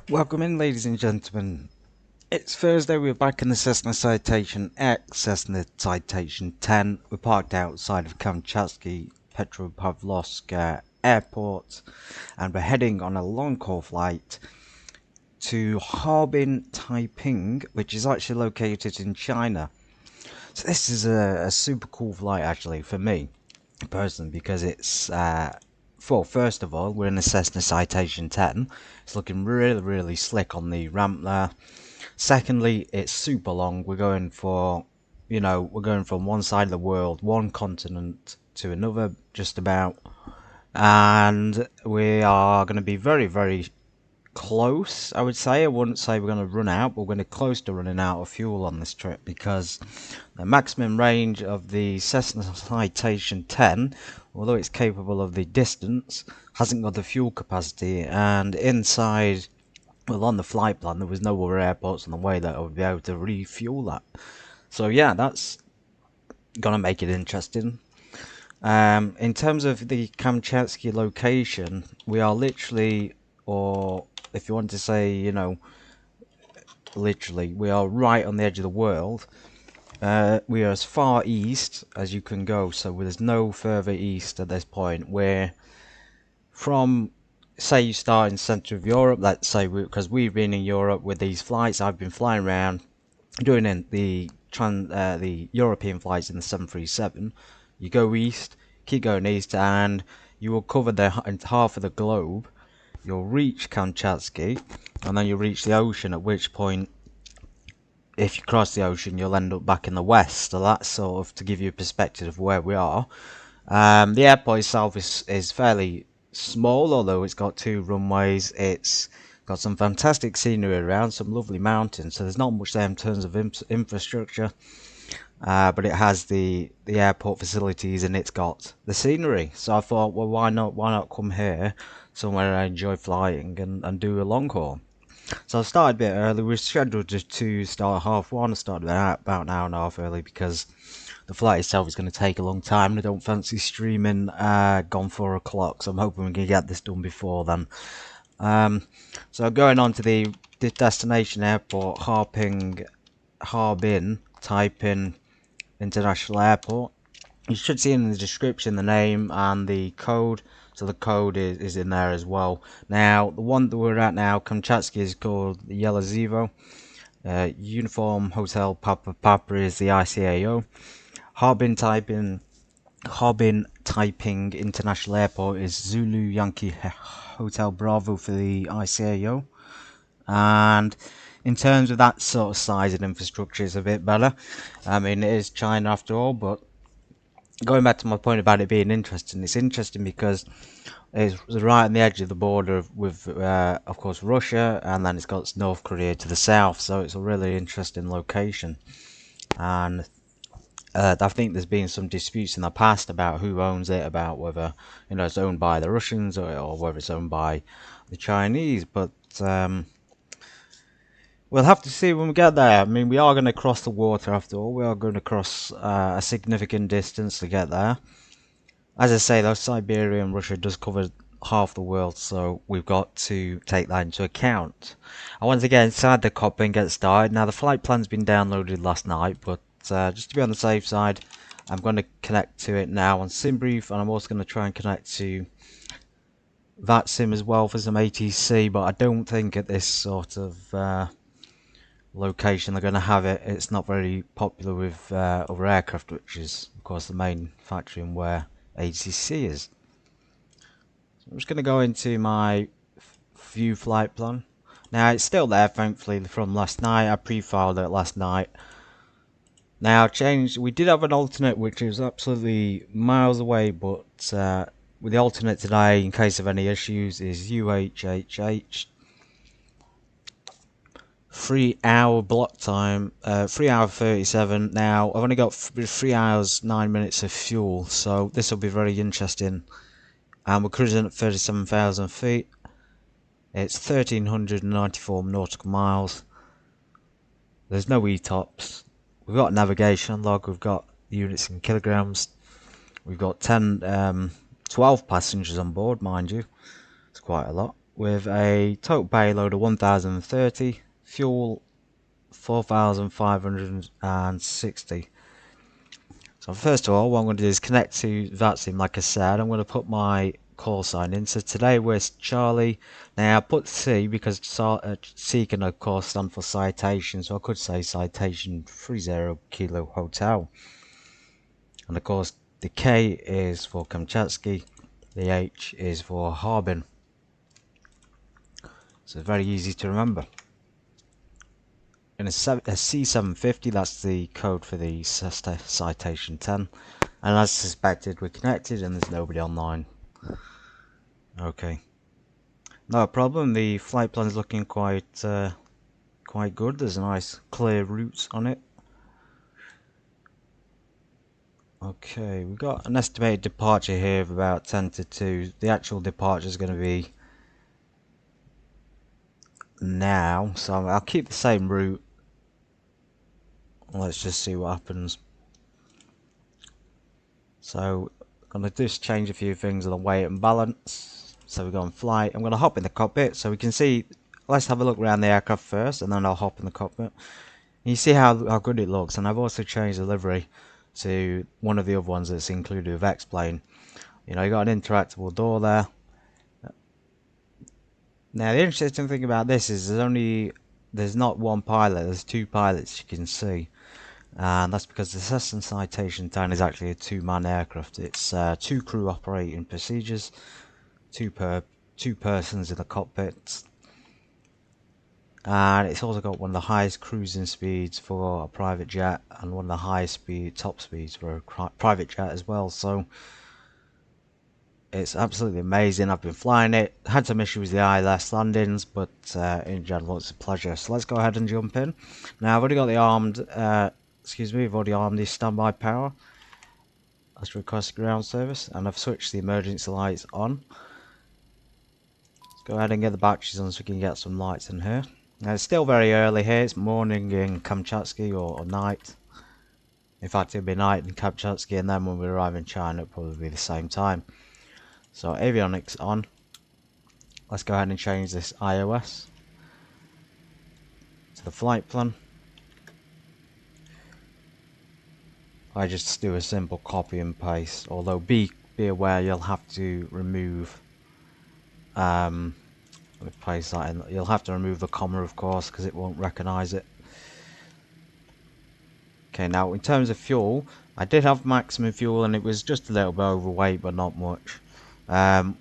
Welcome in, ladies and gentlemen. It's Thursday, we're back in the Cessna Citation X, Cessna Citation 10. We're parked outside of Kamchatksy, Petropavlovsk Airport, and we're heading on a long-haul flight to Harbin Taiping, which is actually located in China. So this is a super cool flight, actually, for me, personally, because it's well, first of all, we're in the Cessna Citation 10. It's looking really slick on the ramp there. Secondly, it's super long. We're going for, we're going from one side of the world, one continent to another, just about. And we are going to be very close, I would say. I wouldn't say we're going to run out, but we're going to close to running out of fuel on this trip because the maximum range of the Cessna Citation 10, although it's capable of the distance, hasn't got the fuel capacity. And inside, well, on the flight plan, there was no other airports on the way that I would be able to refuel that. So yeah, that's gonna make it interesting. In terms of the Kamchatsky location, we are literally, or if you want to say, literally, we are right on the edge of the world. We are as far east as you can go, so there's no further east at this point. We're from, say you start in centre of Europe, let's say, because we've been in Europe with these flights. I've been flying around doing the European flights in the 737. You go east, keep going east, and you will cover the half of the globe. You'll reach Kamchatsky, and then you'll reach the ocean, at which point, if you cross the ocean, you'll end up back in the west. So that's sort of to give you a perspective of where we are. The airport itself is fairly small, although it's got two runways. It's got some fantastic scenery around, some lovely mountains, so there's not much there in terms of infrastructure, but it has the airport facilities and it's got the scenery. So I thought, well, why not come here, somewhere I enjoy flying, and do a long haul. So I started a bit early. We were scheduled to start at 1:30. I started about an hour and a half early because the flight itself is going to take a long time, and I don't fancy streaming gone 4 o'clock, so I'm hoping we can get this done before then. So going on to the destination airport, Harbin Taiping International Airport. You should see in the description the name and the code, so the code is in there as well. Now, the one that we're at now, Kamchatsky, is called Yelizovo. Uniform Hotel Papa is the ICAO. Harbin Taiping International Airport is Zulu Yankee Hotel Bravo for the ICAO. And in terms of that sort of size and infrastructure, it's a bit better. I mean, it is China after all, but going back to my point about it being interesting, it's interesting because it's right on the edge of the border with, of course, Russia, and then it's got North Korea to the south, so it's a really interesting location. And I think there's been some disputes in the past about who owns it, about whether it's owned by the Russians or whether it's owned by the Chinese, but we'll have to see when we get there. I mean, we are going to cross the water after all. We are going to cross a significant distance to get there. As I say, though, Siberia and Russia does cover half the world, so we've got to take that into account. I want to get inside the cockpit and get started. Now, the flight plan's been downloaded last night, but just to be on the safe side, I'm going to connect to it now on SimBrief, and I'm also going to try and connect to that sim as well for some ATC, but I don't think at this sort of location they're going to have it. It's not very popular with other aircraft, which is, of course, the main factory in where ATC is. So I'm just going to go into my view flight plan. Now, it's still there, thankfully, from last night. I pre-filed it last night. Now, we did have an alternate which is absolutely miles away, but with the alternate today, in case of any issues, is UHPP. 3 hour block time, 3 hour 37. Now, I've only got 3 hours 9 minutes of fuel, so this will be very interesting. And we're cruising at 37,000 feet. It's 1,394 nautical miles. There's no ETOPS. We've got a navigation log, we've got units in kilograms. We've got 12 passengers on board, mind you. It's quite a lot. with a total payload of 1030, fuel 4560. So first of all, what I'm going to do is connect to VATSIM like I said. I'm going to put my call sign in. So today we're Charlie. Now I put C because C can of course stand for citation, so I could say Citation 30 Kilo Hotel. And of course the K is for Kamchatksy, the H is for Harbin. So it's very easy to remember. In a C750, that's the code for the Cessna Citation 10. And as suspected, we're connected and there's nobody online. Okay. No problem, the flight plan is looking quite good. There's a nice clear route on it. Okay, we've got an estimated departure here of about 10 to 2. The actual departure is going to be now, so I'll keep the same route. Let's just see what happens. So I'm going to just change a few things on the weight and balance. So we go on flight. I'm going to hop in the cockpit so we can see. Let's have a look around the aircraft first, and then I'll hop in the cockpit. And you see how good it looks, and I've also changed the livery to one of the other ones that's included with X-Plane. You know, you got an interactable door there. Now the interesting thing about this is there's not one pilot, there's two pilots you can see. And that's because the Cessna Citation 10 is actually a two-man aircraft. It's two crew operating procedures, two persons in the cockpit, and it's also got one of the highest cruising speeds for a private jet and one of the highest top speeds for a private jet as well. So it's absolutely amazing. I've been flying it, had some issues with the ILS landings, but in general it's a pleasure. So let's go ahead and jump in. Now I've already got the we've already armed the standby power as requested ground service, and I've switched the emergency lights on. Let's go ahead and get the batteries on so we can get some lights in here. Now it's still very early here, it's morning in Kamchatsky or night. In fact it'll be night in Kamchatsky, and then when we arrive in China it'll probably be the same time. So avionics on. Let's go ahead and change this iOS to the flight plan. I just do a simple copy and paste, although be aware you'll have to remove let me paste that in. You'll have to remove the comma of course because it won't recognize it. Okay, now in terms of fuel, I did have maximum fuel and it was just a little bit overweight but not much.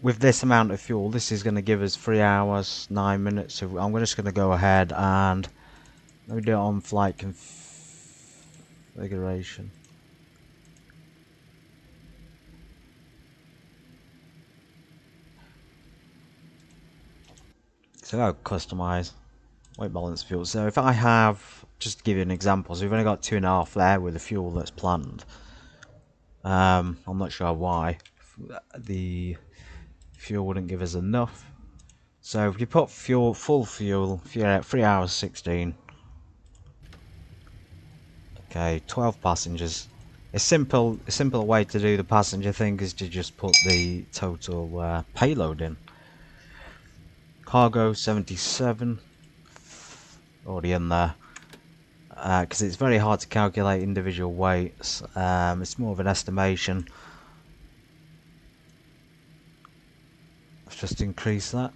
With this amount of fuel, this is going to give us 3 hours 9 minutes, so I'm just going to go ahead and let me do it on flight configuration. So I'll customize weight balance fuel. So if I have, just to give you an example, so we've only got 2.5 there with the fuel that's planned. I'm not sure why the fuel wouldn't give us enough. So if you put full fuel, 3 hours 16. Okay, 12 passengers. A simple way to do the passenger thing is to just put the total payload in. Cargo 77, already in there, because it's very hard to calculate individual weights. It's more of an estimation. Let's just increase that.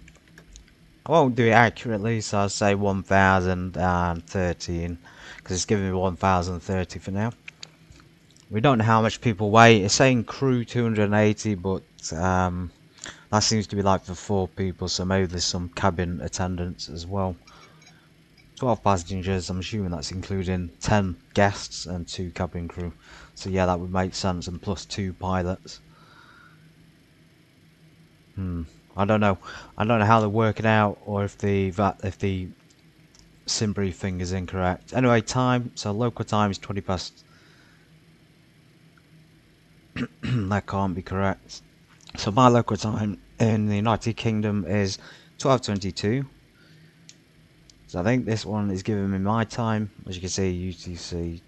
I won't do it accurately, so I'll say 1013 because it's giving me 1030 for now. We don't know how much people weigh. It's saying crew 280, but that seems to be like for 4 people, so maybe there's some cabin attendants as well. 12 passengers, I'm assuming that's including 10 guests and 2 cabin crew. So yeah, that would make sense, and plus 2 pilots. I don't know how they're working out, or if the sim briefing is incorrect. Anyway, time, so local time is 20 past. That can't be correct. So my local time in the United Kingdom is 12:22. So I think this one is giving me my time. As you can see, UTC.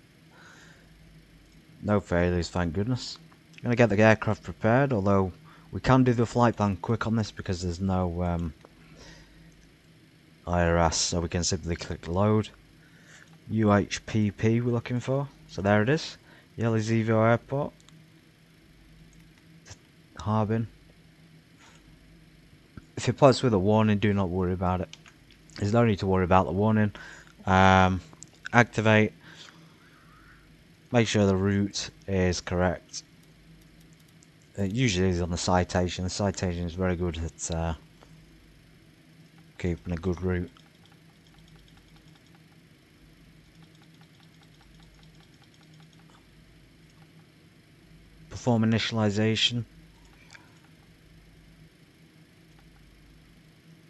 No failures, thank goodness. I'm gonna get the aircraft prepared, although we can do the flight plan quick on this because there's no IRS, so we can simply click load. UHPP we're looking for, so there it is. Yelizovo Airport, Harbin. If it plots with a warning, do not worry about it. There's no need to worry about the warning. Activate. Make sure the route is correct. It usually is on the citation. The citation is very good at keeping a good route. Perform initialization.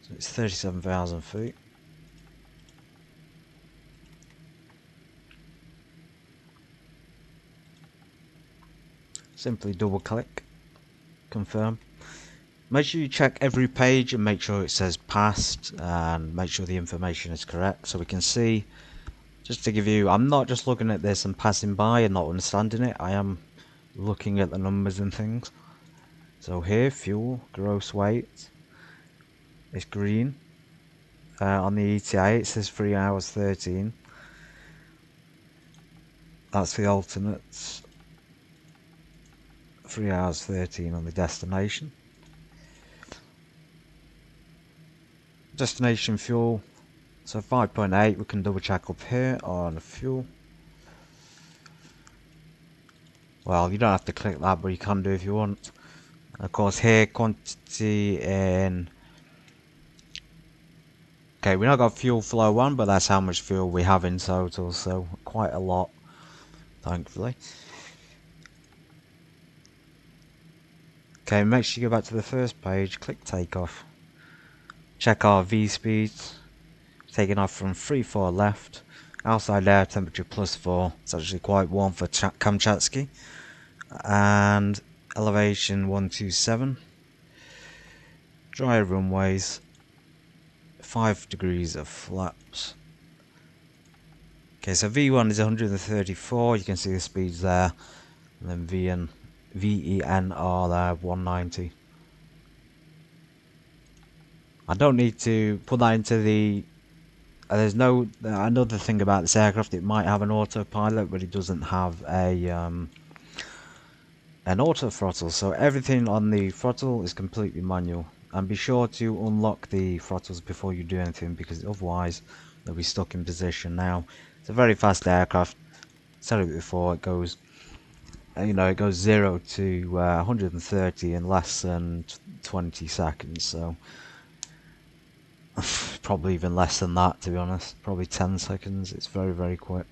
So it's 37,000 feet. Simply double click, confirm. Make sure you check every page and make sure it says passed, and make sure the information is correct so we can see. Just to give you, I'm not just looking at this and passing by and not understanding it, I am looking at the numbers and things. So here, fuel, gross weight, it's green. On the ETA it says 3 hours 13. That's the alternates. 3 hours 13 on the destination. Destination fuel, so 5.8, we can double check up here on fuel. Well, you don't have to click that, but you can do if you want. Of course here, quantity in... Okay, we now got fuel flow 1, but that's how much fuel we have in total, so quite a lot, thankfully. Okay, make sure you go back to the first page, click takeoff. Check our V speeds. Taking off from 34 left. Outside air temperature +4. It's actually quite warm for Kamchatksy. And elevation 127. Dry runways. 5 degrees of flaps. Okay, so V1 is 134. You can see the speeds there. And then VEN are there 190. I don't need to put that into the... there's no... another thing about this aircraft, it might have an autopilot, but it doesn't have a an auto throttle, so everything on the throttle is completely manual. And be sure to unlock the throttles before you do anything, because otherwise they'll be stuck in position. Now, it's a very fast aircraft. Said it before, it goes... it goes 0 to 130 in less than 20 seconds, so... probably even less than that, to be honest. Probably 10 seconds. It's very, very quick.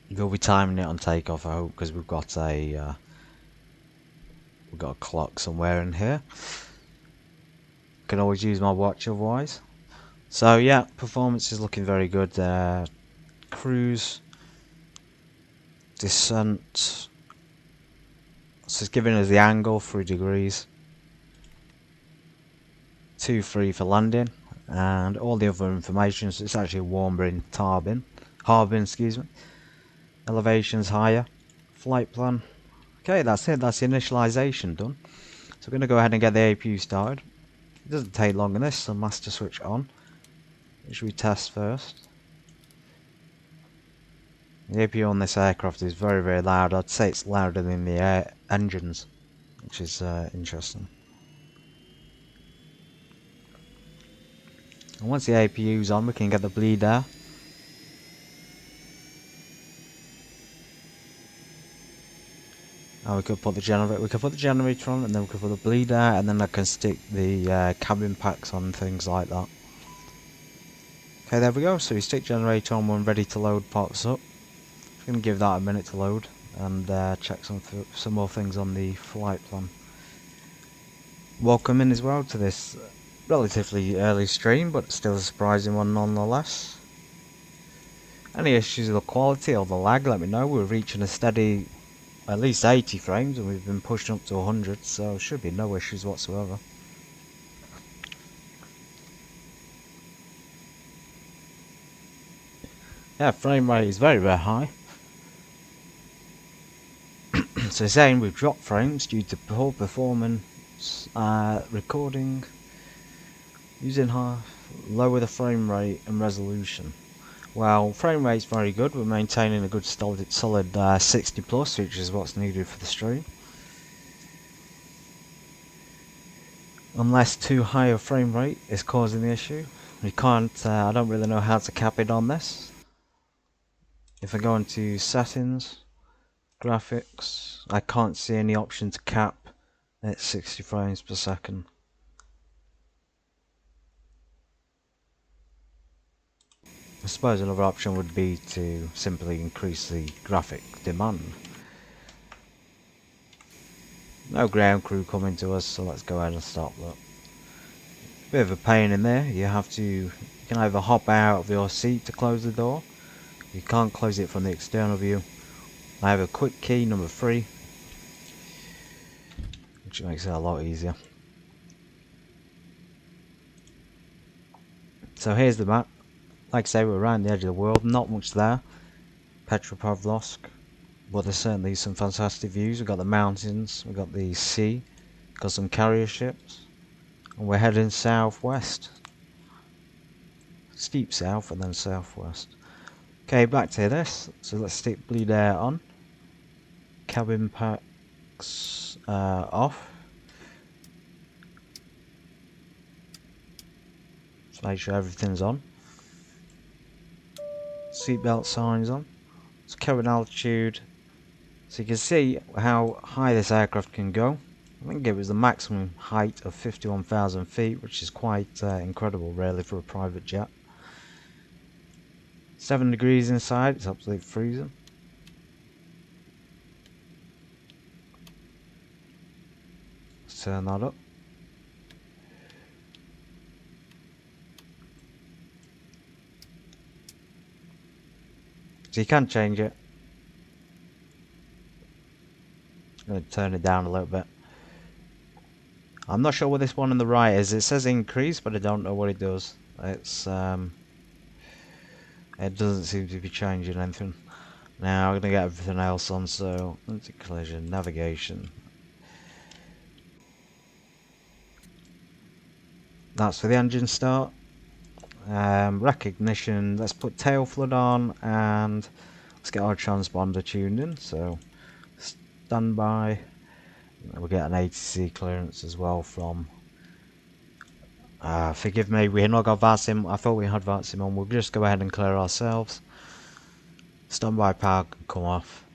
We'll be timing it on takeoff, I hope, because we've got a clock somewhere in here. Can always use my watch otherwise. So yeah, performance is looking very good. Cruise, descent. So it's giving us the angle 3 degrees. 2-3 for landing, and all the other information. So it's actually warmer in Harbin, excuse me. Elevation's higher. Flight plan. Okay, that's it. That's the initialization done. So we're going to go ahead and get the APU started. It doesn't take long in this, so master switch on. Which we test first. The APU on this aircraft is very, very loud. I'd say it's louder than the engines, which is interesting. And once the APU is on, we can get the bleed air. And we could put the generator on, and then we could put the bleed air, and then I can stick the cabin packs on, things like that. Okay, there we go. So we stick generator on when ready to load pops up. Just gonna give that a minute to load and check some more things on the flight plan. Welcome in as well to this relatively early stream, but still a surprising one nonetheless. Any issues with the quality or the lag, let me know. We're reaching a steady at least 80 frames, and we've been pushing up to 100, so should be no issues whatsoever. Yeah, frame rate is very, very high. So saying we've dropped frames due to poor performance recording. Using lower the frame rate and resolution. Well, frame rate's very good. We're maintaining a good solid 60 plus, which is what's needed for the stream. Unless too high a frame rate is causing the issue. We can't, I don't really know how to cap it on this. If I go into settings, graphics, I can't see any option to cap at 60 frames per second. I suppose another option would be to simply increase the graphic demand. No ground crew coming to us, so let's go ahead and stop that. Bit of a pain in there. You can either hop out of your seat to close the door. You can't close it from the external view. I have a quick key, number 3, which makes it a lot easier. So here's the map. Like I say, we're around the edge of the world. Not much there. Petropavlovsk. But there's certainly some fantastic views. We've got the mountains, we've got the sea, got some carrier ships, and we're heading southwest. Steep south and then southwest. Okay, back to this. So let's stick bleed air on. Cabin packs off. Let's make sure everything's on. Seatbelt signs on. It's cabin altitude. So you can see how high this aircraft can go. I think it was the maximum height of 51,000 feet, which is quite incredible really for a private jet. 7 degrees inside, it's absolutely freezing. Let's turn that up. So you can change it. I'm going to turn it down a little bit. I'm not sure what this one on the right is. It says increase, but I don't know what it does. It's it doesn't seem to be changing anything. Now I'm going to get everything else on, so anti-collision, navigation. That's for the engine start. Recognition, let's put tail flood on, and let's get our transponder tuned in. So standby. We'll get an ATC clearance as well from forgive me, we had not got VATSIM. I thought we had VATSIM on. We'll just go ahead and clear ourselves. Standby power can come off.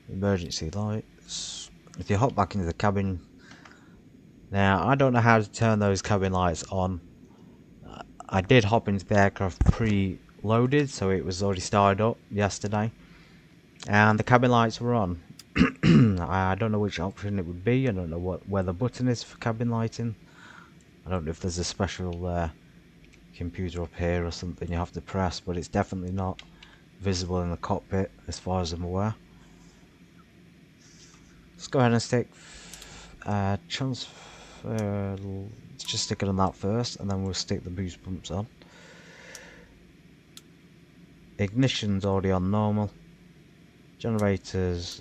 Emergency lights. If you hop back into the cabin, now I don't know how to turn those cabin lights on. I did hop into the aircraft pre-loaded, so it was already started up yesterday, and the cabin lights were on. I don't know which option it would be. I don't know where the button is for cabin lighting. I don't know if there's a special computer up here or something you have to press, but it's definitely not visible in the cockpit as far as I'm aware. Let's go ahead and stick transfer. Let's just stick it on that first, and then we'll stick the boost pumps on. Ignition's already on normal. Generators.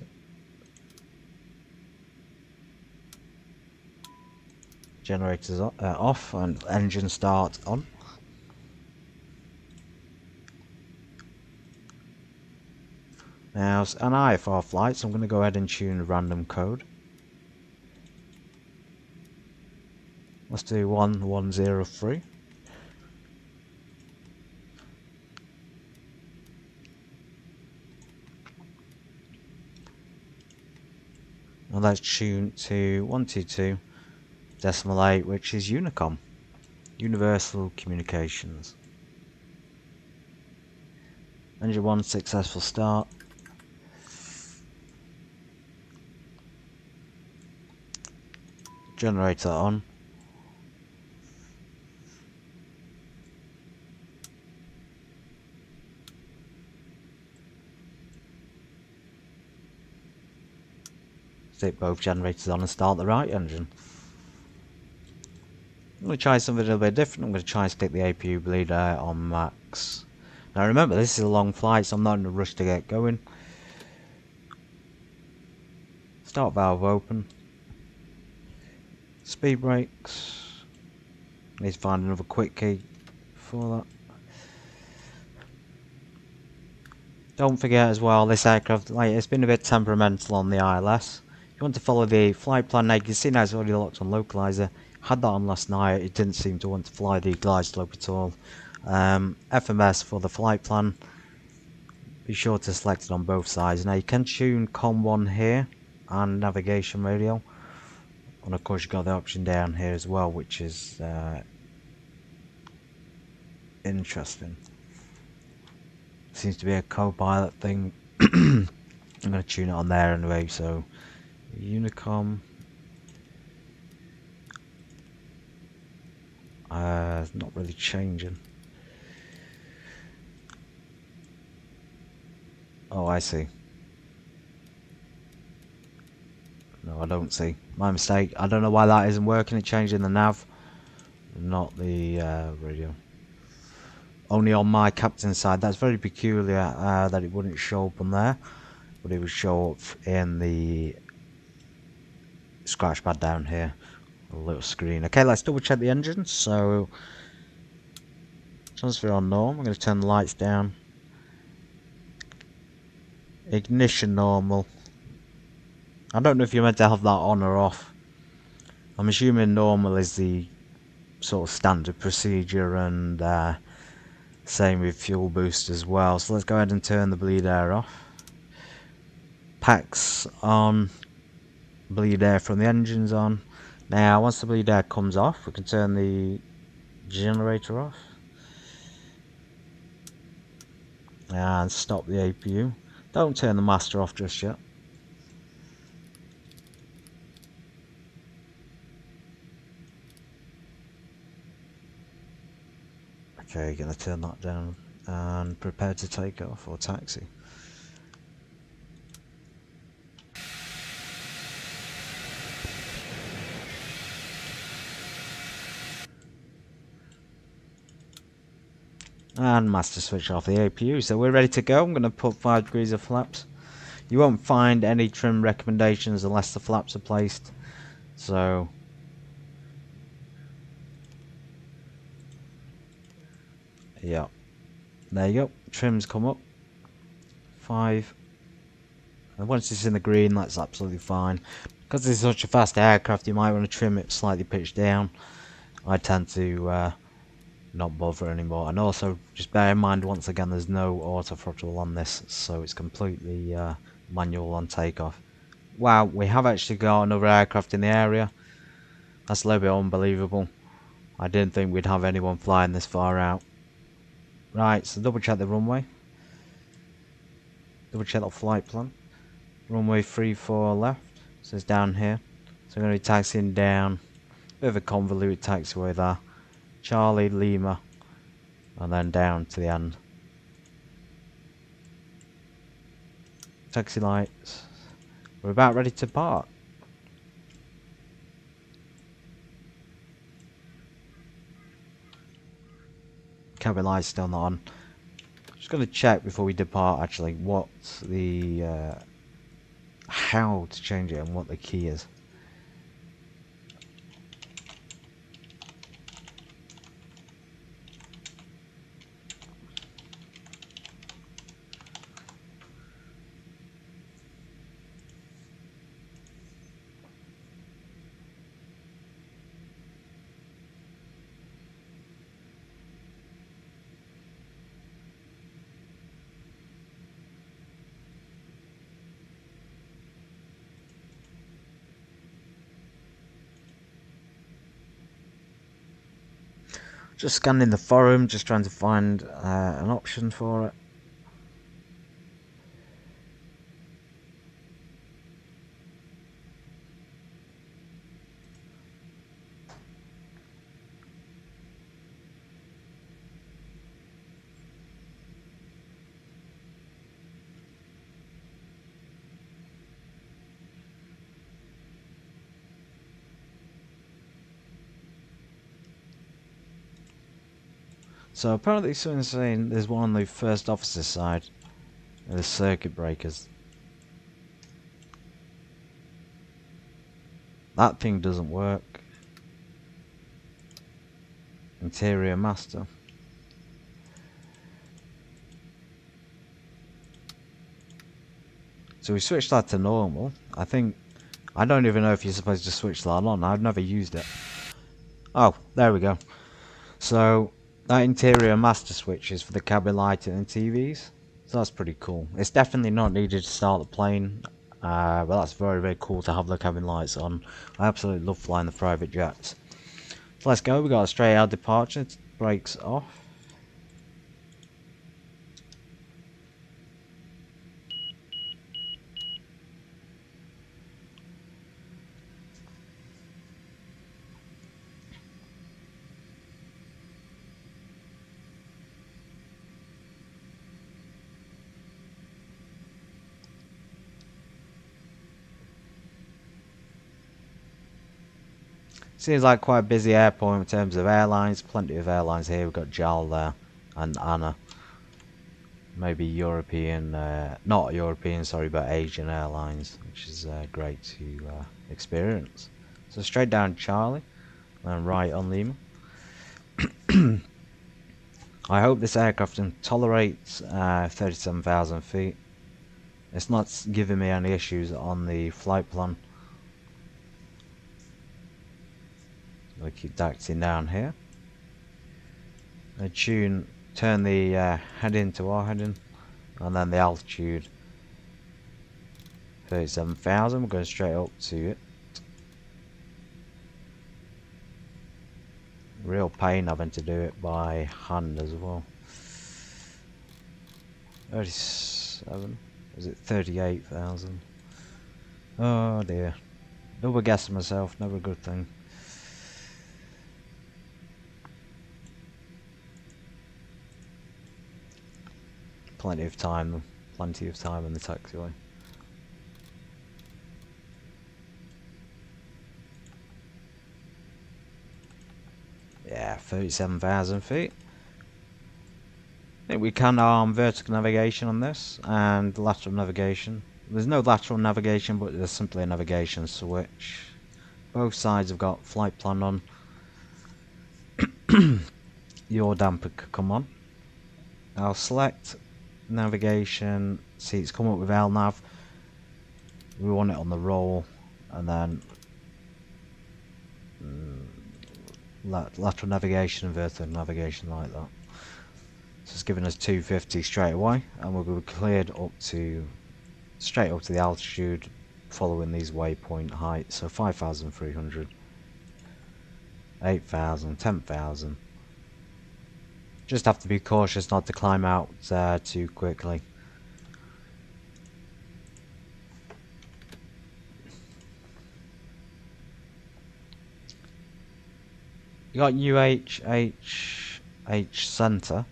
Generators off and engine start on. Now, it's an IFR flight, so I'm going to go ahead and tune a random code. Let's do 1103. And let's tune to 122.8, which is Unicom, Universal Communications. Engine 1 successful start. Generator on. Stick both generators on and start the right engine. I'm going to try something a little bit different. I'm going to try and stick the APU bleed air on max. Now remember, this is a long flight, so I'm not in a rush to get going. Start valve open. Speed brakes. Need to find another quick key for that. Don't forget as well, this aircraft, like, it's been a bit temperamental on the ILS. If you want to follow the flight plan, now you can see now it's already locked on localizer. Had that on last night, it didn't seem to want to fly the glide slope at all. FMS for the flight plan. Be sure to select it on both sides. Now you can tune COM1 here and navigation radio. And of course you've got the option down here as well, which is interesting. Seems to be a co-pilot thing. I'm going to tune it on there anyway, so Unicom. It's not really changing. Oh, I see. No, I don't see. My mistake. I don't know why that isn't working. It changed in the nav, not the radio. Only on my captain's side. That's very peculiar that it wouldn't show up on there, but it would show up in the scratch pad down here. A little screen. Okay, let's double check the engine. So, transfer on norm. I'm going to turn the lights down. Ignition normal. I don't know if you're meant to have that on or off. I'm assuming normal is the sort of standard procedure, and same with fuel boost as well. So let's go ahead and turn the bleed air off. Packs on. Bleed air from the engines on. Now once the bleed air comes off, we can turn the generator off. And stop the APU. Don't turn the master off just yet. Okay, gonna turn that down and prepare to take off or taxi. And master switch off the APU, so we're ready to go. I'm going to put 5 degrees of flaps. You won't find any trim recommendations unless the flaps are placed. So, yeah, there you go. Trims come up. 5. And once it's in the green, that's absolutely fine. Because it's such a fast aircraft, you might want to trim it slightly pitched down. I tend to not bother anymore. And also just bear in mind, once again, there's no auto throttle on this, so it's completely manual on takeoff. Wow, we have actually got another aircraft in the area. That's a little bit unbelievable. I didn't think we'd have anyone flying this far out. Right, so double check the runway. Double check the flight plan. Runway 34 left, so it's down here. So I'm going to be taxiing down. Bit of a convoluted taxiway there. Charlie, Lima, and then down to the end. Taxi lights. We're about ready to park. Cabin lights still not on. Just going to check before we depart actually what the how to change it and what the key is. Just scanning the forum, just trying to find an option for it. So apparently someone's saying there's one on the first officer side of the circuit breakers. That thing doesn't work. Interior master. So we switched that to normal. I don't even know if you're supposed to switch that on. I've never used it. Oh, there we go. So that interior master switch is for the cabin lighting and TVs. So that's pretty cool. It's definitely not needed to start the plane. But that's very, very cool to have the cabin lights on. I absolutely love flying the private jets. So let's go. We got a straight out departure. Brakes off. Seems like quite a busy airport in terms of airlines. Plenty of airlines here. We've got JAL there and ANA. Maybe European, not European, sorry, but Asian airlines, which is great to experience. So straight down Charlie and right on Lima. I hope this aircraft can tolerate 37,000 feet. It's not giving me any issues on the flight plan. I'll keep taxiing down here. Turn the heading to our heading, and then the altitude 37,000. We're going straight up to it. Real pain having to do it by hand as well. 37. Is it 38,000? Oh dear. Double guessing myself. Never a good thing. Plenty of time in the taxiway. Yeah, 37,000 feet. I think we can arm vertical navigation on this and lateral navigation. There's no lateral navigation, but there's simply a navigation switch. Both sides have got flight plan on. Yaw damper could come on. I'll select navigation. See, it's come up with LNAV. We want it on the roll, and then lateral navigation and vertical navigation like that. So it's giving us 250 straight away, and we'll be cleared straight up to the altitude following these waypoint heights. So 5,300, 8,000, 10,000. Just have to be cautious not to climb out too quickly. You got UHPP Centre.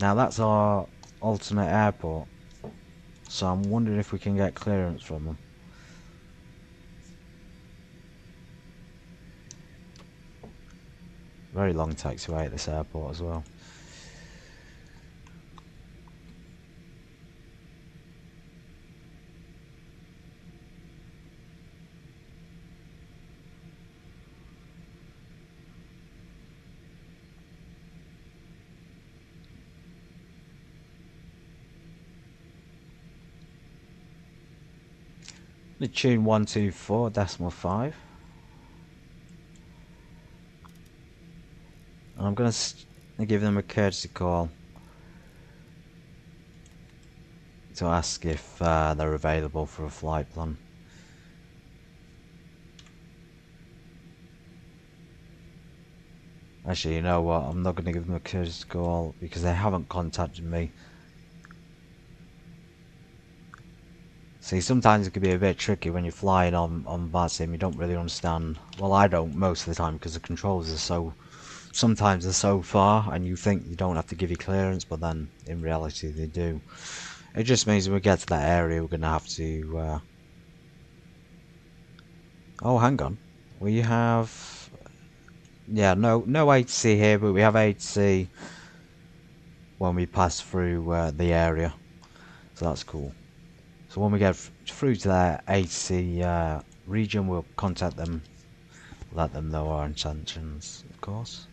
Now that's our alternate airport. So I'm wondering if we can get clearance from them. Very long taxiway at this airport as well. The tune 124.5. I'm going to give them a courtesy call to ask if they're available for a flight plan. Actually, you know what? I'm not going to give them a courtesy call because they haven't contacted me. See, sometimes it can be a bit tricky when you're flying on VATSIM. You don't really understand. Well, I don't most of the time because the controls are so... Sometimes they're so far and you think you don't have to give you clearance, but then in reality they do. It just means when we get to that area we're going to have to... Oh, hang on. We have... Yeah, no ATC here, but we have ATC when we pass through the area. So that's cool. So when we get through to that ATC region, we'll contact them, let them know our intentions, of course.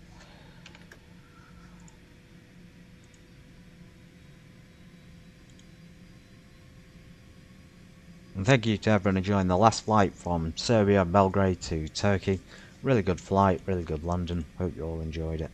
And thank you to everyone who joined the last flight from Serbia, Belgrade to Turkey. Really good flight, really good landing. Hope you all enjoyed it.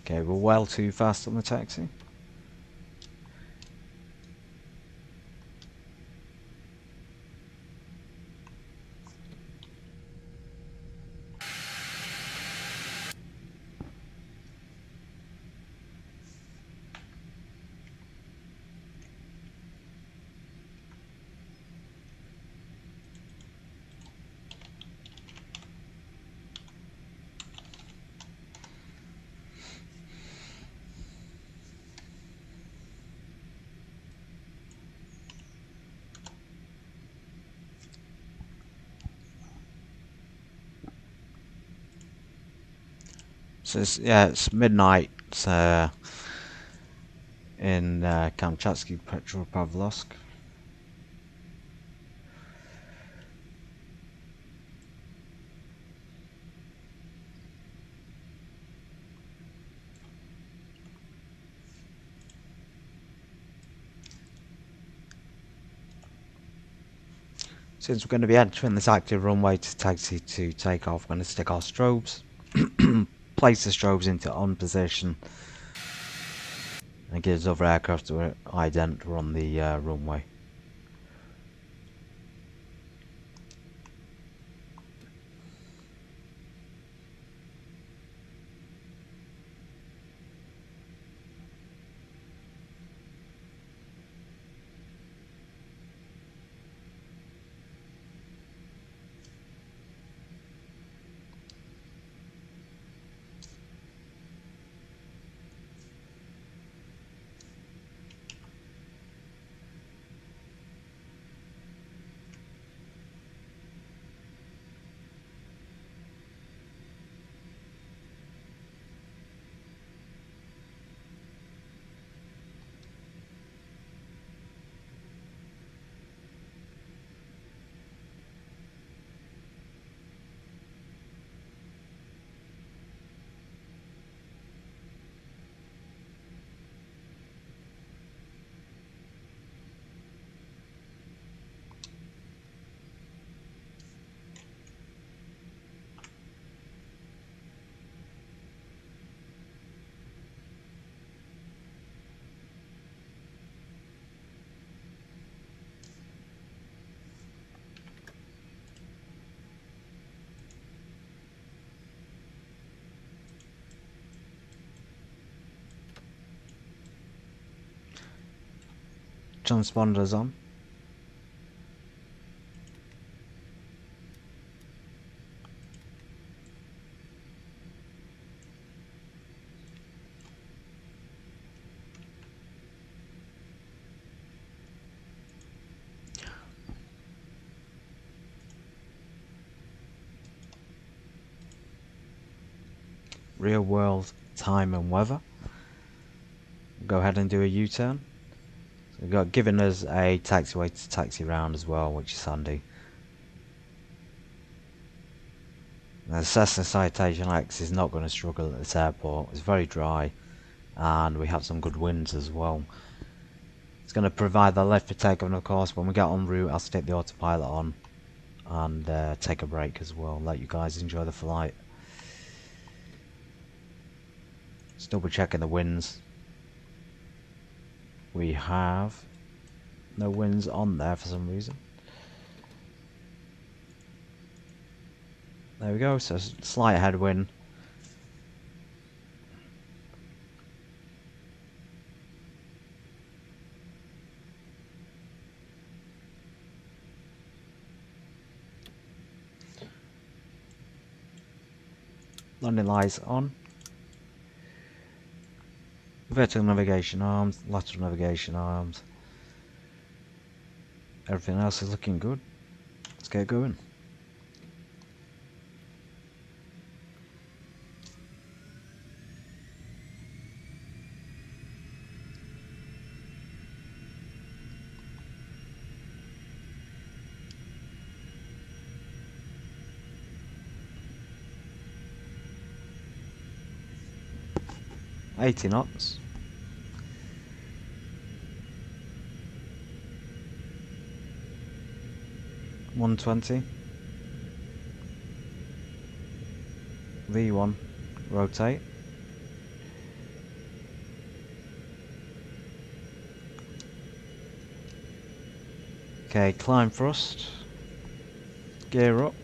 Okay, we're well too fast on the taxi. So it's midnight in Kamchatksy, Petropavlowsk. Since we're going to be entering this active runway to taxi to take off, we're going to stick our strobes, place the strobes into on position, and it gives other aircraft to ident we're on the runway. Transponders on. Real world time and weather. Go ahead and do a U-turn. So we've got given us a taxiway to taxi round as well, which is handy. The Cessna Citation X is not going to struggle at this airport. It's very dry and we have some good winds as well. It's going to provide the lift for takeoff, and of course when we get en route I'll stick the autopilot on and take a break as well, let you guys enjoy the flight. Just double checking the winds. We have no winds on there for some reason. There we go, so slight headwind. Landing lights on. Vertical navigation arms, lateral navigation arms. Everything else is looking good. Let's get going. $80 knots. $120. V1. Rotate. Okay, climb thrust. Gear up.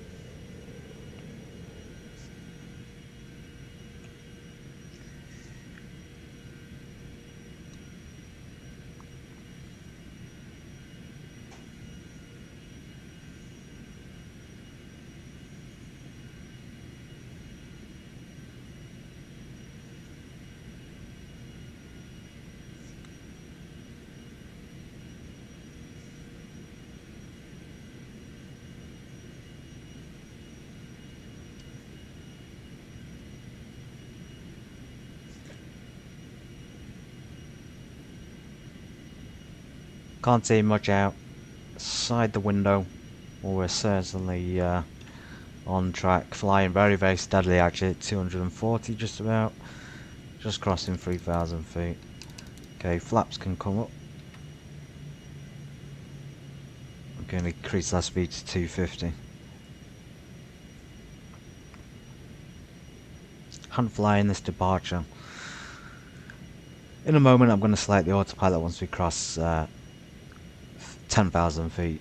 Can't see much outside the window, well, we're certainly on track, flying very, very steadily actually at 240 just about, just crossing 3,000 feet. Okay, flaps can come up. I'm going to increase that speed to 250. Hand flying this departure. In a moment I'm going to select the autopilot once we cross 10,000 feet.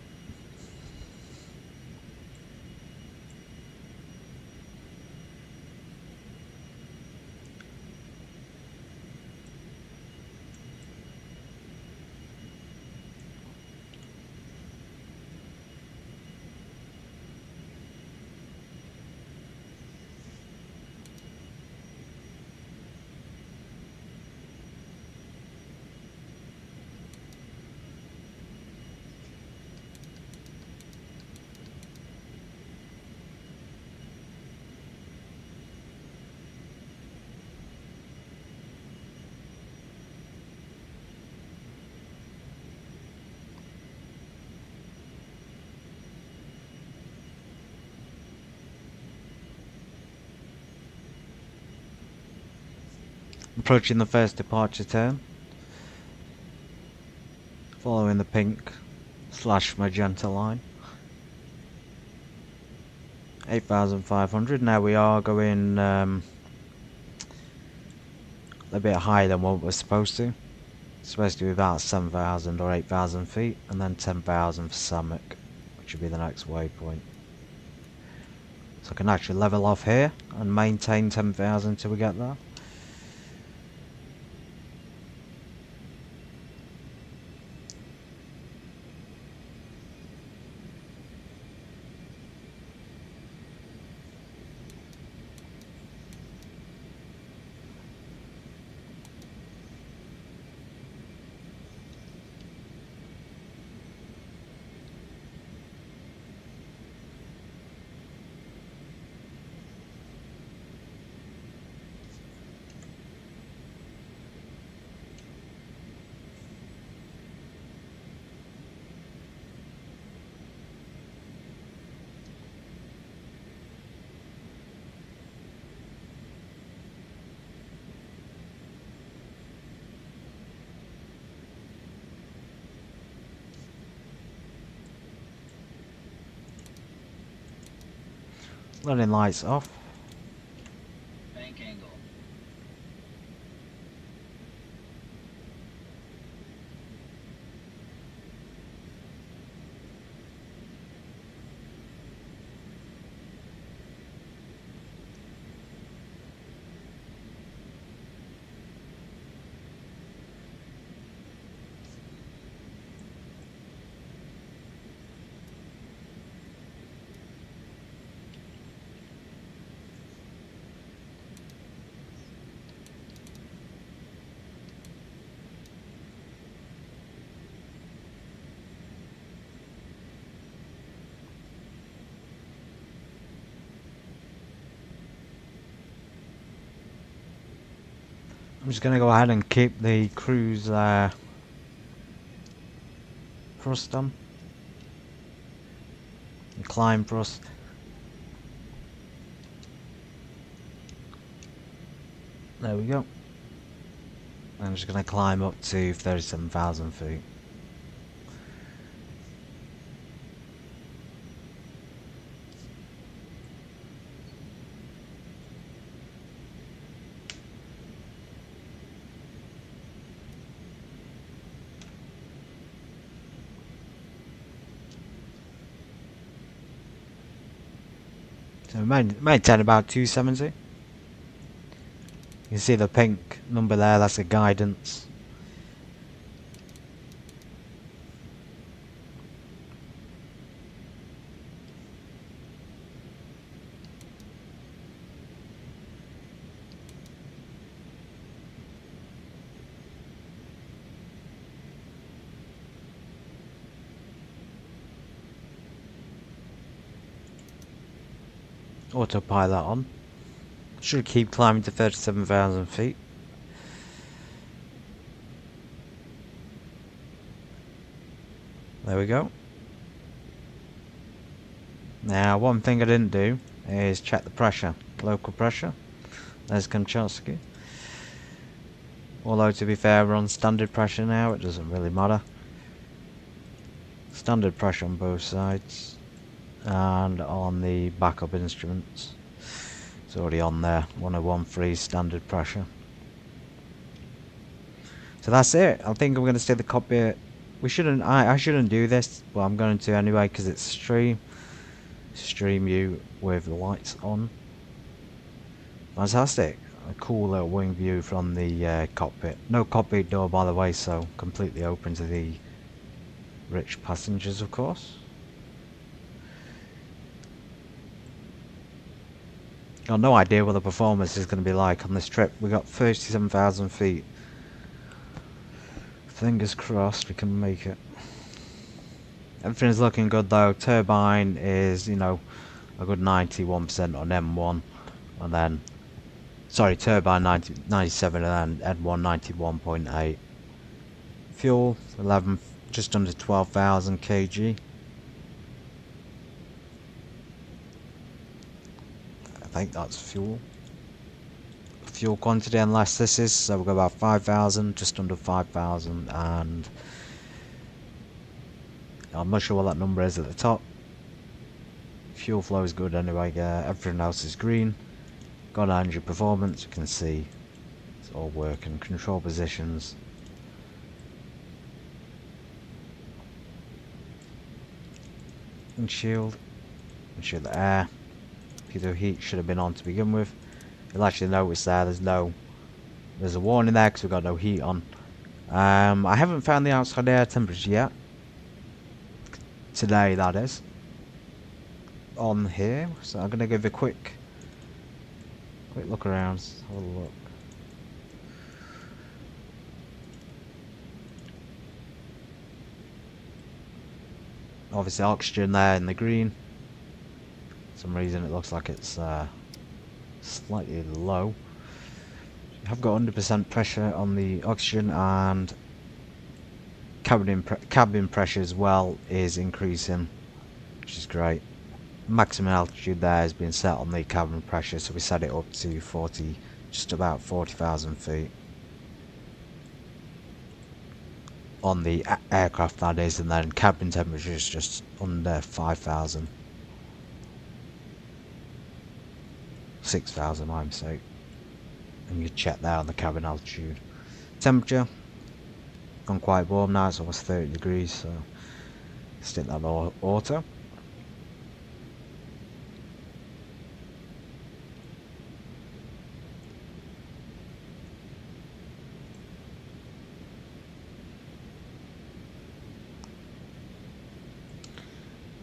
Approaching the first departure turn, following the pink / magenta line. 8,500. Now we are going a bit higher than what we're supposed to. It's supposed to be about 7,000 or 8,000 feet, and then 10,000 for Samek, which will be the next waypoint. So I can actually level off here and maintain 10,000 till we get there. Landing lights off. Bank angle. I'm just gonna go ahead and keep the cruise thrust on. And climb thrust. There we go. I'm just gonna climb up to 37,000 feet. So it might take about 270. You can see the pink number there, that's the guidance. Autopilot on. Should keep climbing to 37,000 feet. There we go. Now, one thing I didn't do is check the pressure, local pressure. There's Kamchatksy. Although, to be fair, we're on standard pressure now, it doesn't really matter. Standard pressure on both sides. And on the backup instruments. It's already on there, 1013 standard pressure. So that's it. I think I'm going to stay the cockpit. I shouldn't do this, but I'm going to anyway because it's stream view with the lights on. Fantastic. A cool little wing view from the cockpit. No cockpit door, by the way, so completely open to the rich passengers, of course. Got no idea what the performance is going to be like on this trip. We got 37,000 feet. Fingers crossed we can make it. Everything's looking good though. Turbine is, you know, a good 91% on M1, and then, sorry, turbine 97, and then M1 91.8. Fuel 11, just under 12,000 kg. I think that's fuel quantity, unless this is, so we've got about 5,000, just under 5,000, and I'm not sure what that number is at the top. Fuel flow is good anyway, everything else is green. Got engine performance, you can see it's all working. Control positions. Windshield air. Pitot heat should have been on to begin with. You'll actually notice there's a warning there because we've got no heat on. I haven't found the outside air temperature yet. Today, that is. On here, so I'm gonna give a quick look around. Have a look. Obviously, oxygen there in the green. For some reason, it looks like it's slightly low. You have got 100% pressure on the oxygen, and cabin pressure as well is increasing, which is great. Maximum altitude there has been set on the cabin pressure, so we set it up to 40, just about 40,000 feet on the aircraft, that is, and then cabin temperature is just under 5,000. 6,000, my mistake. And you check there on the cabin altitude. Temperature gone quite warm now, it's almost 30 degrees, so stick that on auto.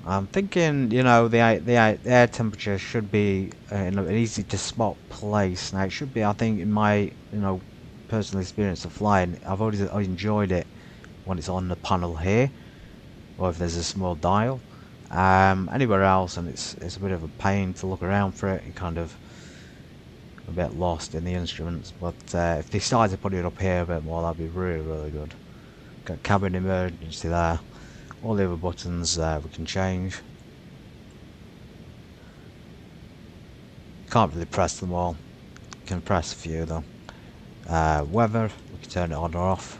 I'm thinking, you know, the air temperature should be in an easy to spot place. Now it should be, I think, in my, you know, personal experience of flying, I've always enjoyed it when it's on the panel here, or if there's a small dial. Anywhere else, and it's a bit of a pain to look around for it. You kind of a bit lost in the instruments, but if they started to put it up here a bit more, that'd be really good. Got cabin emergency there. All the other buttons we can change. Can't really press them all. You can press a few though. Weather, we can turn it on or off.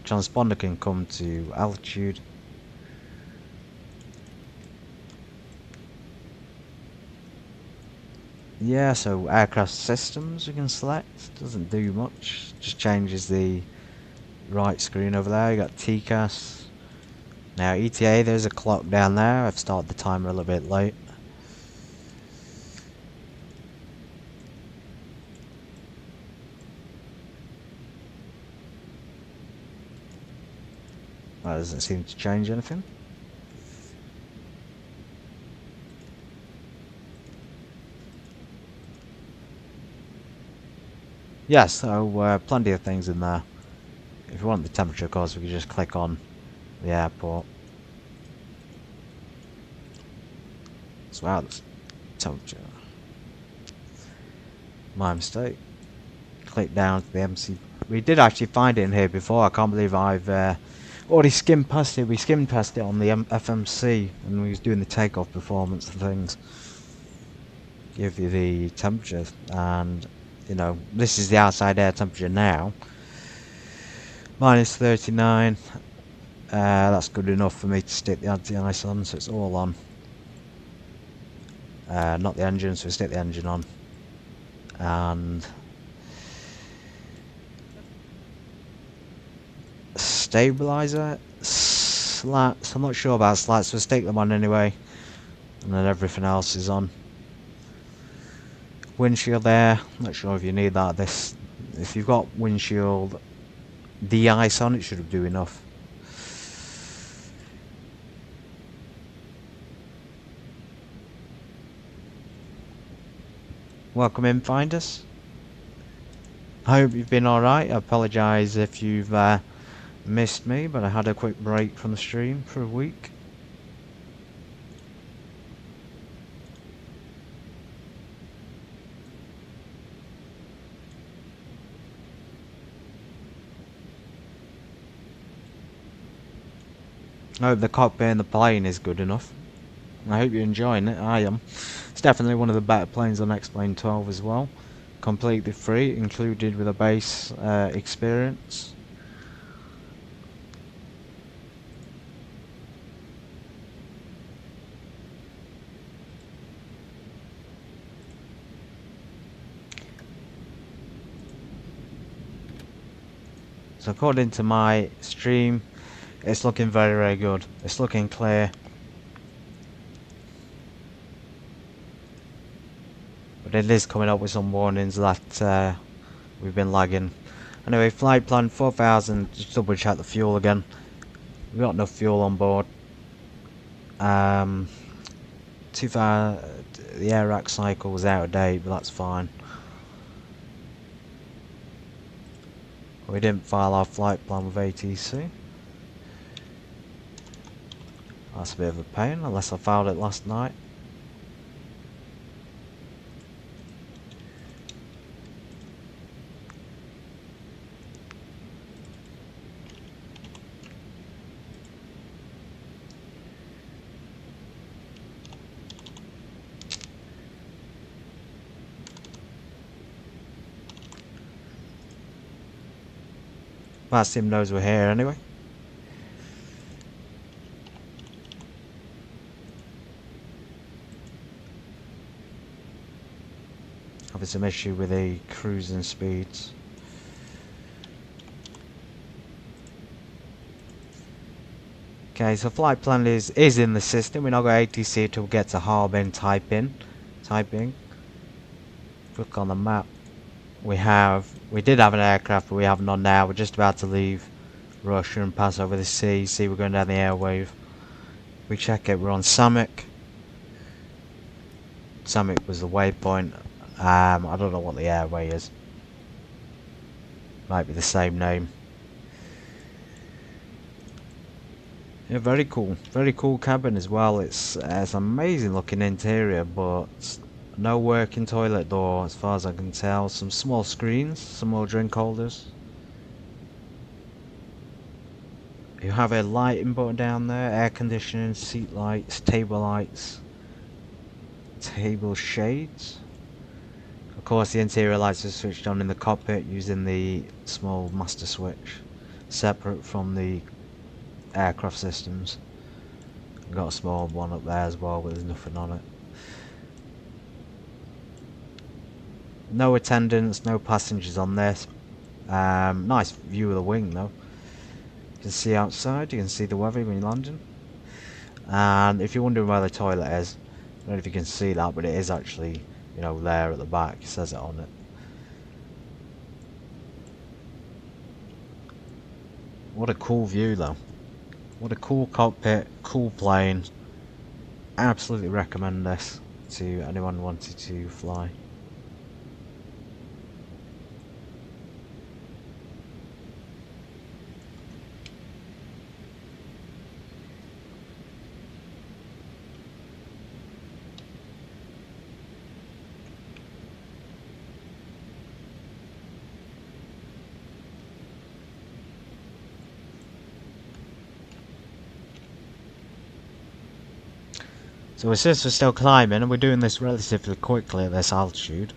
Transponder can come to altitude. Yeah, so aircraft systems we can select. Doesn't do much. Just changes the right screen over there. You got TCAS. Now ETA, there's a clock down there. I've started the timer a little bit late. That doesn't seem to change anything. Yeah, so plenty of things in there. If you want the temperature, of course, we can just click on the airport. So out the temperature. My mistake. Click down to the MC. We did actually find it in here before. I can't believe I've already skimmed past it. We skimmed past it on the FMC and we was doing the takeoff performance and things. Give you the temperature, and you know, this is the outside air temperature now. Minus 39. That's good enough for me to stick the anti-ice on, so it's all on. Not the engine, so we stick the engine on. And stabilizer, slats, I'm not sure about slats, so we'll stick them on anyway. And then everything else is on. Windshield there, not sure if you need that. If you've got windshield de-ice on, it should do enough. Welcome in, finders. I hope you've been alright. I apologise if you've missed me, but I had a quick break from the stream for a week. I hope the cockpit in the plane is good enough. I hope you're enjoying it. I am. It's definitely one of the better planes on X-Plane 12 as well. Completely free, included with a base experience. So according to my stream, it's looking very good. It's looking clear. But it is coming up with some warnings that we've been lagging. Anyway, flight plan 4000, just double check the fuel again. We've got enough fuel on board. The air rack cycle was out of date, but that's fine. We didn't file our flight plan with ATC. That's a bit of a pain, unless I filed it last night. That sim knows we're here anyway. Having some issue with the cruising speeds. Okay, so flight plan is in the system. We're not going to ATC till we get to Harbin Taiping. Look on the map. We did have an aircraft, but we have none now. We're just about to leave Russia and pass over the sea. See, we're going down the airwave. We check it. We're on Samek. Samek was the waypoint. I don't know what the airway is. Might be the same name. Yeah, very cool cabin as well. It's amazing looking interior, but No working toilet door as far as I can tell. Some small screens, some more drink holders. You have a lighting button down there, air conditioning, seat lights, table shades. Of course the interior lights are switched on in the cockpit using the small master switch, separate from the aircraft systems. I've got a small one up there as well, but there's nothing on it. No attendants, no passengers on this. Nice view of the wing though. You can see outside, you can see the weather when you're landing. And if you're wondering where the toilet is, I don't know if you can see that, but it is actually, you know, there at the back. It says it on it. What a cool view though. What a cool cockpit, cool plane. Absolutely recommend this to anyone wanting to fly. So since we're still climbing, and we're doing this relatively quickly at this altitude,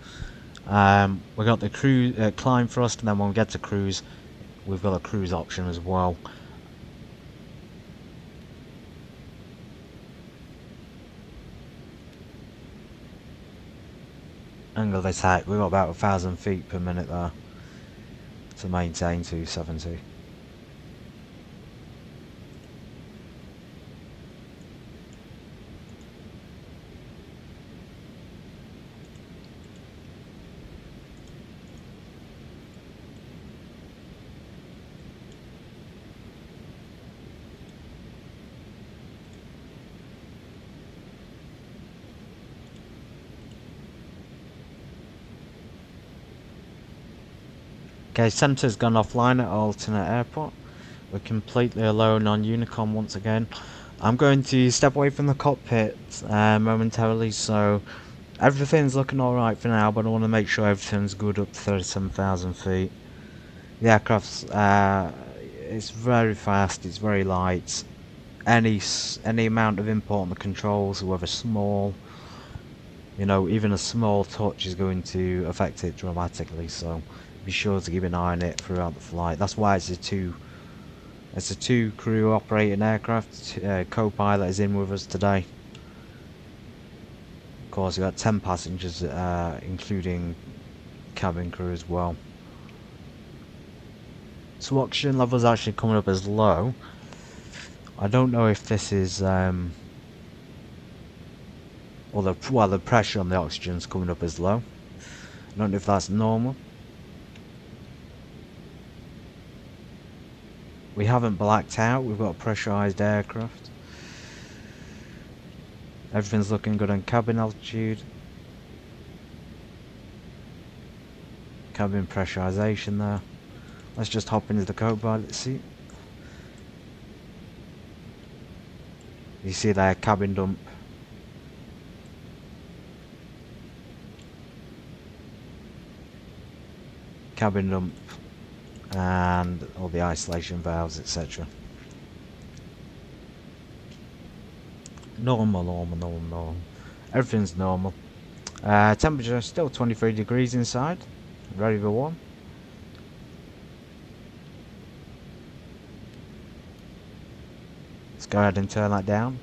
we got the cruise climb thrust, and then when we get to cruise, we've got a cruise option as well. Angle of attack, we've got about 1,000 feet per minute there to maintain 270. Okay, centre's gone offline at alternate airport. We're completely alone on Unicom once again. I'm going to step away from the cockpit momentarily, so everything's looking alright for now, but I want to make sure everything's good up to 37,000 feet. The aircraft's it's very fast, it's very light. Any amount of input on the controls, whether small, you know, even a small touch is going to affect it dramatically, so be sure to keep an eye on it throughout the flight. That's why it's a two crew operating aircraft. Co-pilot is in with us today. Of course, we got 10 passengers, including cabin crew as well. So oxygen levels actually coming up as low. I don't know if this is or the pressure on the oxygen is coming up as low. I don't know if that's normal. We haven't blacked out, we've got a pressurised aircraft. Everything's looking good on cabin altitude. Cabin pressurisation there. Let's just hop into the co-pilot seat. You see there, cabin dump. Cabin dump. And all the isolation valves, etc. Normal. Everything's normal. Temperature still 23 degrees inside. Very warm. Let's go ahead and turn that down.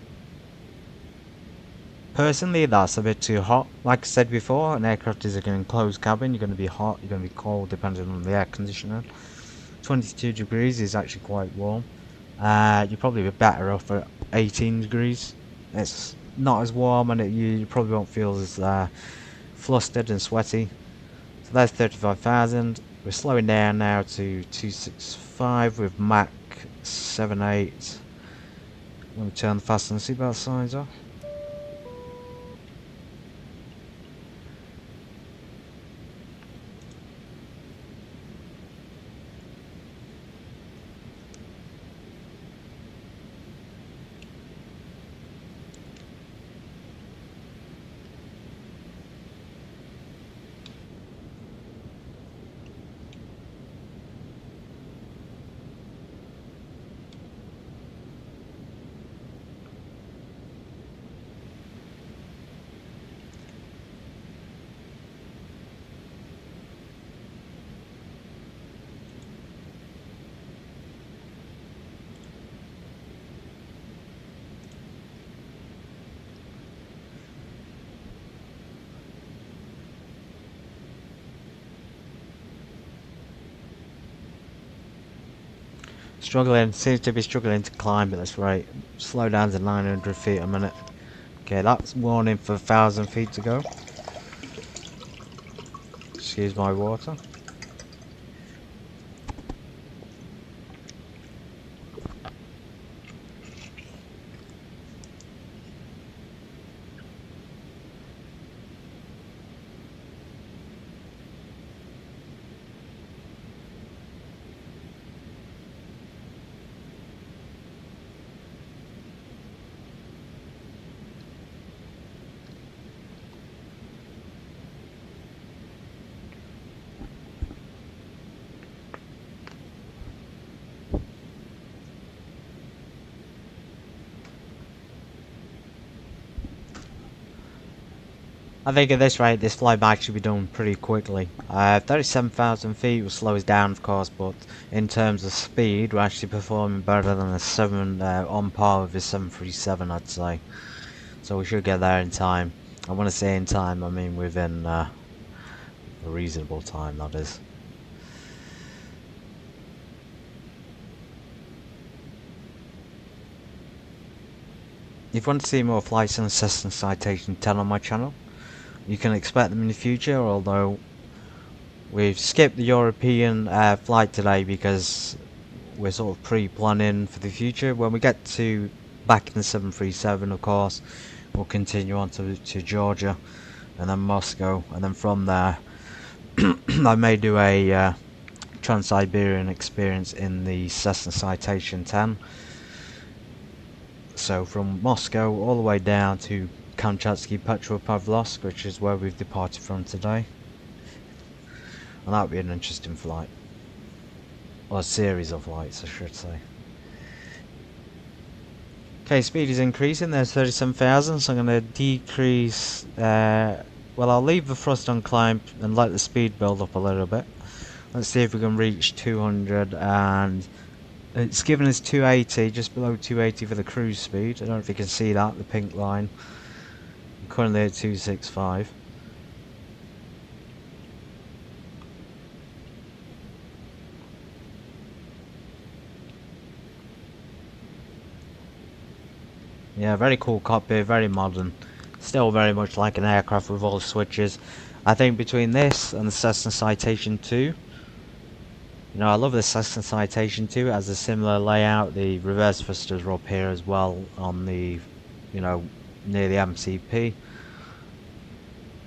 Personally, that's a bit too hot. Like I said before, an aircraft is an enclosed cabin. You're going to be hot, you're going to be cold, depending on the air conditioner. 22 degrees is actually quite warm. You'd probably be better off at 18 degrees. It's not as warm, and you probably won't feel as flustered and sweaty. So that's 35,000. We're slowing down now to 265 with Mach 78. I'm going to turn the fasten seatbelt signs off. Seems to be struggling to climb at this rate. Slow down to 900 feet a minute. Okay, that's warning for 1,000 feet to go. Excuse my water. I think at this rate, this flight might actually be done pretty quickly. 37,000 feet will slow us down, of course, but in terms of speed, we're actually performing better than the 7, on par with the 737, I'd say. So we should get there in time. I want to say in time, I mean within a reasonable time, that is. If you want to see more flights on Cessna Citation 10 on my channel, you can expect them in the future, although we've skipped the European flight today because we're sort of pre-planning for the future. When we get to back in the 737, of course, we'll continue on to Georgia and then Moscow, and then from there I may do a Trans-Siberian experience in the Cessna Citation 10. So from Moscow all the way down to Kamchatksy, Petropavlowsk, which is where we've departed from today. And that would be an interesting flight. Or a series of flights, I should say. Okay, speed is increasing. There's 37,000, so I'm going to decrease... well, I'll leave the thrust on climb and let the speed build up a little bit. Let's see if we can reach 200, and... it's given us 280, just below 280 for the cruise speed. I don't know if you can see that, the pink line. I'm currently at 265. Yeah, very cool cockpit, very modern. Still very much like an aircraft with all switches. I think between this and the Cessna Citation 2, you know, I love the Cessna Citation 2. It has a similar layout. The reverse thrusters are up here as well on the, you know, near the MCP.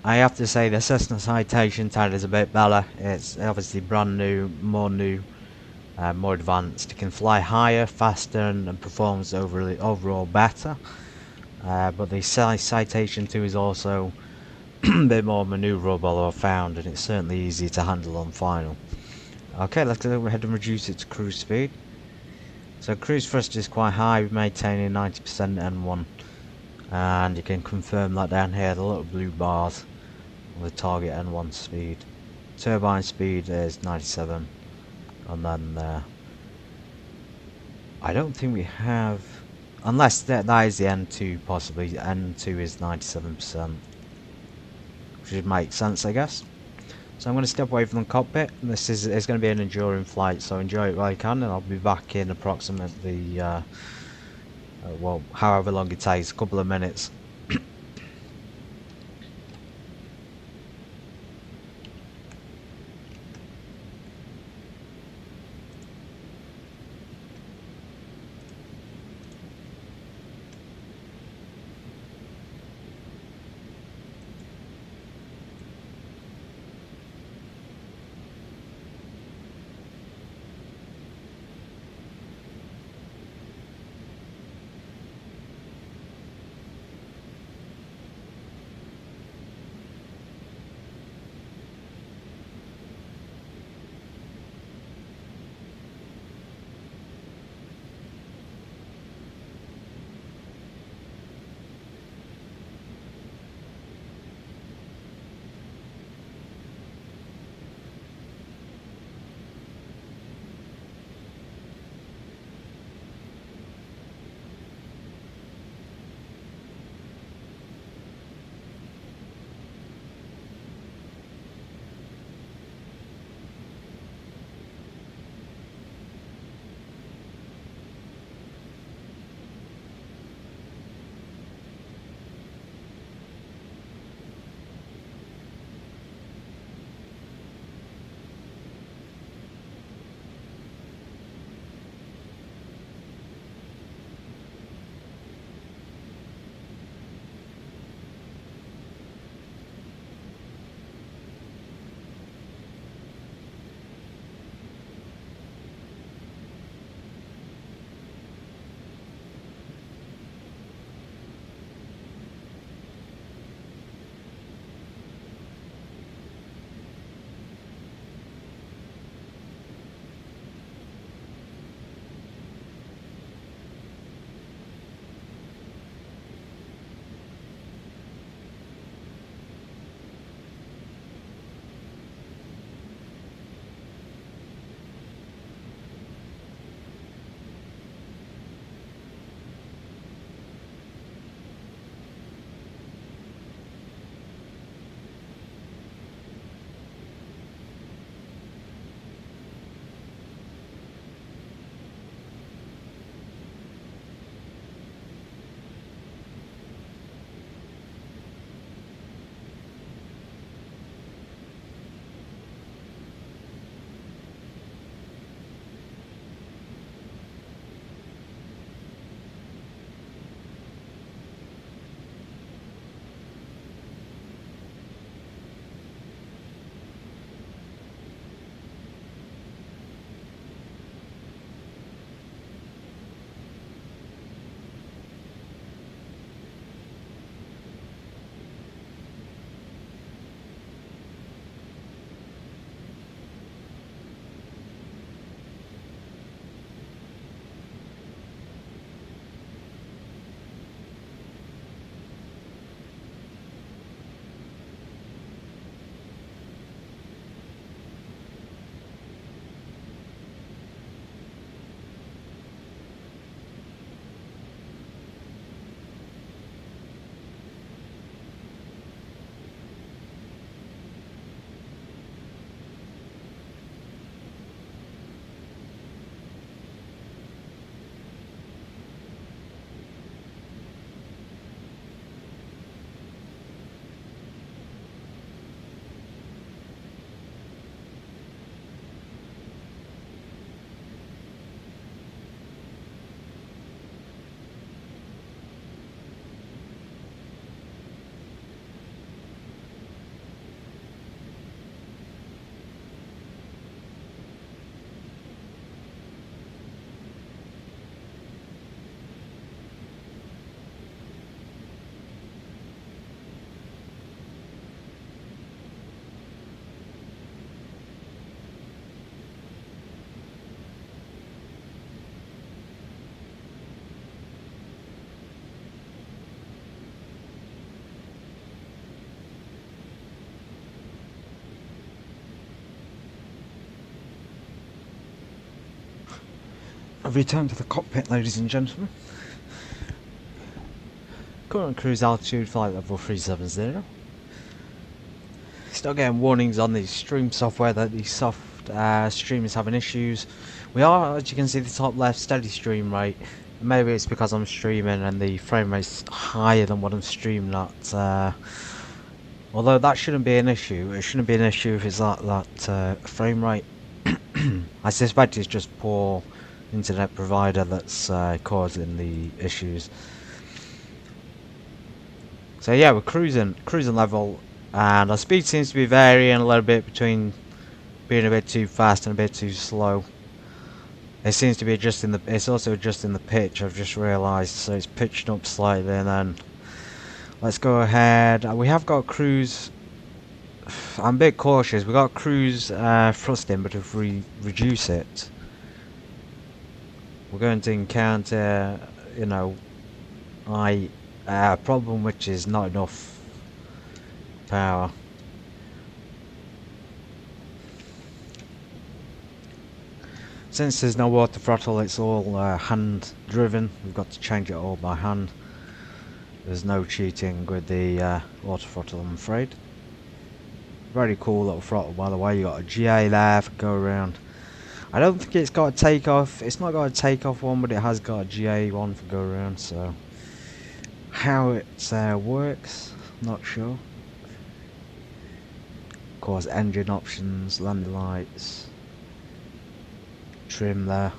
I have to say the Cessna Citation 10 is a bit better. It's obviously brand new, more advanced. It can fly higher, faster, and performs overall better. But the Citation 2 is also a bit more manoeuvrable, I've found, and it's certainly easy to handle on final. Okay, let's go ahead and reduce it to cruise speed. So cruise thrust is quite high, we're maintaining 90% N1. And you can confirm that down here, the little blue bars, with target N1 speed. Turbine speed is 97. And then I don't think we have, unless that is the N2 possibly. N2 is 97%, which would make sense, I guess. So I'm going to step away from the cockpit. This is going to be an enduring flight, so enjoy it while you can, and I'll be back in approximately well, however long it takes, a couple of minutes. I've returned to the cockpit, ladies and gentlemen. Current cruise altitude, flight level 370. Still getting warnings on the stream software that the stream is having issues. We are, as you can see, the top left, steady stream rate. Maybe it's because I'm streaming and the frame rate's higher than what I'm streaming at. Although that shouldn't be an issue. It shouldn't be an issue if it's at that frame rate. I suspect it's just poor internet provider that's causing the issues. So yeah, we're cruising level, and our speed seems to be varying a little bit between being a bit too fast and a bit too slow. It seems to be adjusting the. It's also adjusting the pitch. I've just realised, so it's pitched up slightly. And then let's go ahead. We have got cruise. I'm a bit cautious. We got cruise thrusting, but if we reduce it, we're going to encounter, you know, a problem which is not enough power. Since there's no water throttle, it's all hand driven. We've got to change it all by hand. There's no cheating with the water throttle, I'm afraid. Very cool little throttle, by the way. You got a GA there for go around. I don't think it's got a takeoff. It's not got a takeoff one, but it has got a GA one for go around. So how it works, not sure. Of course, engine options, landing lights, trim there.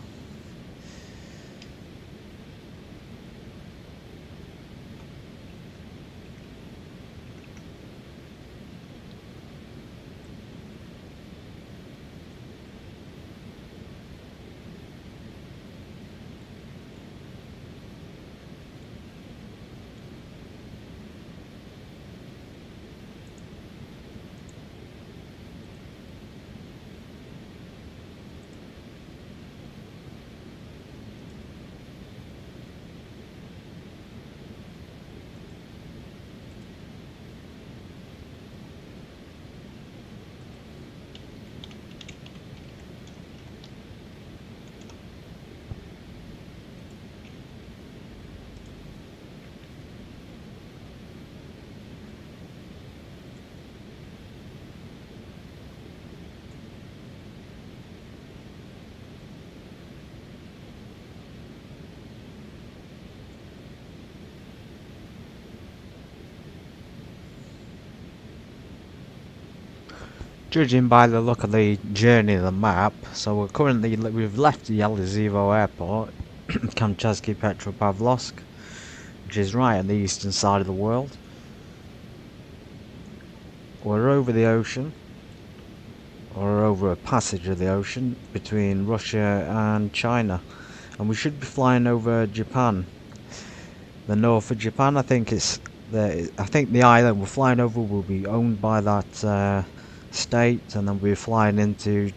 Judging by the look of the journey of the map, so we've left the Yelizovo Airport, Kamchatksy, Petropavlowsk, which is right on the eastern side of the world. We're over the ocean, or over a passage of the ocean between Russia and China, and we should be flying over Japan. The north of Japan, I think the island we're flying over will be owned by that state, and then we're flying into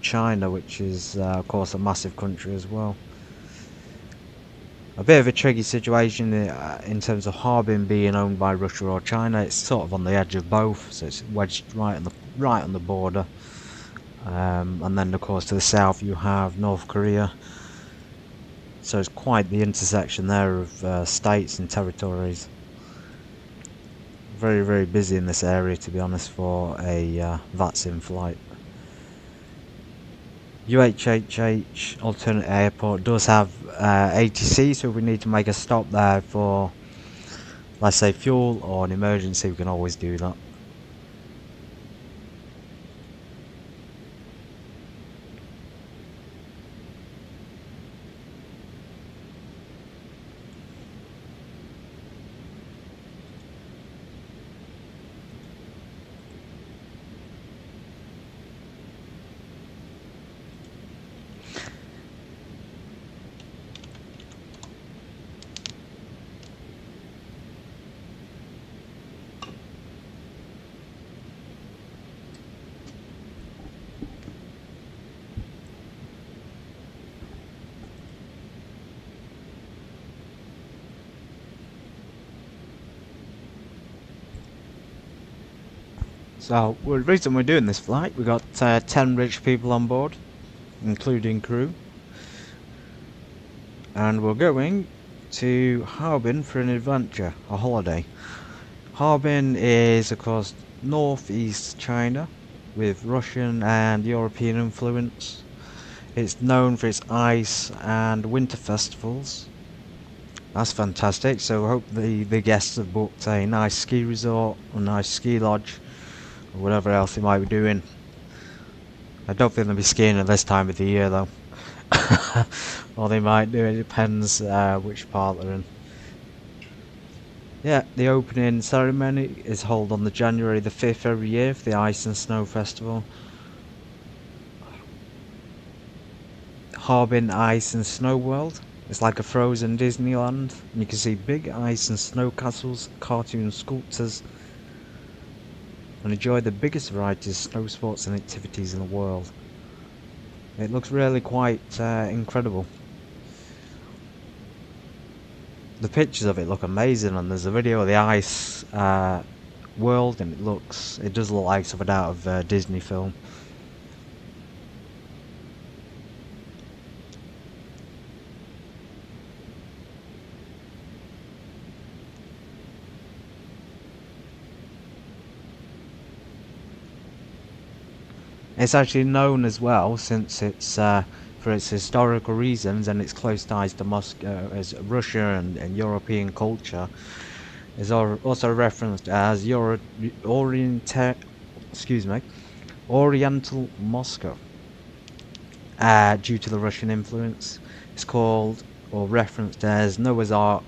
China, which is of course a massive country as well. A bit of a tricky situation in terms of Harbin being owned by Russia or China. It's sort of on the edge of both, so it's wedged right on the border. And then of course to the south you have North Korea. So it's quite the intersection there of states and territories. Very, very busy in this area, to be honest, for a VATSIM flight. UHPP alternate airport does have ATC, so if we need to make a stop there for, let's say, fuel or an emergency, we can always do that. So, the reason we're doing this flight, we've got 10 rich people on board, including crew. and we're going to Harbin for an adventure, a holiday. Harbin is, of course, northeast China with Russian and European influence. It's known for its ice and winter festivals. That's fantastic. So I hope the guests have booked a nice ski resort, a nice ski lodge, or whatever else they might be doing. I don't think they'll be skiing at this time of the year though. Or they might do, it depends which part they're in. Yeah, the opening ceremony is held on the January the 5th every year for the Ice and Snow Festival. Harbin Ice and Snow World. It's like a frozen Disneyland, and you can see big ice and snow castles, cartoon sculptures, and enjoy the biggest variety of snow sports and activities in the world. It looks really quite incredible. The pictures of it look amazing, and there's a video of the ice world, and it does look like something out of a Disney film. It's actually known as well, since it's for its historical reasons and its close ties to Moscow, as Russia and European culture, is also referenced as Oriental Moscow, due to the Russian influence. It's called or referenced as Noah's Ark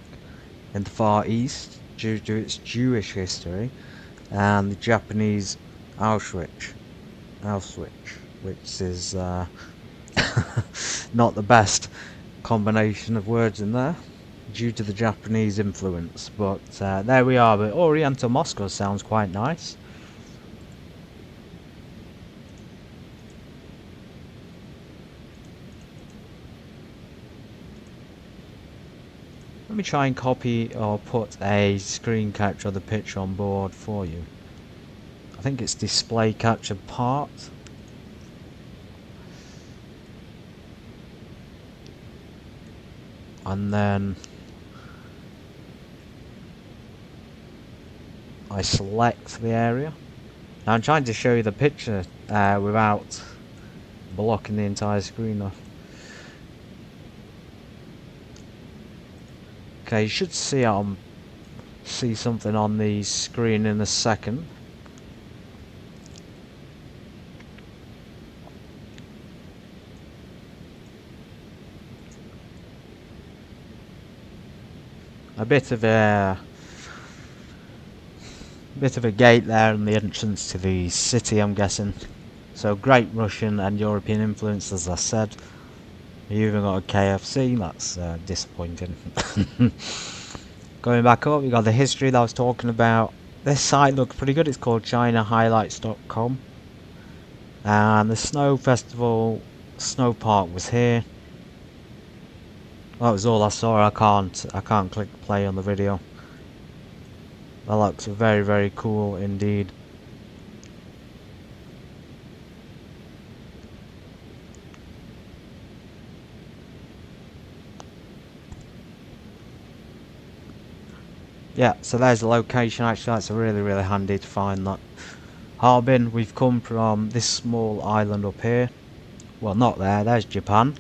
in the Far East due to its Jewish history, and the Japanese Auschwitz, which is not the best combination of words in there due to the Japanese influence, but there we are. But Oriental Moscow sounds quite nice. Let me try and copy or put a screen capture of the picture on board for you. I think it's display capture part. And then I select the area. Now I'm trying to show you the picture without blocking the entire screen off. Okay, you should see something on the screen in a second. A bit of a gate there and the entrance to the city, I'm guessing. So great Russian and European influence, as I said. You even got a KFC, that's disappointing. Going back up, you got the history that I was talking about. This site looks pretty good. It's called ChinaHighlights.com, and the snow festival, snow park was here. That was all I saw. I can't click play on the video. That looks very, very cool indeed. Yeah, so there's the location. Actually, that's really, really handy to find that. Harbin, we've come from this small island up here. Well, not there, there's Japan.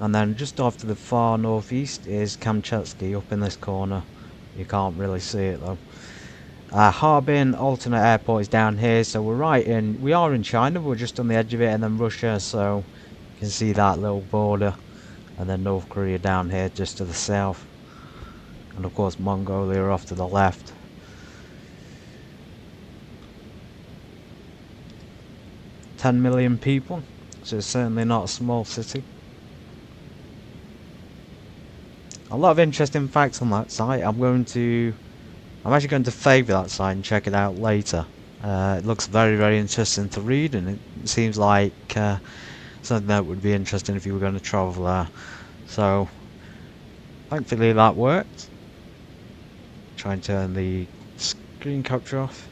And then just off to the far northeast is Kamchatksy up in this corner. You can't really see it though. Harbin alternate airport is down here, so we are in China, but we're just on the edge of it, and then Russia, so you can see that little border, and then North Korea down here just to the south, and of course Mongolia off to the left. $10 million people, so it's certainly not a small city. A lot of interesting facts on that site. I'm actually going to favour that site and check it out later. It looks very, very interesting to read, and it seems like something that would be interesting if you were going to travel there. So, thankfully that worked. Try and turn the screen capture off.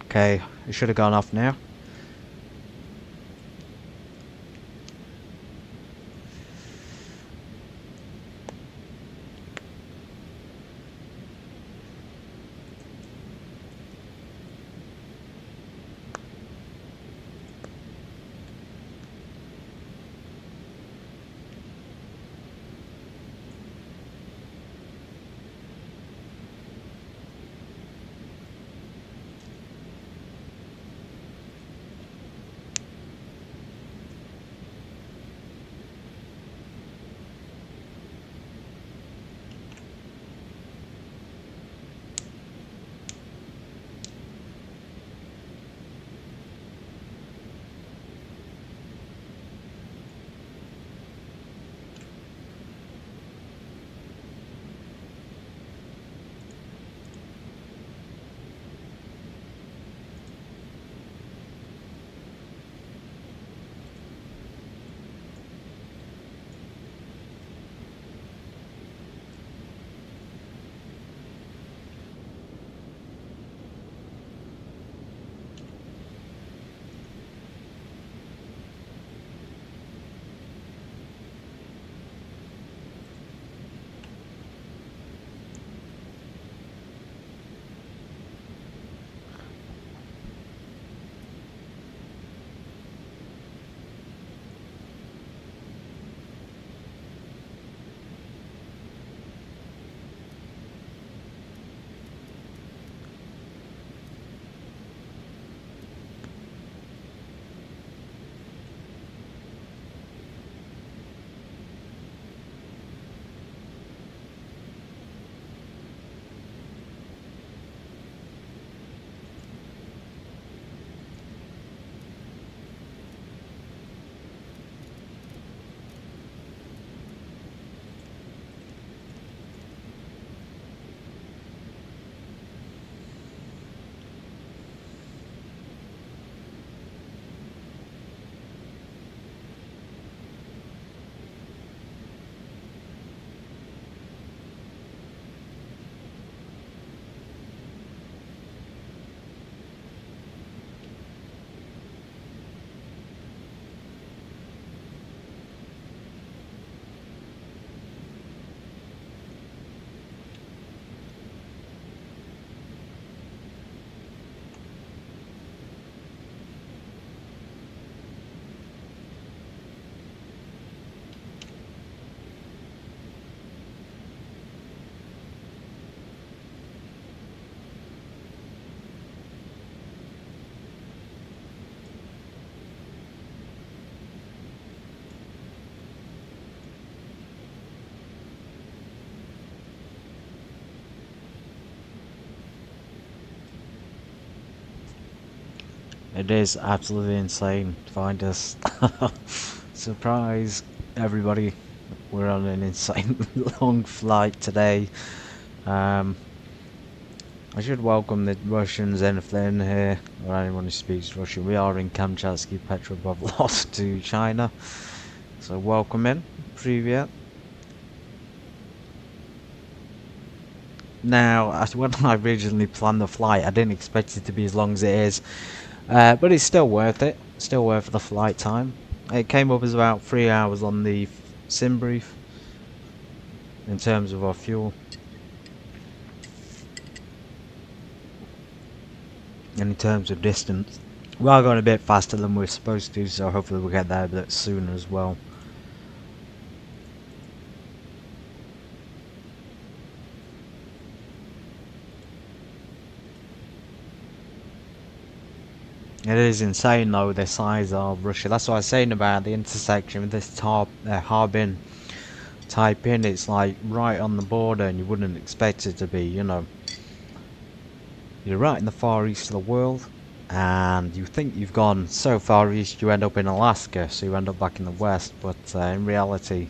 Okay, it should have gone off now. It is absolutely insane to find us. Surprise, everybody. We're on an insane long flight today. I should welcome the Russians, anything here, or anyone who speaks Russian. We are in Kamchatksy, Petropavlowsk to China. So welcome in, Privyet. Now, when I originally planned the flight, I didn't expect it to be as long as it is. But it's still worth it. Still worth the flight time. It came up as about 3 hours on the sim brief in terms of our fuel. And in terms of distance, we are going a bit faster than we're supposed to, so hopefully we'll get there a bit sooner as well. It is insane though, the size of Russia. That's what I was saying about the intersection with this Harbin Taiping. It's like right on the border, and you wouldn't expect it to be, you know. You're right in the far east of the world, and you think you've gone so far east you end up in Alaska, so you end up back in the west, but in reality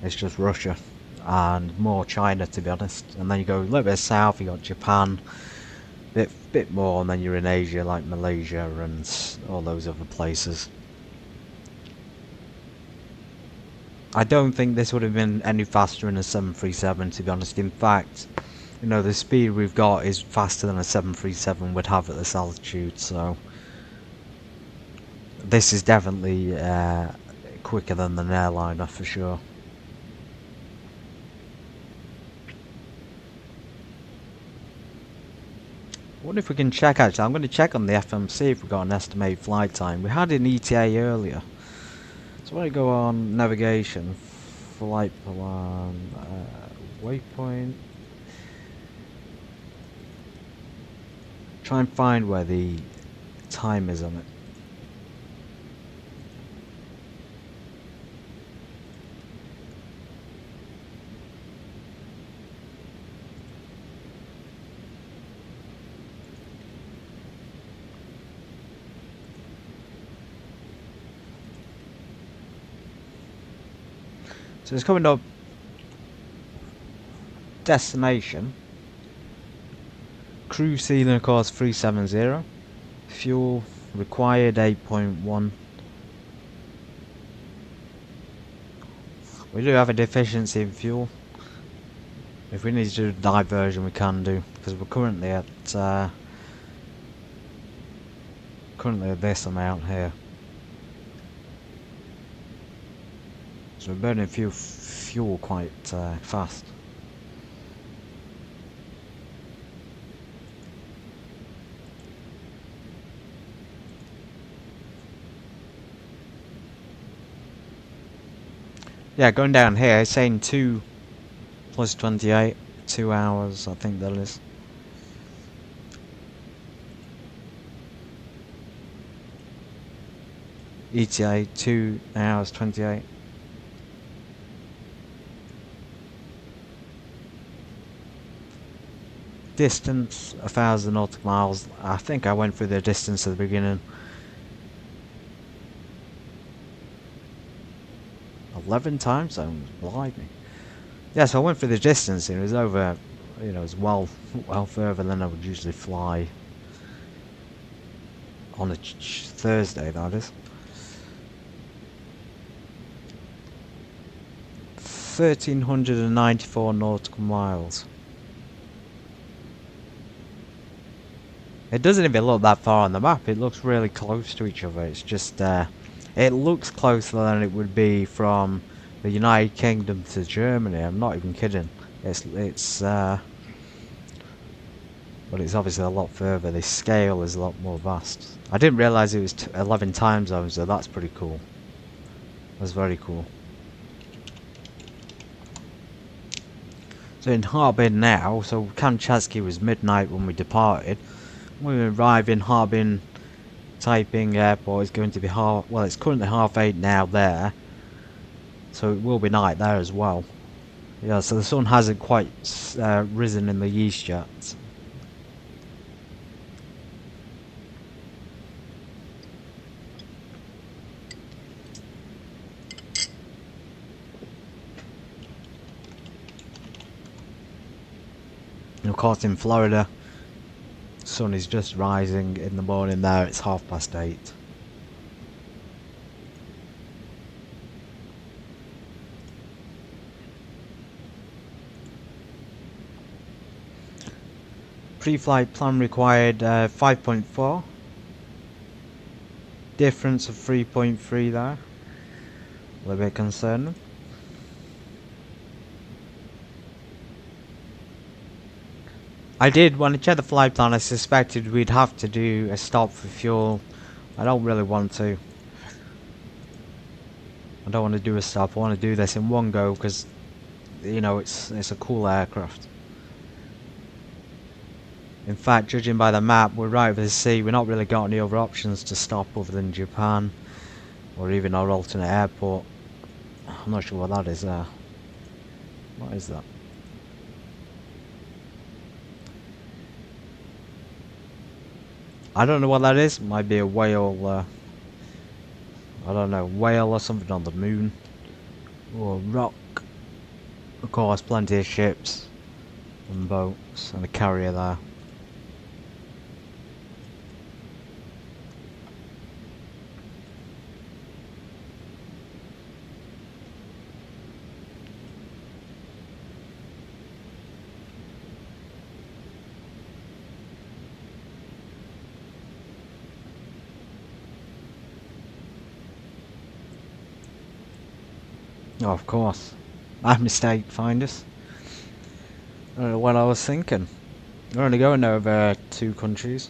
it's just Russia and more China, to be honest. And then you go a little bit south, you got Japan, bit more, and then you're in Asia like Malaysia and all those other places. I don't think this would have been any faster in a 737, to be honest. In fact, you know, the speed we've got is faster than a 737 would have at this altitude, so this is definitely quicker than an airliner for sure. I wonder if we can check, actually. I'm going to check on the FMC if we've got an estimated flight time. We had an ETA earlier. So when I go on navigation, flight plan, waypoint. Try and find where the time is on it. So it's coming up, destination, cruise ceiling of course 370, fuel required 8.1. We do have a deficiency in fuel. If we need to do diversion we can do, because we're currently at this amount here. So we're burning fuel quite fast. Yeah, going down here, it's saying 2 plus 28, 2 hours, I think that is. ETA 2 hours 28. Distance 1,000 nautical miles. I think I went through the distance at the beginning. 11 time zones, blimey. Yeah, so I went through the distance and it was over, you know, it was well further than I would usually fly on a Thursday, that is. 1,394 nautical miles. It doesn't even look that far on the map. It looks really close to each other. It's just it looks closer than it would be from the United Kingdom to Germany. I'm not even kidding. But it's obviously a lot further. The scale is a lot more vast. I didn't realise it was 11 time zones, so that's pretty cool. That's very cool. So in Harbin now, so Kamchatsky was midnight when we departed. When we arrive in Harbin Taiping Airport, it's going to be it's currently 8:30 now there. So it will be night there as well. Yeah, so the sun hasn't quite risen in the east yet. of course in Florida, sun is just rising in the morning there, it's 8:30. Pre-flight plan required 5.4. Difference of 3.3 there. A little bit concerning. I did, when I checked the flight plan, I suspected we'd have to do a stop for fuel. I don't really want to. I don't want to do a stop. I want to do this in one go because, you know, it's a cool aircraft. In fact, judging by the map, we're right over the sea. We've not really got any other options to stop other than Japan, or even our alternate airport. I'm not sure what that is there. What is that? I don't know what that is. Might be a whale. I don't know, whale or something on the moon, or a rock. Of course, plenty of ships and boats and a carrier there. Oh, of course. My mistake, Finders. I don't know what I was thinking. We're only going over 2 countries.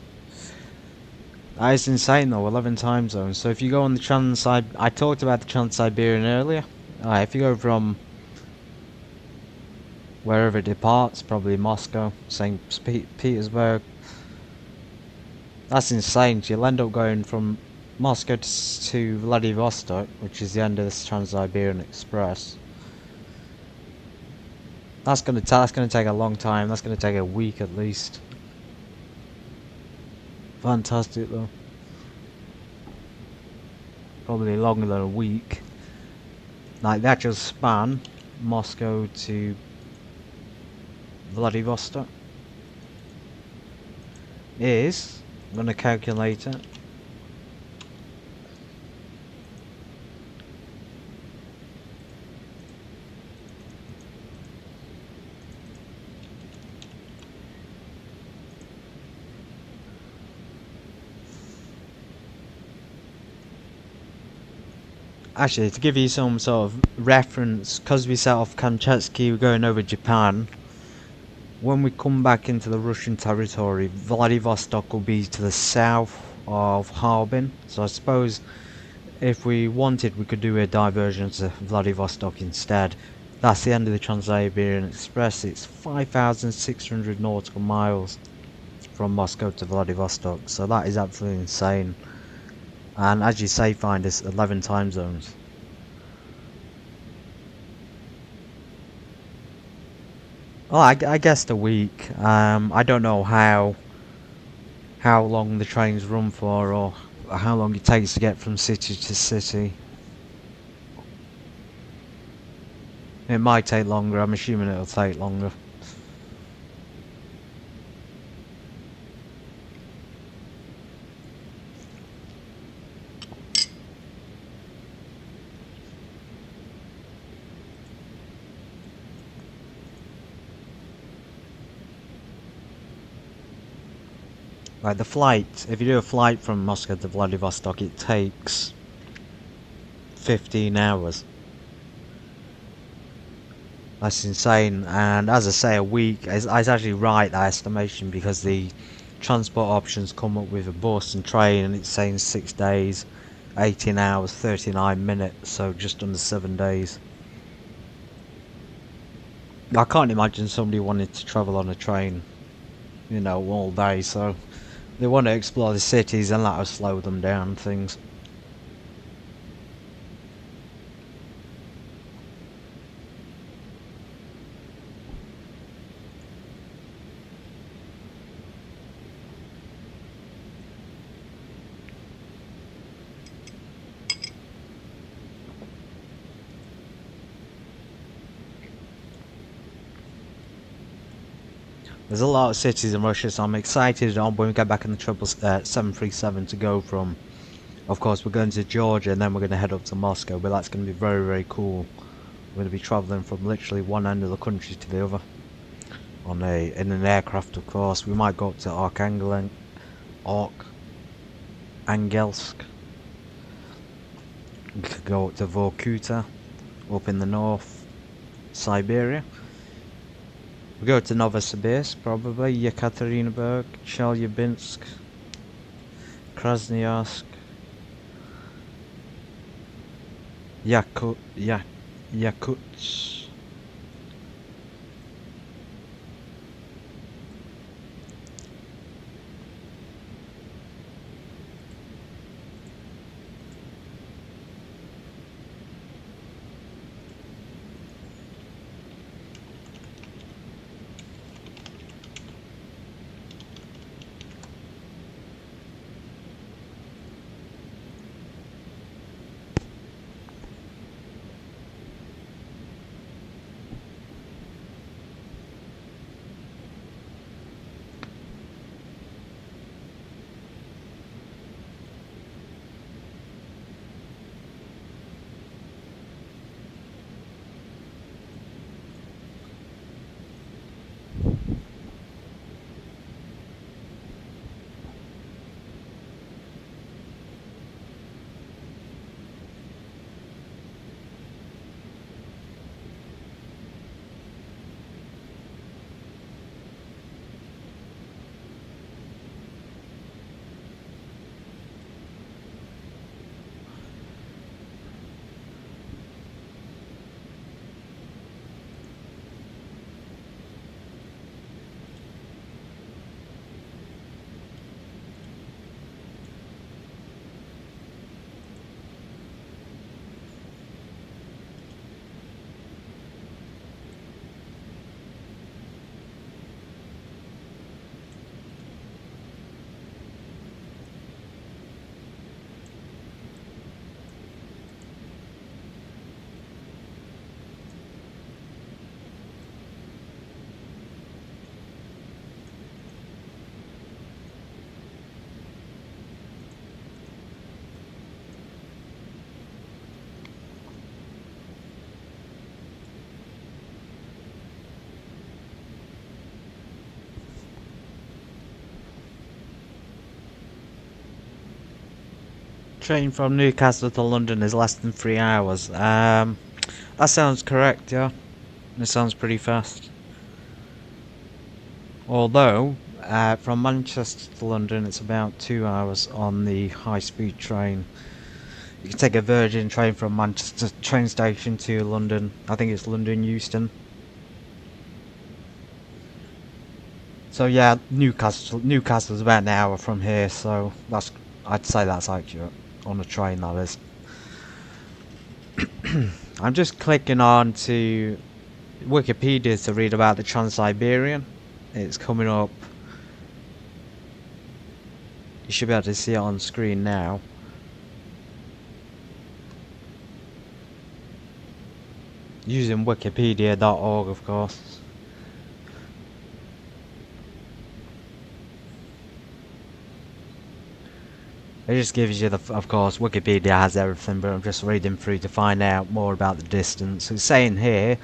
That is insane though, 11 time zones. So if you go on the I talked about the Trans-Siberian earlier. If you go from wherever it departs, probably Moscow, St. Petersburg. That's insane. You'll end up going from Moscow to Vladivostok, which is the end of this Trans-Siberian Express. That's gonna take a long time. That's gonna take a week at least. Fantastic though. Probably longer than a week. Like the actual span, Moscow to Vladivostok is, I'm gonna calculate it. Actually, to give you some sort of reference, because we set off Kamchatksy, we're going over Japan. When we come back into the Russian territory, Vladivostok will be to the south of Harbin. So I suppose if we wanted, we could do a diversion to Vladivostok instead. That's the end of the Trans-Siberian Express. It's 5,600 nautical miles from Moscow to Vladivostok. So that is absolutely insane. And as you say, find us 11 time zones. Well, I guessed a week. I don't know how long the trains run for, or how long it takes to get from city to city. It might take longer. I'm assuming it'll take longer. Like the flight, if you do a flight from Moscow to Vladivostok, it takes 15 hours. That's insane. And as I say, a week is actually right, that estimation, because the transport options come up with a bus and train, and it's saying 6 days, 18 hours, 39 minutes, so just under 7 days. I can't imagine somebody wanting to travel on a train, you know, all day, so they want to explore the cities and let us slow them down things. There's a lot of cities in Russia, so I'm excited when we get back in the 737 to go from. Of course, we're going to Georgia and then we're going to head up to Moscow, but that's going to be very, very cool. We're going to be travelling from literally one end of the country to the other in an aircraft, of course. We might go up to Archangelsk, we could go up to Vorkuta, up in the north, Siberia. We go to Novosibirsk, probably, Yekaterinburg, Chelyabinsk, Krasnoyarsk, Yakutsk. Train from Newcastle to London is less than 3 hours. That sounds correct, yeah. It sounds pretty fast. Although, from Manchester to London it's about 2 hours on the high-speed train. You can take a Virgin train from Manchester train station to London. I think it's London Euston. So yeah, Newcastle's about an hour from here, so I'd say that's accurate. On a train, that is. I'm just clicking on to Wikipedia to read about the Trans-Siberian. It's coming up. You should be able to see it on screen now. Using wikipedia.org, of course. It just gives you of course, Wikipedia has everything, but I'm just reading through to find out more about the distance. It's saying here,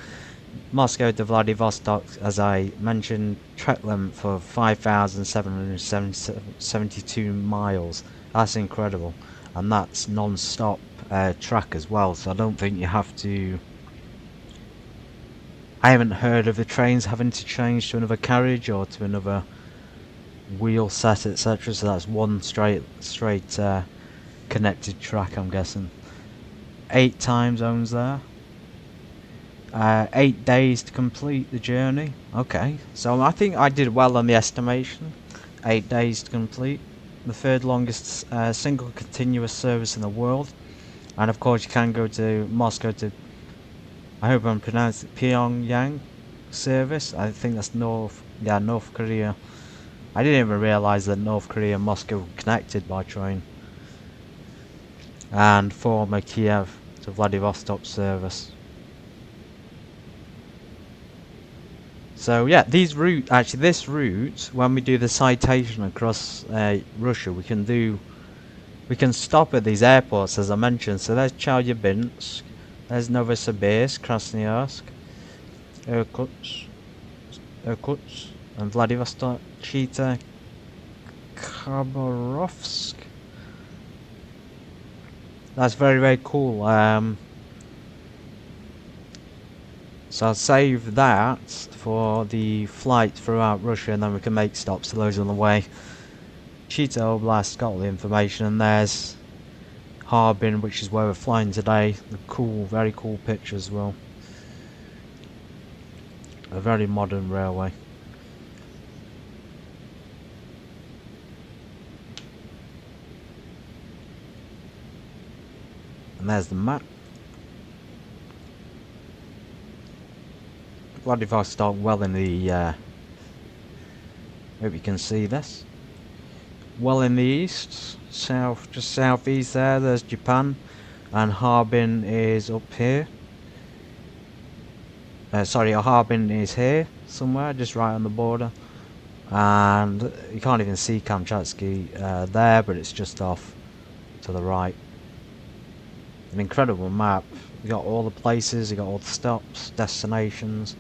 Moscow to Vladivostok, as I mentioned, trek length of 5,772 miles. That's incredible. And that's non-stop track as well, so I don't think you have to... I haven't heard of the trains having to change to another carriage or to another wheel set, etc. So that's one straight connected track, I'm guessing. 8 time zones there. 8 days to complete the journey. Okay, so I think I did well on the estimation. 8 days to complete. The third longest single continuous service in the world. And of course you can go to Moscow to, I hope I'm pronouncing it, Pyongyang service. I think that's North Korea. I didn't even realise that North Korea and Moscow were connected by train. And former Kiev to Vladivostok service. So yeah, these route actually this route, when we do the citation across Russia, we can stop at these airports as I mentioned. So there's Chelyabinsk, there's Novosibirsk, Krasnoyarsk, Irkutsk, and Vladivostok, Chita, Khabarovsk. That's very, very cool. So I'll save that for the flight throughout Russia, and then we can make stops to those on the way. Chita Oblast got all the information, and there's Harbin, which is where we're flying today. The cool, very cool picture as well. A very modern railway. And there's the map. Vladivostok, well in the hope you can see this. Well in the east, south, just southeast there's Japan, and Harbin is up here. Sorry, Harbin is here somewhere, just right on the border. And you can't even see Kamchatksy there, but it's just off to the right. An incredible map. You got all the places, you got all the stops, destinations.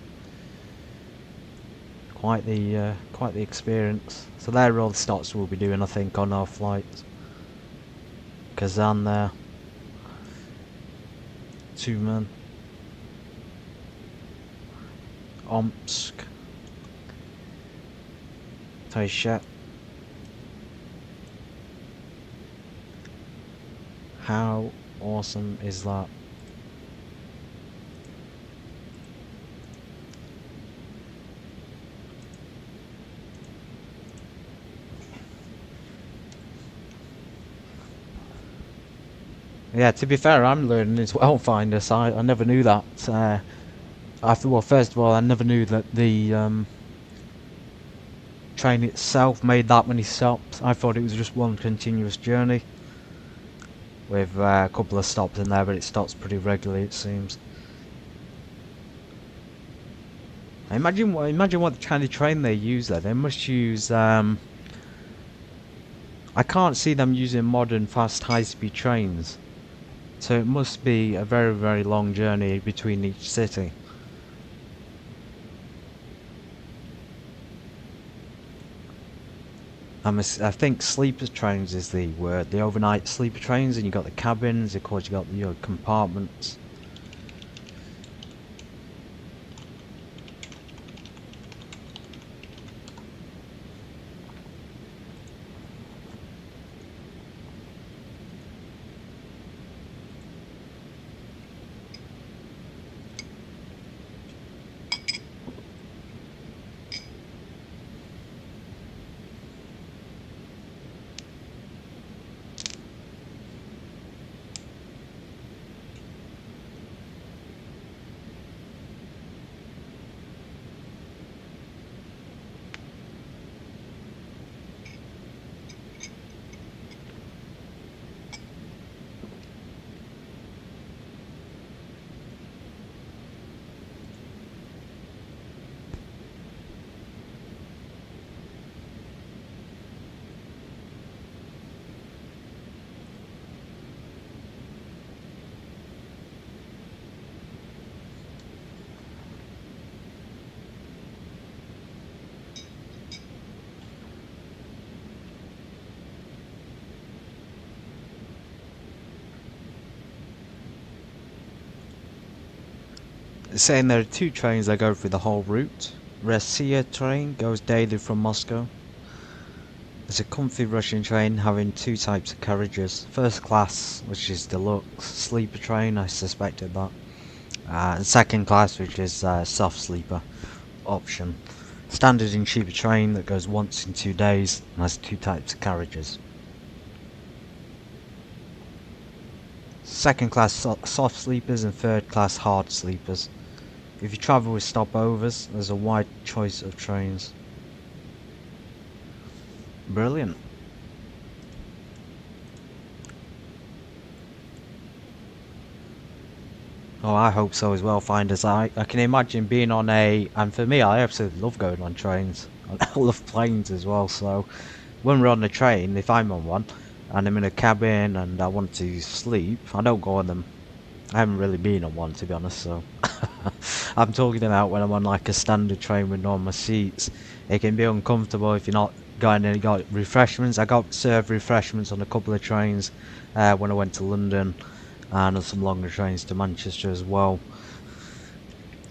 Quite the experience. So there are all the stops we'll be doing, I think, on our flight. Kazan there. Tumen. Omsk. Taishet. How awesome is that? Yeah, to be fair, I'm learning as well, Finder, so I never knew that. Well, first of all, I never knew that the train itself made that many stops. I thought it was just one continuous journey with a couple of stops in there, but it stops pretty regularly, it seems. Imagine what kind of train they use there. They must use I can't see them using modern fast high-speed trains. So it must be a very, very long journey between each city. I think sleeper trains is the word. The overnight sleeper trains, and you got the cabins, of course you got your compartments. It's saying there are two trains that go through the whole route. Rossiya train goes daily from Moscow. It's a comfy Russian train having two types of carriages. First class, which is deluxe, sleeper train, I suspected that. And second class, which is soft sleeper option. Standard and cheaper train that goes once in 2 days and has two types of carriages. Second class soft sleepers and third class hard sleepers. If you travel with stopovers, there's a wide choice of trains. Brilliant. Oh, I hope so as well, Finders. I can imagine being on a, and for me, I absolutely love going on trains. I love planes as well, so when we're on the train, if I'm on one, and I'm in a cabin and I want to sleep, I don't go on them. I haven't really been on one, to be honest, so I'm talking about when I'm on like a standard train with normal seats. It can be uncomfortable if you're not got refreshments. I got served refreshments on a couple of trains when I went to London, and on some longer trains to Manchester as well.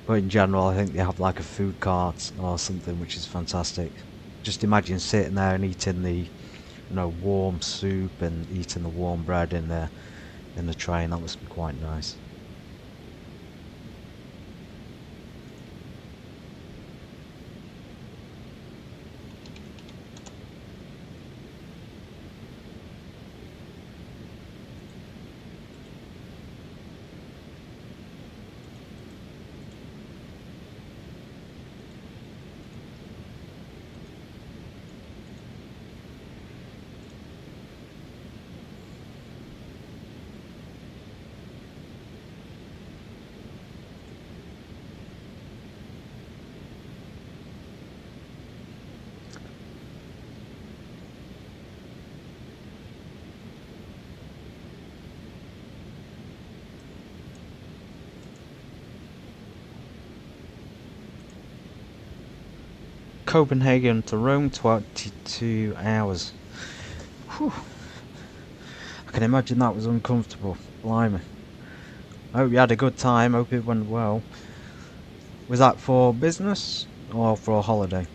But in general, I think they have like a food cart or something, which is fantastic. Just imagine sitting there and eating the, warm soup and eating the warm bread in the train. That must be quite nice. Copenhagen to Rome, 22 hours. Whew. I can imagine that was uncomfortable. Blimey. I hope you had a good time. Hope it went well. Was that for business or for a holiday?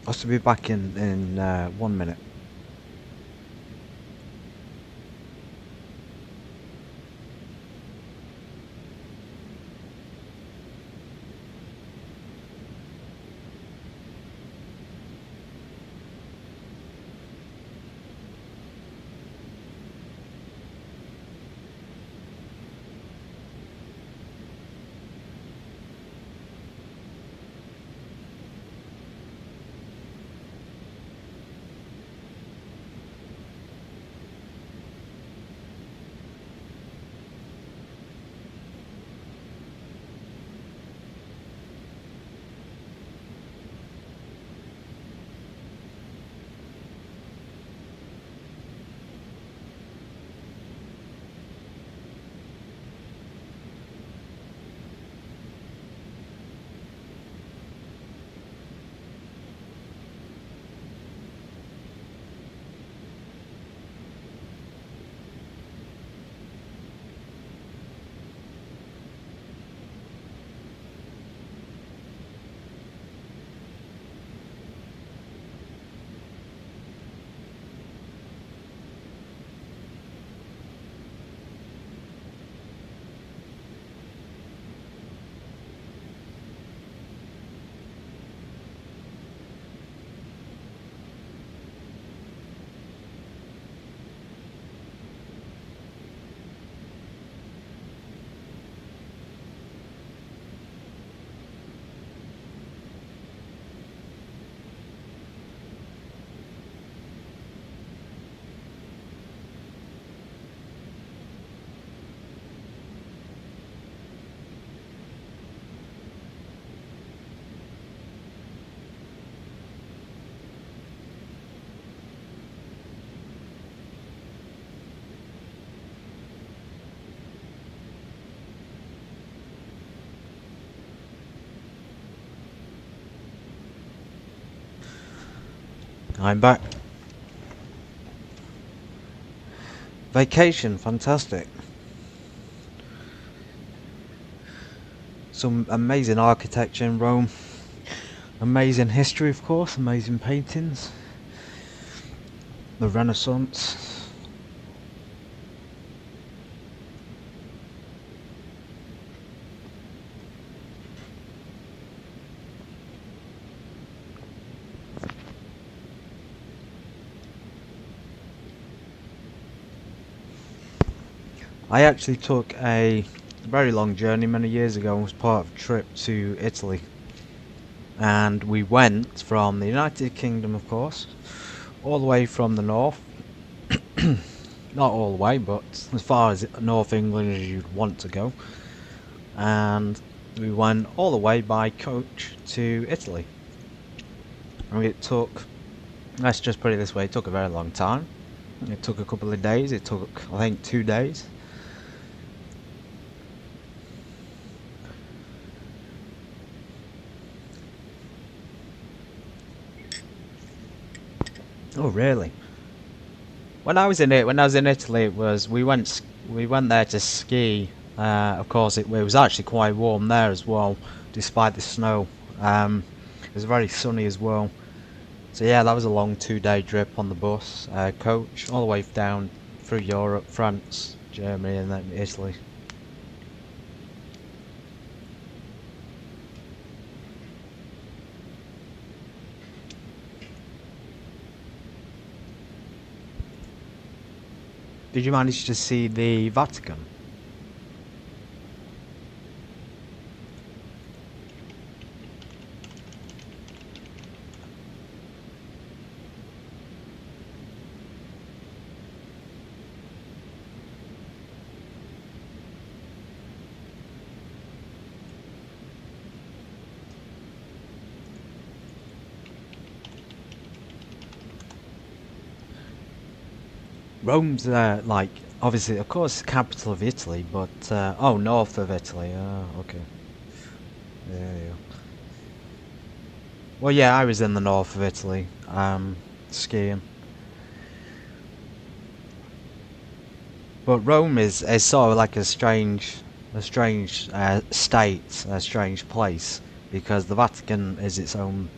I should be back in 1 minute. I'm back. Vacation, fantastic. Some amazing architecture in Rome. Amazing history, of course. Amazing paintings. The Renaissance. I actually took a a very long journey many years ago and was part of a trip to Italy. And we went from the United Kingdom, of course, all the way from the north. Not all the way, but as far as North England as you'd want to go. And we went all the way by coach to Italy. I mean, it took, let's just put it this way, it took a very long time. It took a couple of days. It took, I think, 2 days. Oh, really? When I was in Italy, it was we went there to ski. Of course, it was actually quite warm there as well, despite the snow. It was very sunny as well. So yeah, that was a long 2-day trip on the bus, coach, all the way down through Europe, France, Germany, and then Italy. Did you manage to see the Vatican? Rome's like, obviously, of course, capital of Italy, but oh, north of Italy. Oh, okay. Yeah. Well, yeah, I was in the north of Italy, skiing. But Rome is sort of like a strange state, a strange place, because the Vatican is its own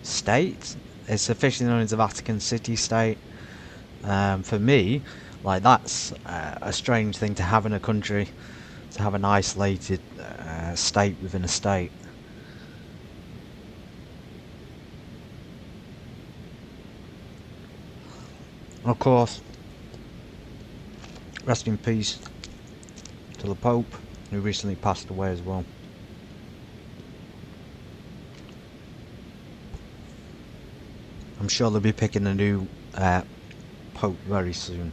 state. It's officially known as the Vatican City State. For me, like, that's a strange thing to have in a country, to have an isolated state within a state. Of course, rest in peace to the Pope, who recently passed away as well. I'm sure they'll be picking a new Pope very soon.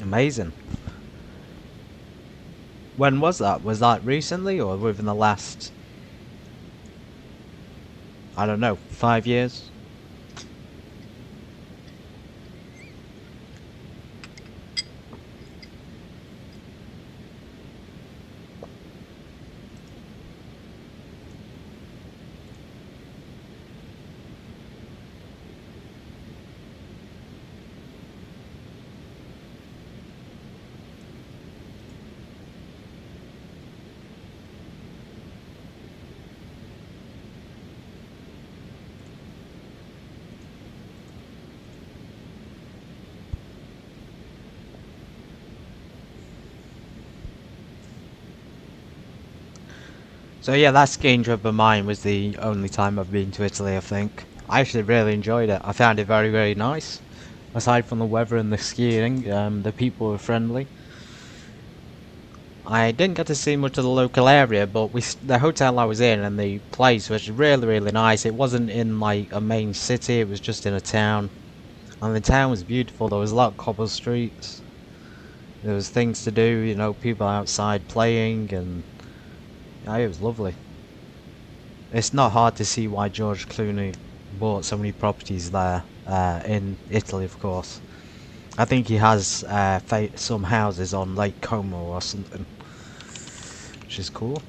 Amazing. When was that? Was that recently or within the last, I don't know, 5 years? So yeah, that skiing trip of mine was the only time I've been to Italy, I think. I actually really enjoyed it. I found it very, very nice. Aside from the weather and the skiing, the people were friendly. I didn't get to see much of the local area, but the hotel I was in and the place was really, really nice. It wasn't in like a main city, it was just in a town. And the town was beautiful. There was a lot of cobble streets. There was things to do, you know, people outside playing, and yeah, it was lovely. It's not hard to see why George Clooney bought so many properties there, in Italy, of course. I think he has some houses on Lake Como or something, which is cool.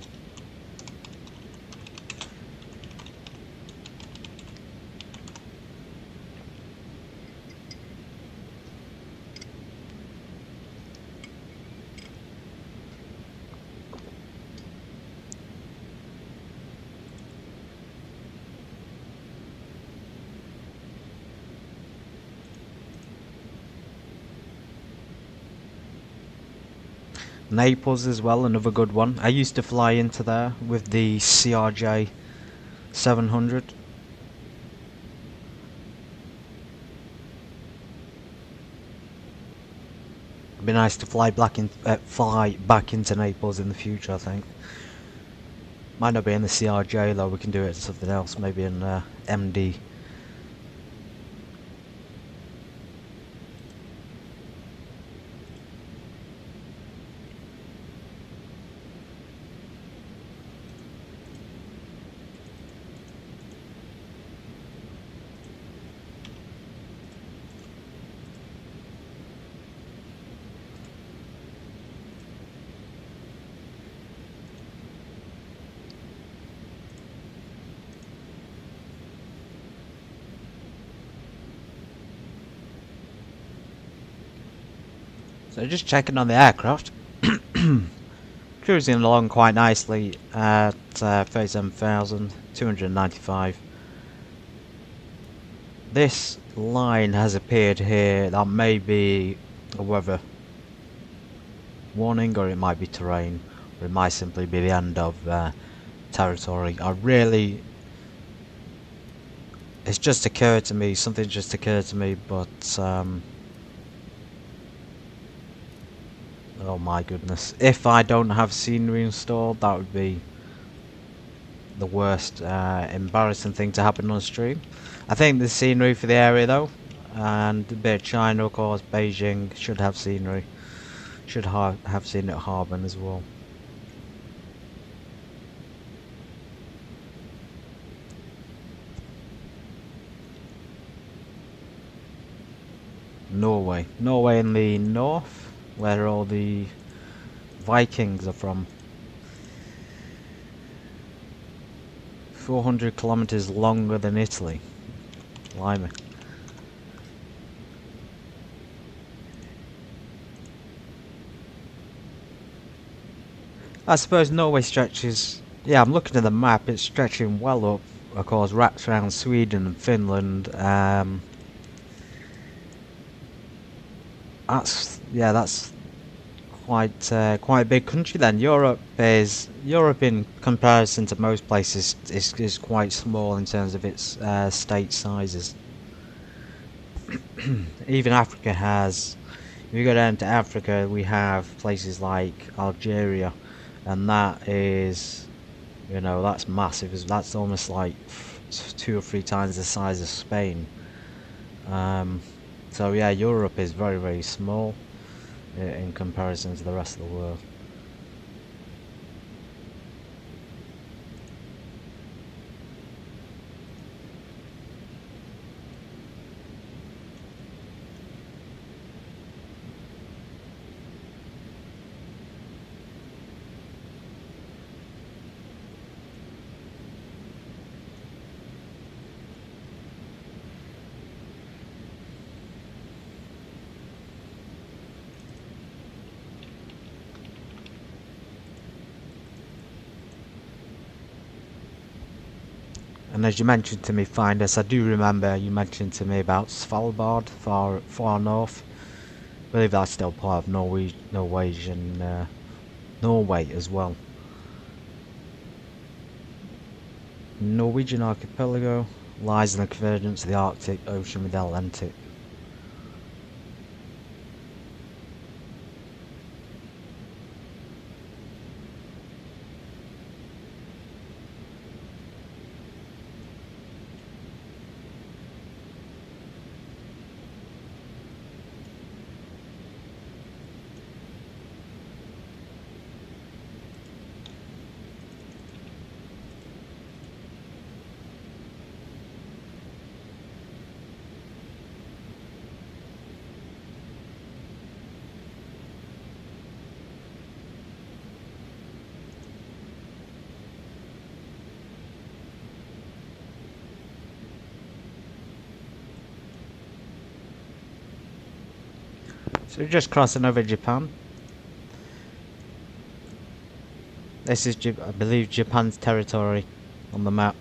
Naples as well, another good one. I used to fly into there with the CRJ 700. It'd be nice to fly back into Naples in the future, I think. Might not be in the CRJ though, we can do it in something else, maybe in MD. So just checking on the aircraft. Cruising along quite nicely at 37,295. This line has appeared here. That may be a weather warning, or it might be terrain, or it might simply be the end of territory. It's just occurred to me, something just occurred to me, but oh my goodness. If I don't have scenery installed, that would be the worst embarrassing thing to happen on stream. I think the scenery for the area though, and a bit of China of course, Beijing should have scenery. Should have seen at Harbin as well. Norway. Norway in the north, where all the Vikings are from. 400 kilometers longer than Italy. Blimey. I suppose Norway stretches, yeah, I'm looking at the map, it's stretching well up, of course, wraps around Sweden and Finland. That's quite a big country then. Europe in comparison to most places is quite small in terms of its state sizes. Even Africa has, if you go down to Africa, we have places like Algeria, and that is, you know, that's massive. That's almost like 2 or 3 times the size of Spain. So yeah, Europe is very, very small in comparison to the rest of the world. And as you mentioned to me, Findus, I do remember you mentioned to me about Svalbard, far north. I believe that's still part of Norwegian Norway as well. Norwegian archipelago lies in the convergence of the Arctic Ocean with the Atlantic. So we're just crossing over Japan. This is, I believe, Japan's territory on the map.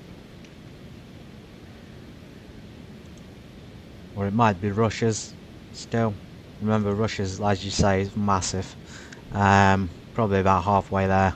Or it might be Russia's still. Remember, Russia's, as you say, is massive. Probably about halfway there.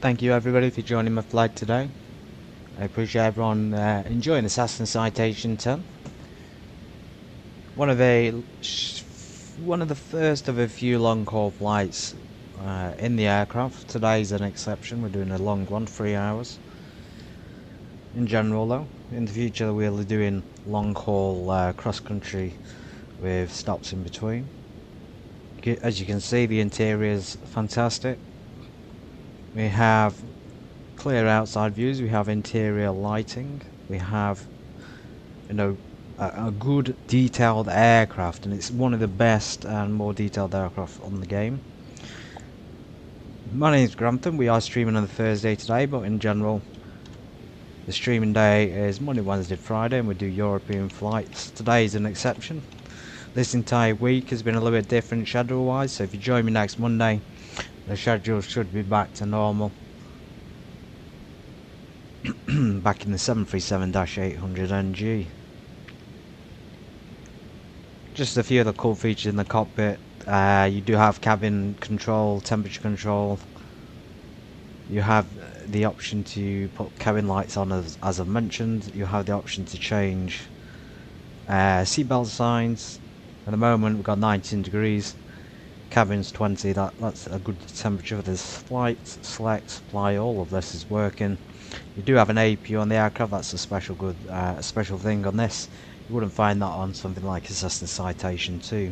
Thank you everybody for joining my flight today. I appreciate everyone enjoying the Cessna Citation 10. One of the first of a few long haul flights in the aircraft. Today's an exception. We're doing a long one, 3 hours. In general though, in the future we'll be doing long haul cross country with stops in between. As you can see, the interior is fantastic. We have clear outside views, we have interior lighting, we have, you know, a good detailed aircraft, and it's one of the best and more detailed aircraft on the game. My name is Grantham. We are streaming on the Thursday today, but in general the streaming day is Monday, Wednesday, Friday, and we do European flights. Today is an exception. This entire week has been a little bit different schedule wise, so if you join me next Monday, the schedule should be back to normal. Back in the 737-800NG. Just a few of the cool features in the cockpit. You do have cabin control, temperature control. You have the option to put cabin lights on, as I've mentioned. You have the option to change seatbelt signs. At the moment we've got 19 degrees. Cabin's 20, that's a good temperature for this flight. Select, fly, all of this is working. You do have an APU on the aircraft, that's a special thing on this. You wouldn't find that on something like a Cessna Citation 2.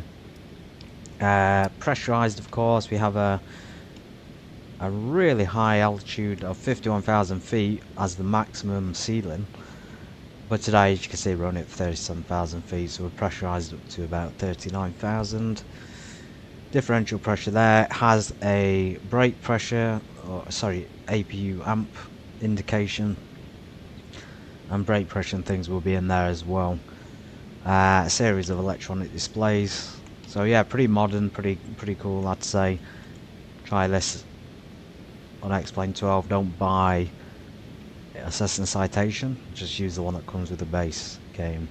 Pressurized, of course. We have a really high altitude of 51,000 feet as the maximum ceiling. But today, as you can see, we're only at 37,000 feet, so we're pressurized up to about 39,000. Differential pressure there has a brake pressure, or sorry, APU amp indication, and brake pressure and things will be in there as well. A series of electronic displays. So yeah, pretty modern, pretty cool, I'd say. Try this on X-Plane 12. Don't buy a Cessna Citation, just use the one that comes with the base game.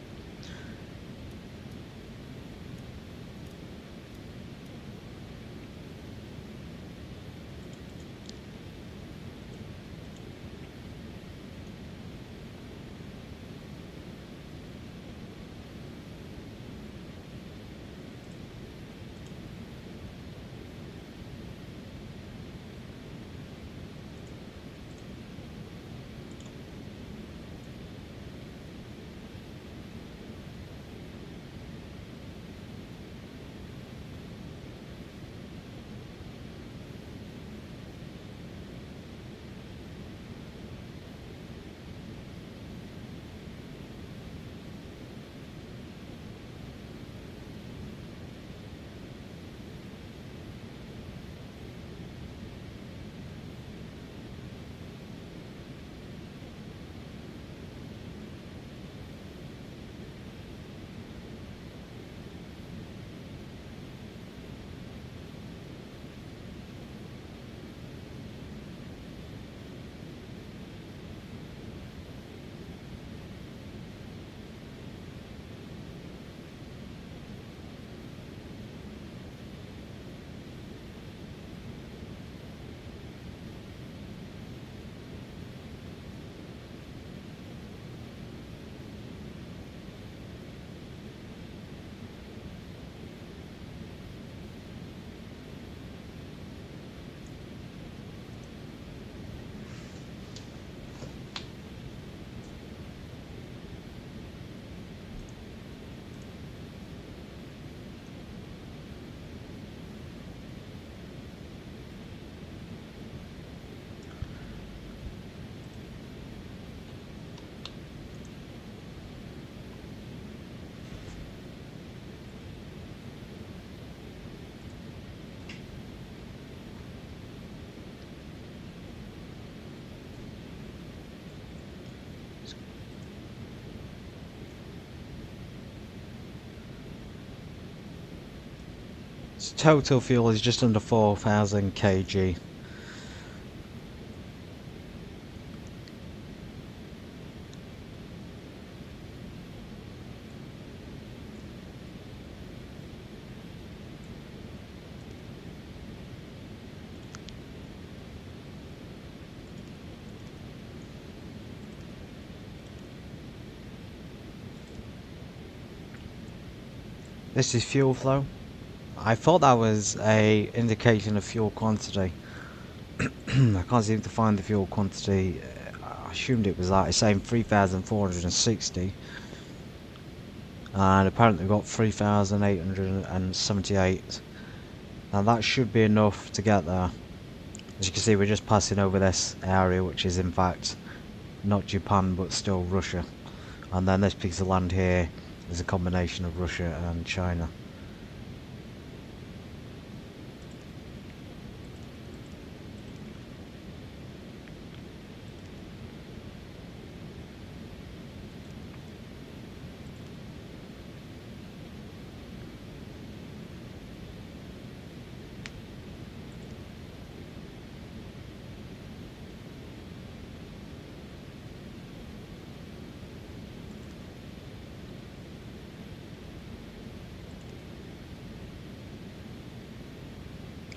Total fuel is just under 4,000 kg. This is fuel flow. I thought that was a indication of fuel quantity. I can't seem to find the fuel quantity. I assumed it was that. It's saying 3,460. And apparently we've got 3,878. Now that should be enough to get there. As you can see, we're just passing over this area, which is in fact not Japan but still Russia. And then this piece of land here is a combination of Russia and China.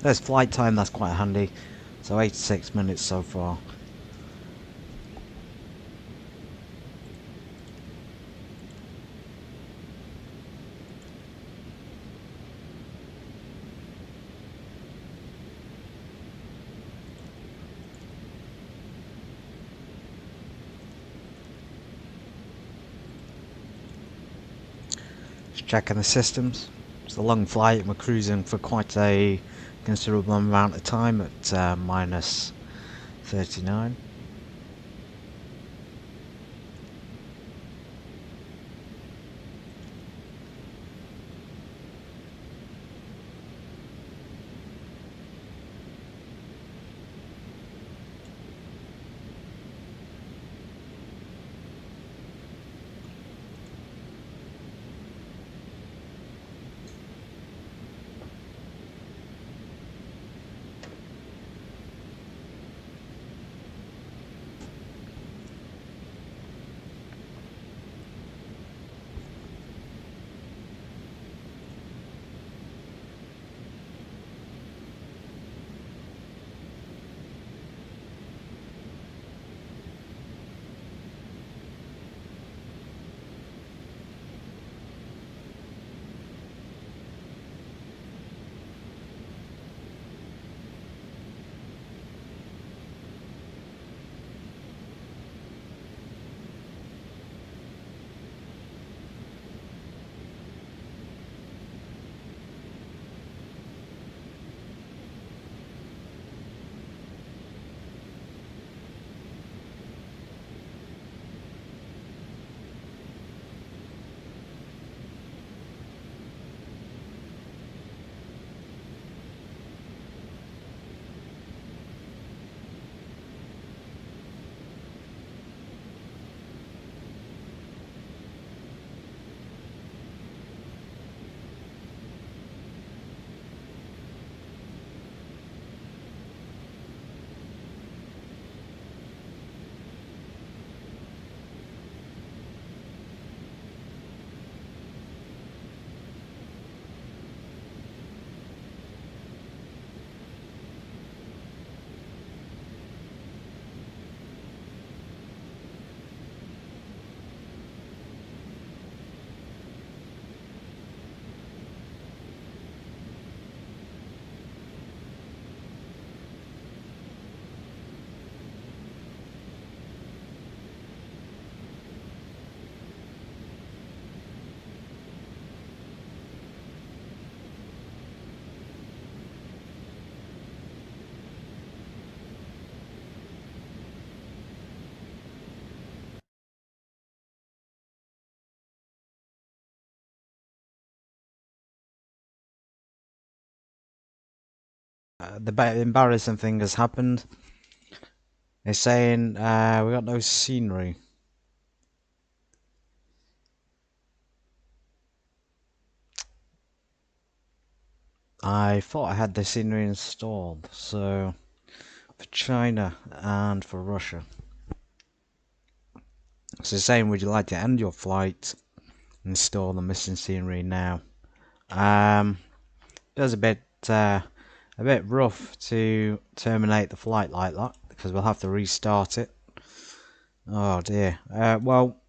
There's flight time, that's quite handy. So 86 minutes so far. Just checking the systems. It's a long flight and we're cruising for quite a considerable amount of time at minus 39. The embarrassing thing has happened. They're saying we got no scenery. I thought I had the scenery installed, so for China and for Russia. So saying, would you like to end your flight, install the missing scenery now? It was a bit rough to terminate the flight like that because we'll have to restart it. Oh dear. Well,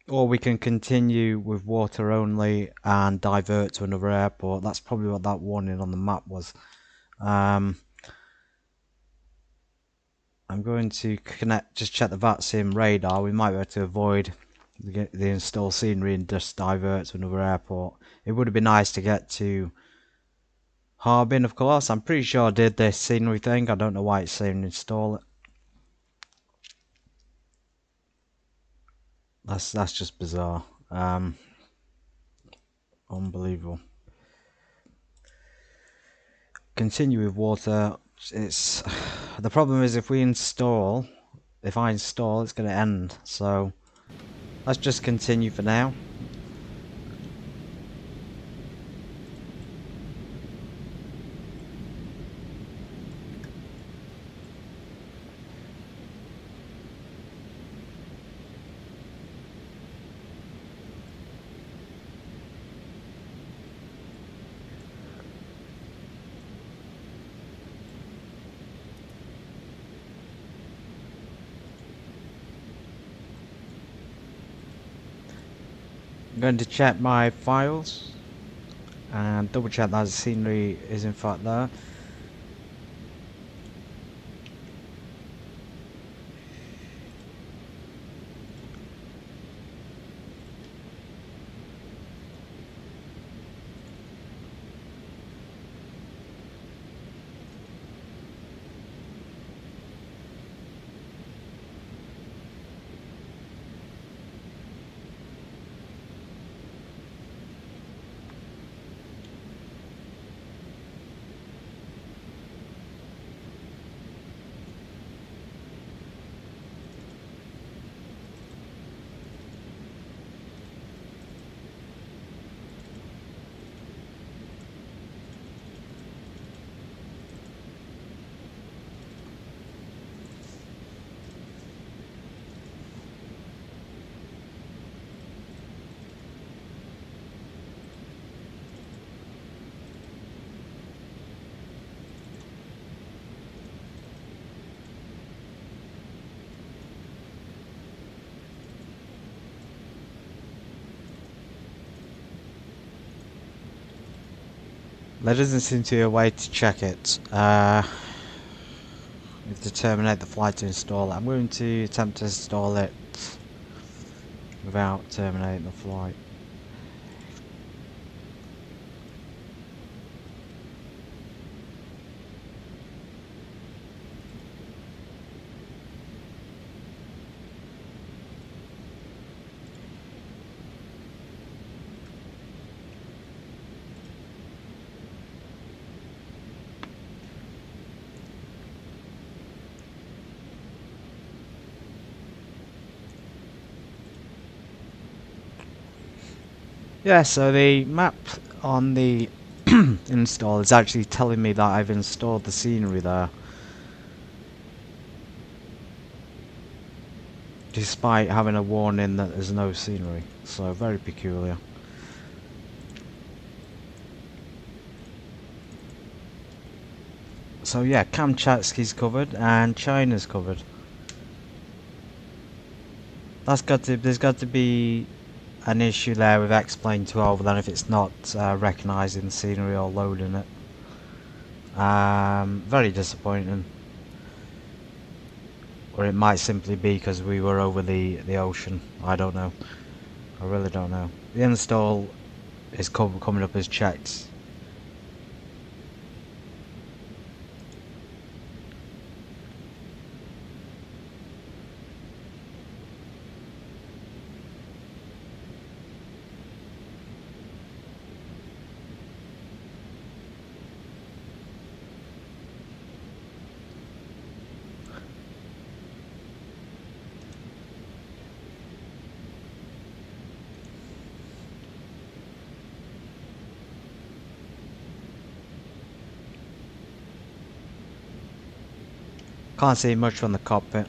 or we can continue with water only and divert to another airport. That's probably what that warning on the map was. I'm going to just check the VATSIM radar. We might be able to avoid the install scenery and just divert to another airport. It would have been nice to get to Harbin, of course. I'm pretty sure I did this scenery thing. I don't know why it's saying install it. That's just bizarre. Unbelievable. Continue with water. It's the problem is if I install, it's going to end. So let's just continue for now. I'm going to check my files and double check that the scenery is in fact there. There doesn't seem to be a way to check it. We have to terminate the flight to install it. I'm going to attempt to install it without terminating the flight. Yeah, so the map on the install is actually telling me that I've installed the scenery there, despite having a warning that there's no scenery. So very peculiar. So yeah, Kamchatsky's covered and China's covered. There's got to be an issue there with X-Plane 12 then if it's not recognising the scenery or loading it. Very disappointing. Or it might simply be because we were over the ocean. I don't know. I really don't know. The install is coming up as checked. Can't see much from the cockpit.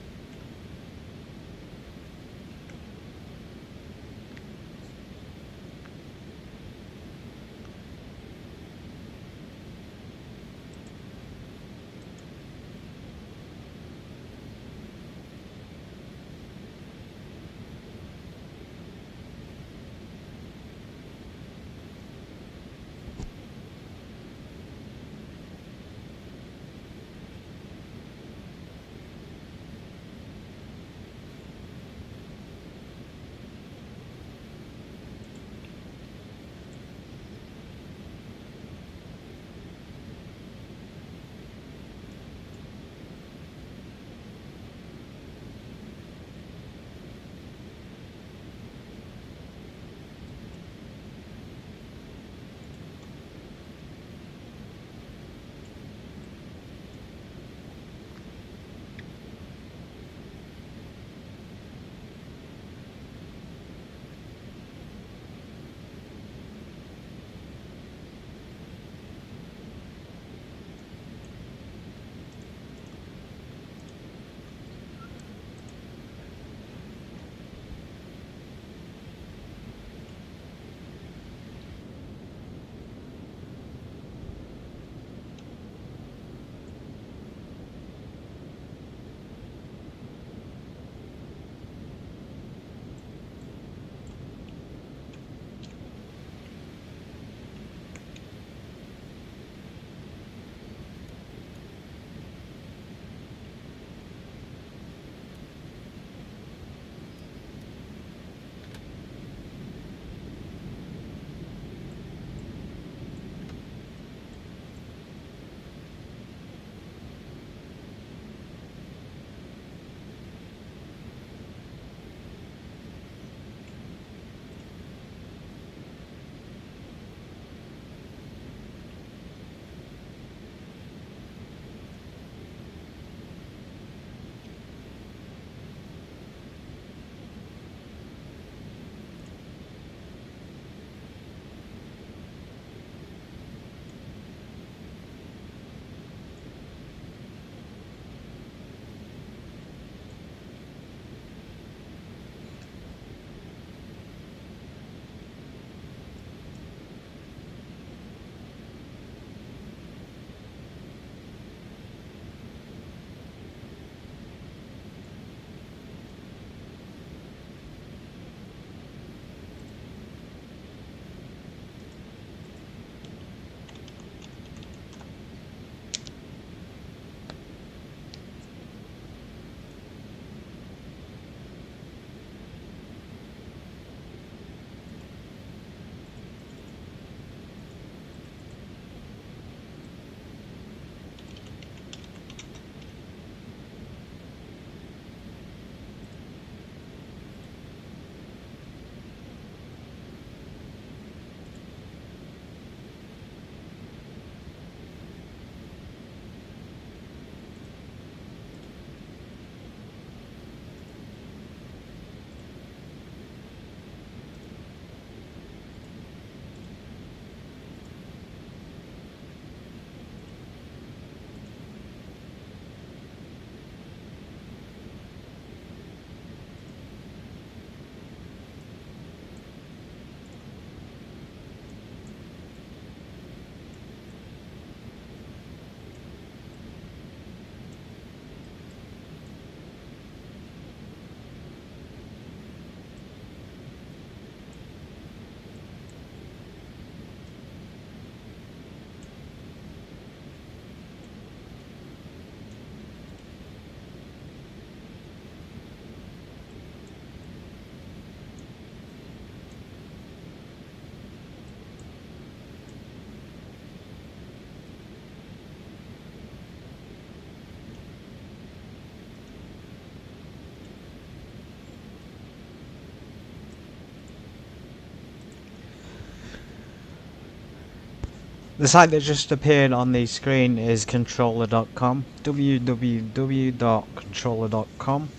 The site that just appeared on the screen is controller.com, www.controller.com.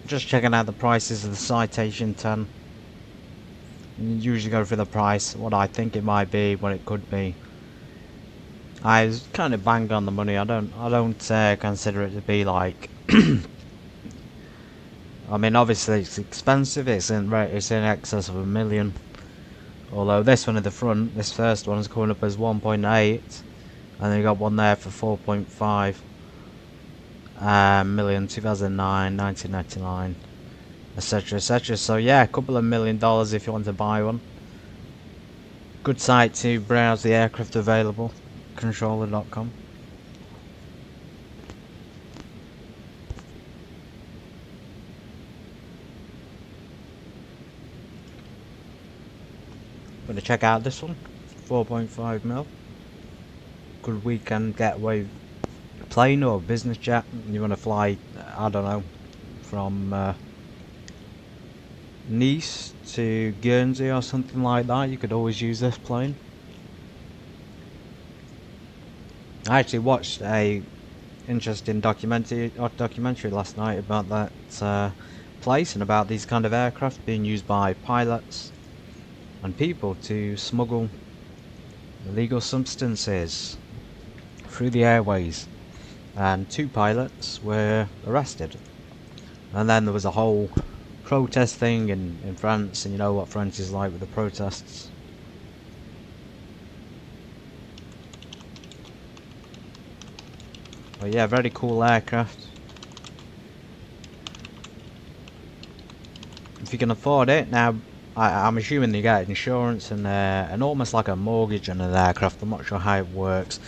Just checking out the prices of the Citation 10. You usually go for the price, what I think it might be, what it could be. I was kind of bang on the money. I don't consider it to be like. I mean, obviously it's expensive. It's in excess of $1 million. Although this one at the front, this first one is coming up as 1.8, and they got one there for 4.5 million, 2009, 1999, etc., etc. So yeah, a couple of $1 million if you want to buy one. Good site to browse the aircraft available. Controller.com. Gonna check out this one, 4.5 mil. Good weekend getaway plane or business jet. You want to fly, I don't know, from Nice to Guernsey or something like that. You could always use this plane. I actually watched a interesting documentary last night about that place and about these kind of aircraft being used by pilots and people to smuggle illegal substances through the airways, and 2 pilots were arrested. And then there was a whole protest thing in France, and you know what France is like with the protests. But yeah, very cool aircraft. If you can afford it. Now I'm assuming you get insurance and almost like a mortgage on an aircraft. I'm not sure how it works,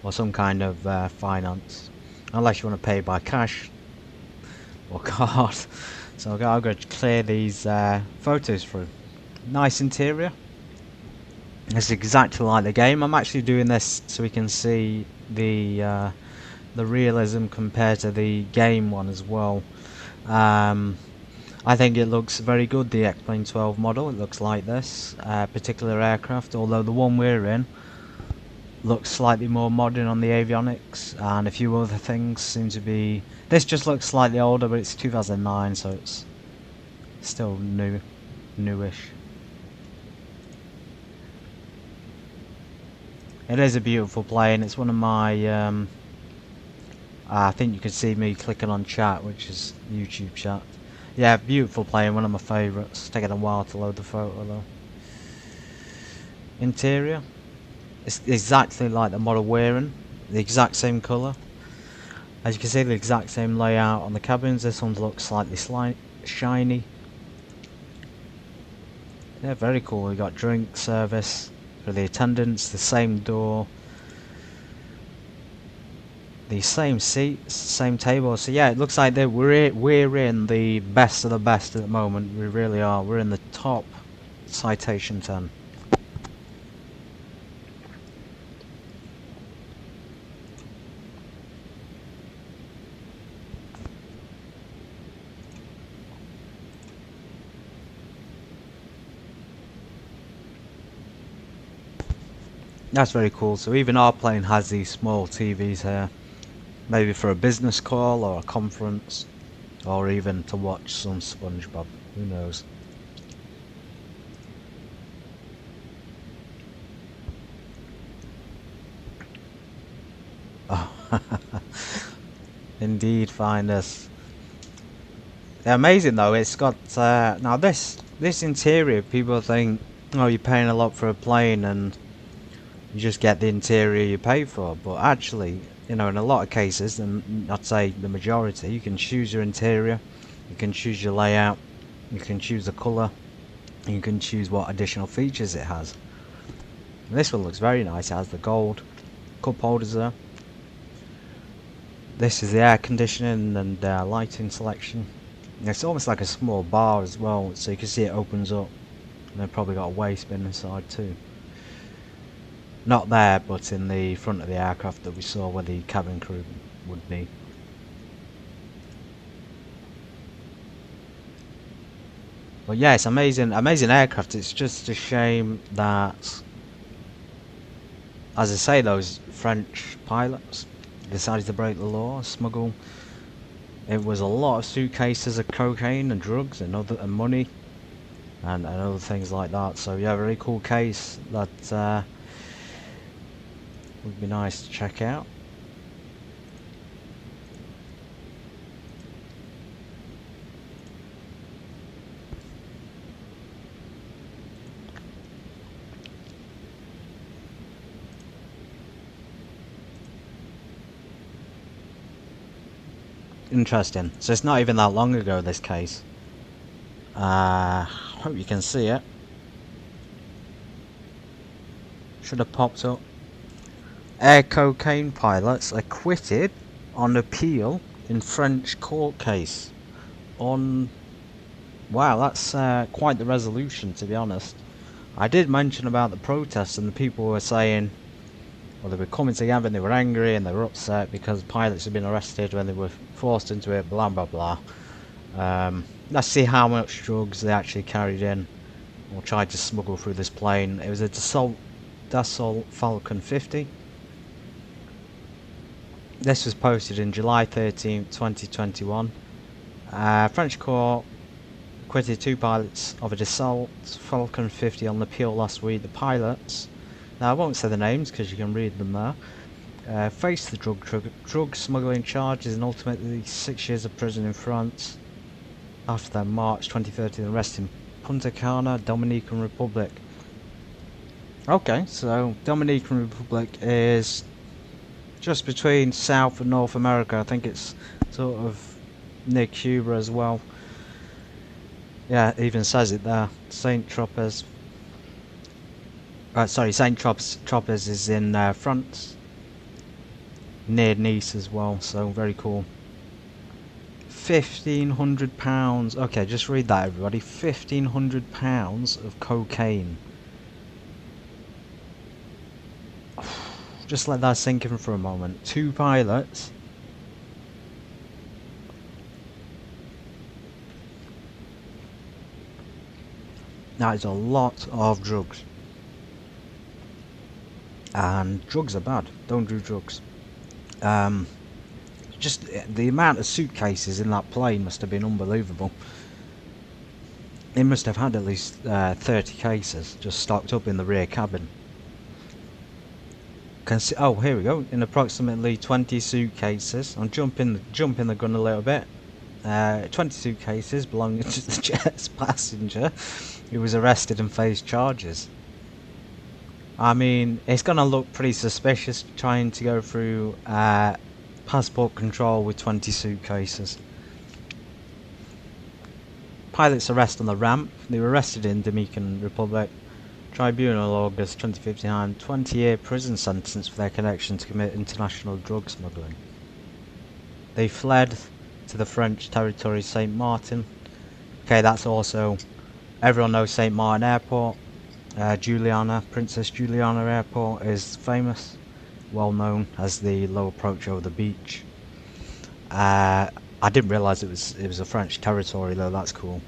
or some kind of finance, unless you want to pay by cash or card. So I'll go clear these photos through. Nice interior. It's exactly like the game. I'm actually doing this so we can see the realism compared to the game one as well. I think it looks very good, the X-Plane 12 model. It looks like this particular aircraft, although the one we're in looks slightly more modern on the avionics, and a few other things seem to be. This just looks slightly older, but it's 2009, so it's still newish. It is a beautiful plane. It's one of my I think you can see me clicking on chat, which is YouTube chat. Yeah, beautiful plane, one of my favourites. Taking a while to load the photo though. Interior, it's exactly like the model we're in, the exact same colour. As you can see, the exact same layout on the cabins. This one looks slightly shiny. Yeah, very cool. We got drink service for the attendants, the same door, the same seats, same table. So yeah, it looks like that we're in the best of the best at the moment. We really are. We're in the top Citation 10. That's very cool. So even our plane has these small TVs here. Maybe for a business call or a conference, or even to watch some SpongeBob, who knows. Oh, indeed, find us. They're amazing though. It's got now this interior. People think, oh, you're paying a lot for a plane and you just get the interior you pay for, but actually, you know, in a lot of cases, and I'd say the majority, you can choose your interior, you can choose your layout, you can choose the colour, and you can choose what additional features it has. And this one looks very nice. It has the gold cup holders there. This is the air conditioning and lighting selection. And it's almost like a small bar as well, so you can see it opens up, and they've probably got a waste bin inside too. Not there, but in the front of the aircraft that we saw where the cabin crew would be. But yeah, it's amazing aircraft. It's just a shame that as I say, those French pilots decided to break the law, smuggle. It was a lot of suitcases of cocaine and drugs and money and other things like that. So yeah, very cool case that would be nice to check out. Interesting. So it's not even that long ago, this case. Hope you can see it. Should have popped up. Air cocaine pilots acquitted on appeal in French court case. Wow, that's quite the resolution, to be honest. I did mention about the protests, and the people were saying, well, they were coming together and they were angry and they were upset because pilots had been arrested when they were forced into it, blah blah blah. Let's see how much drugs they actually carried in or tried to smuggle through this plane. It was a Dassault Falcon 50. This was posted in July 13th, 2021. French court acquitted 2 pilots of a Dassault Falcon 50 on appeal last week. The pilots, now I won't say the names because you can read them there, faced the drug smuggling charges and ultimately 6 years of prison in France after their March 2013 arrest in Punta Cana, Dominican Republic. Okay, so Dominican Republic is just between South and North America. I think it's sort of near Cuba as well. Yeah, it even says it there. Saint Tropez. Saint Tropez is in France, near Nice as well. So very cool. £1,500. Okay, just read that, everybody. £1,500 of cocaine. Just let that sink in for a moment. 2 pilots. That is a lot of drugs. And drugs are bad. Don't do drugs. Just the amount of suitcases in that plane must have been unbelievable. They must have had at least 30 cases just stocked up in the rear cabin. Oh, here we go. In approximately 20 suitcases. I'm jumping the gun a little bit. 20 suitcases belonging to the jet's passenger, who was arrested and faced charges. I mean, it's gonna look pretty suspicious trying to go through passport control with 20 suitcases. Pilots arrest on the ramp. They were arrested in Dominican Republic. Tribunal August 2015, 20-year prison sentence for their connection to commit international drug smuggling. They fled to the French territory Saint Martin. Okay, that's also, everyone knows Saint Martin Airport. Princess Juliana Airport is famous, well known as the low approach over the beach. I didn't realise it was a French territory though. That's cool.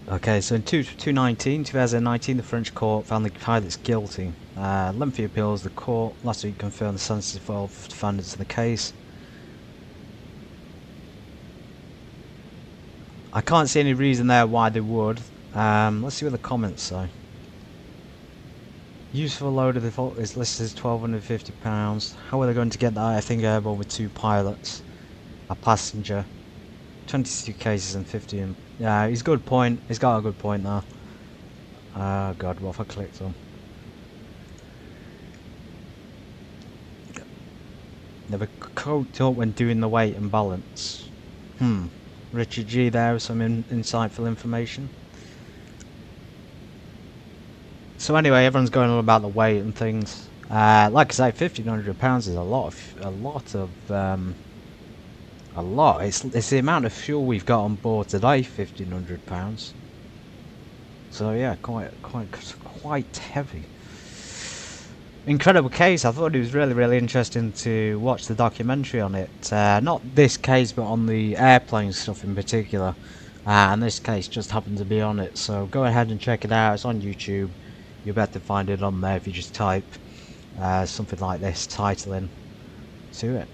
Okay, so in 2019, the French court found the pilots guilty. Lengthy appeals. The court last week confirmed the sentences of 12 defendants in the case. I can't see any reason there why they would. Let's see what the comments say. Useful load of default is listed as £1,250. How are they going to get that? I think airborne with 2 pilots, a passenger, 20 suitcases and 15. Yeah, he's got a good point there. Oh god, what have I clicked on? They were coked up when doing the weight and balance. Richard G there with some insightful information. So anyway, everyone's going on about the weight and things. Like I say, £1,500 is a lot. It's the amount of fuel we've got on board today, £1,500. So yeah, quite heavy. Incredible case. I thought it was really interesting to watch the documentary on it. Not this case, but on the airplane stuff in particular. and this case just happened to be on it, so go ahead and check it out. It's on YouTube. You'll be able to find it on there if you just type something like this title in to it.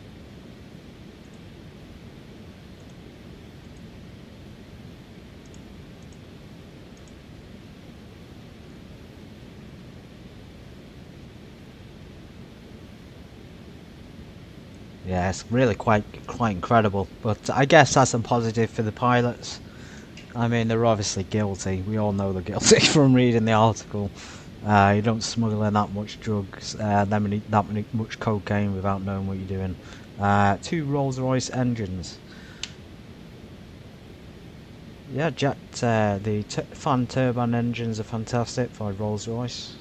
Yeah, it's really quite incredible, but I guess that's a positive for the pilots. I mean, they're obviously guilty. We all know they're guilty from reading the article. You don't smuggle in that much drugs, that much cocaine without knowing what you're doing. 2 Rolls-Royce engines. Yeah, the fan turbine engines are fantastic for Rolls-Royce.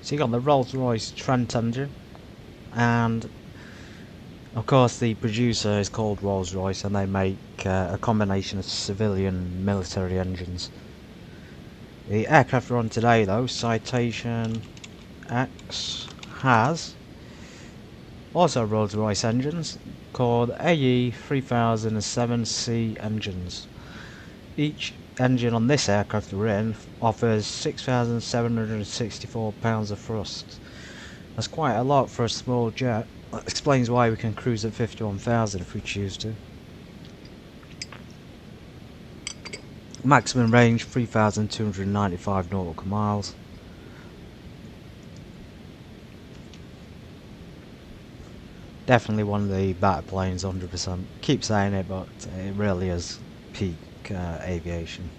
So you got the Rolls-Royce Trent engine, and of course the producer is called Rolls-Royce, and they make a combination of civilian and military engines. The aircraft we're on today though, Citation X, has also Rolls-Royce engines called AE 3007C engines. Each engine on this aircraft we're in offers 6,764 pounds of thrust. That's quite a lot for a small jet. That explains why we can cruise at 51,000 if we choose to. Maximum range 3,295 nautical miles. Definitely one of the better planes, 100%. Keep saying it, but it really is peak aviation.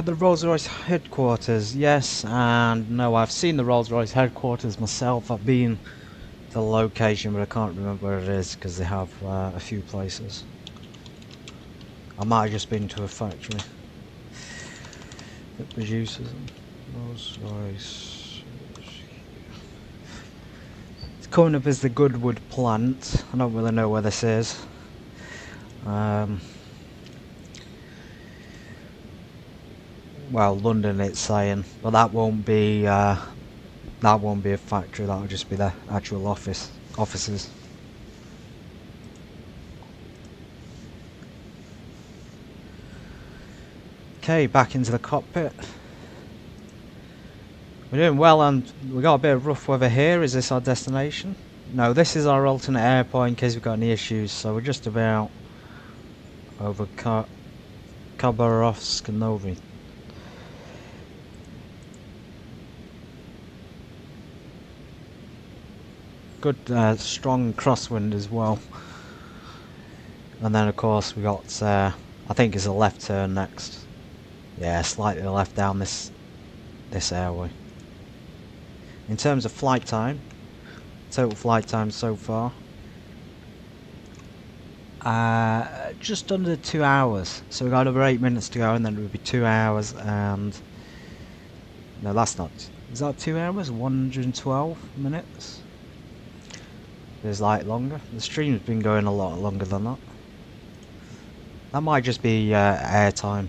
The Rolls-Royce headquarters, yes and no. I've seen the Rolls-Royce headquarters myself. I've been to the location, but I can't remember where it is because they have a few places. I might have just been to a factory that produces them. Rolls-Royce. It's coming up as the Goodwood plant. I don't really know where this is. Well, London it's saying, but that won't be a factory. That'll just be the actual offices. Okay, back into the cockpit. We're doing well, and we got a bit of rough weather here. Is this our destination? No, this is our alternate airport in case we've got any issues. So we're just about over Khabarovsk. Good strong crosswind as well, and then of course we got I think it's a left turn next. Yeah, slightly left down this airway. In terms of flight time, total flight time so far, just under 2 hours. So we got over 8 minutes to go, and then it would be 2 hours. And no, that's not. Is that 2 hours? 112 minutes. is like longer. The stream's been going a lot longer than that. That might just be airtime.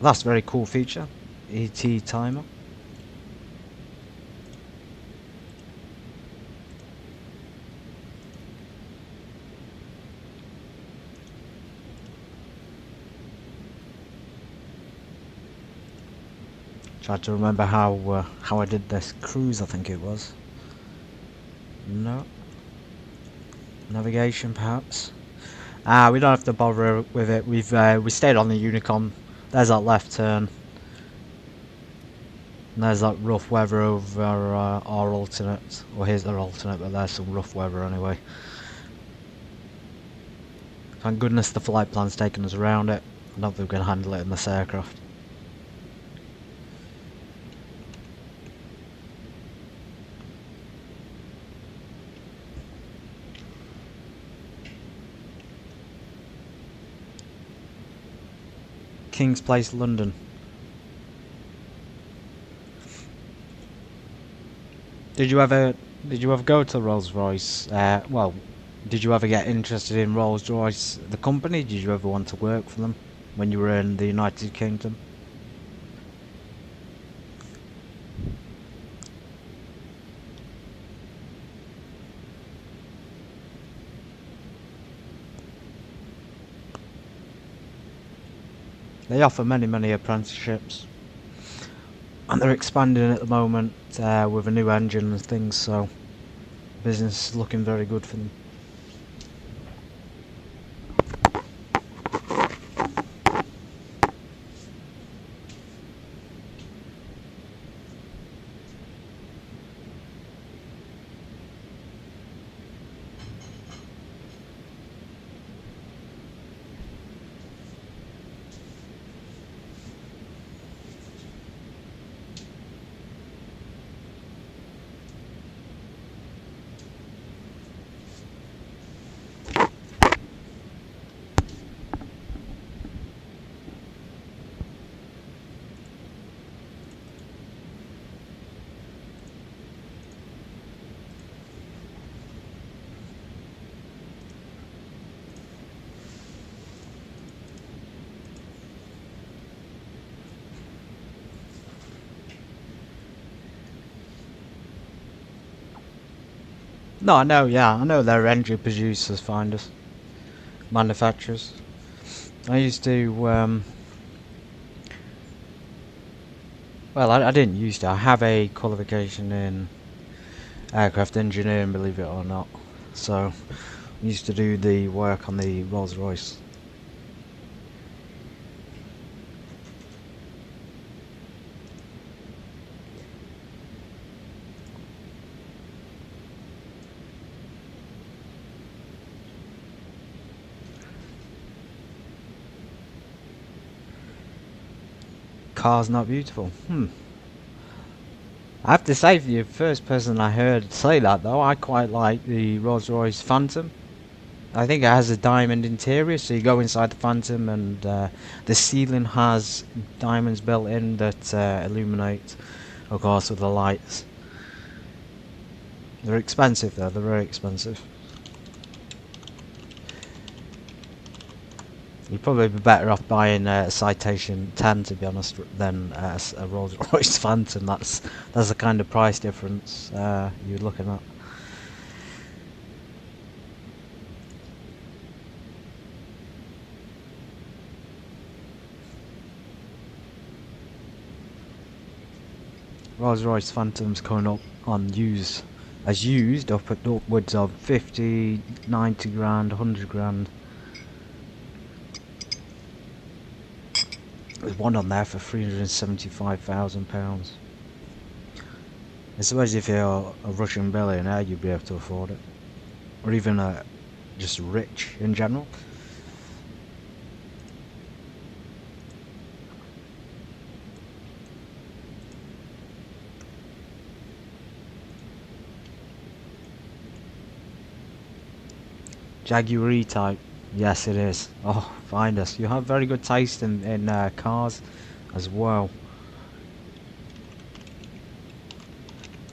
That's a very cool feature. ET timer. Tried to remember how I did this cruise. I think it was. No. Navigation, perhaps. We don't have to bother with it. We stayed on the Unicom. There's that left turn. And there's that rough weather over our alternate. Well, here's their alternate, but there's some rough weather anyway. Thank goodness the flight plan's taken us around it. I don't think we can handle it in this aircraft. King's Place, London. Did you ever go to Rolls-Royce? Well, did you ever get interested in Rolls-Royce, the company? Did you ever want to work for them when you were in the United Kingdom? They offer many apprenticeships, and they're expanding at the moment with a new engine and things, so business is looking very good for them. No, I know, yeah, I know they're engine producers, finders, manufacturers. I used to, well, I didn't used to. I have a qualification in aircraft engineering, believe it or not. So, I used to do the work on the Rolls-Royce. Car's not beautiful. I have to say, for the first person I heard say that, though, I quite like the Rolls-Royce Phantom. I think it has a diamond interior, so you go inside the Phantom and the ceiling has diamonds built in that illuminate, of course, with the lights. They're expensive, though. They're very expensive. You'd probably be better off buying a Citation 10, to be honest, than a Rolls-Royce Phantom. That's the kind of price difference you're looking at. Rolls-Royce Phantoms coming up on used up at upwards of 50, 90 grand, 100 grand. There's one on there for £375,000. I suppose if you're a Russian billionaire, you'd be able to afford it, or even just rich in general. Jaguar E-Type. Yes, it is. Oh, find us. You have very good taste in cars as well.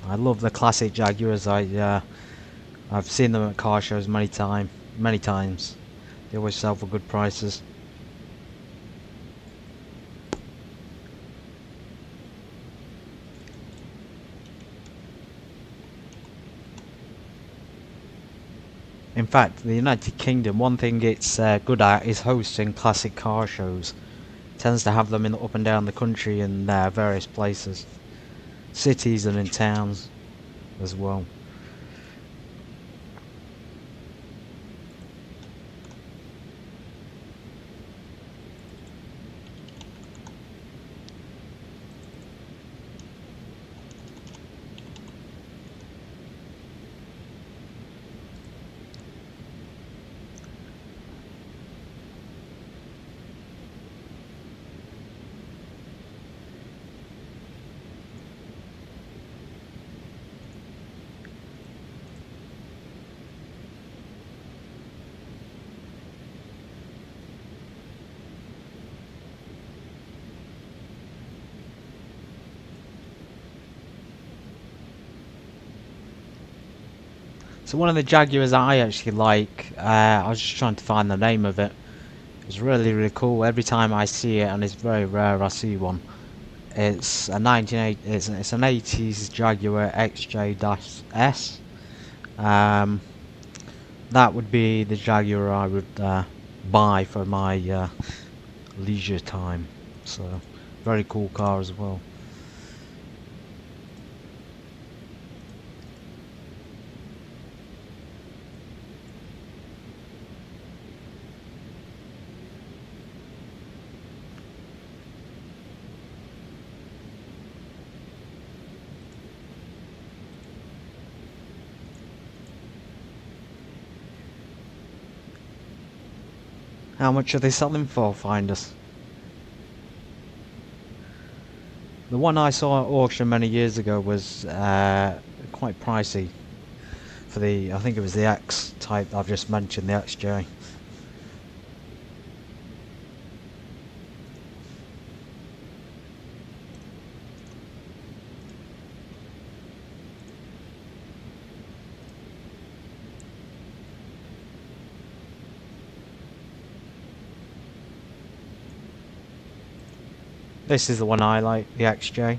I love the classic Jaguars. I've seen them at car shows many times. They always sell for good prices. In fact, the United Kingdom, one thing it's good at is hosting classic car shows. Tends to have them in up and down the country in various places, cities and in towns as well. So one of the Jaguars I actually like, I was just trying to find the name of it. It's really cool. Every time I see it, and it's very rare I see one. It's a 1980. It's an 80s Jaguar XJ-S. That would be the Jaguar I would buy for my leisure time. So very cool car as well. How much are they selling for, find us? The one I saw at auction many years ago was quite pricey for the, I think it was the X type I've just mentioned, the XJ. This is the one I like, the XJ.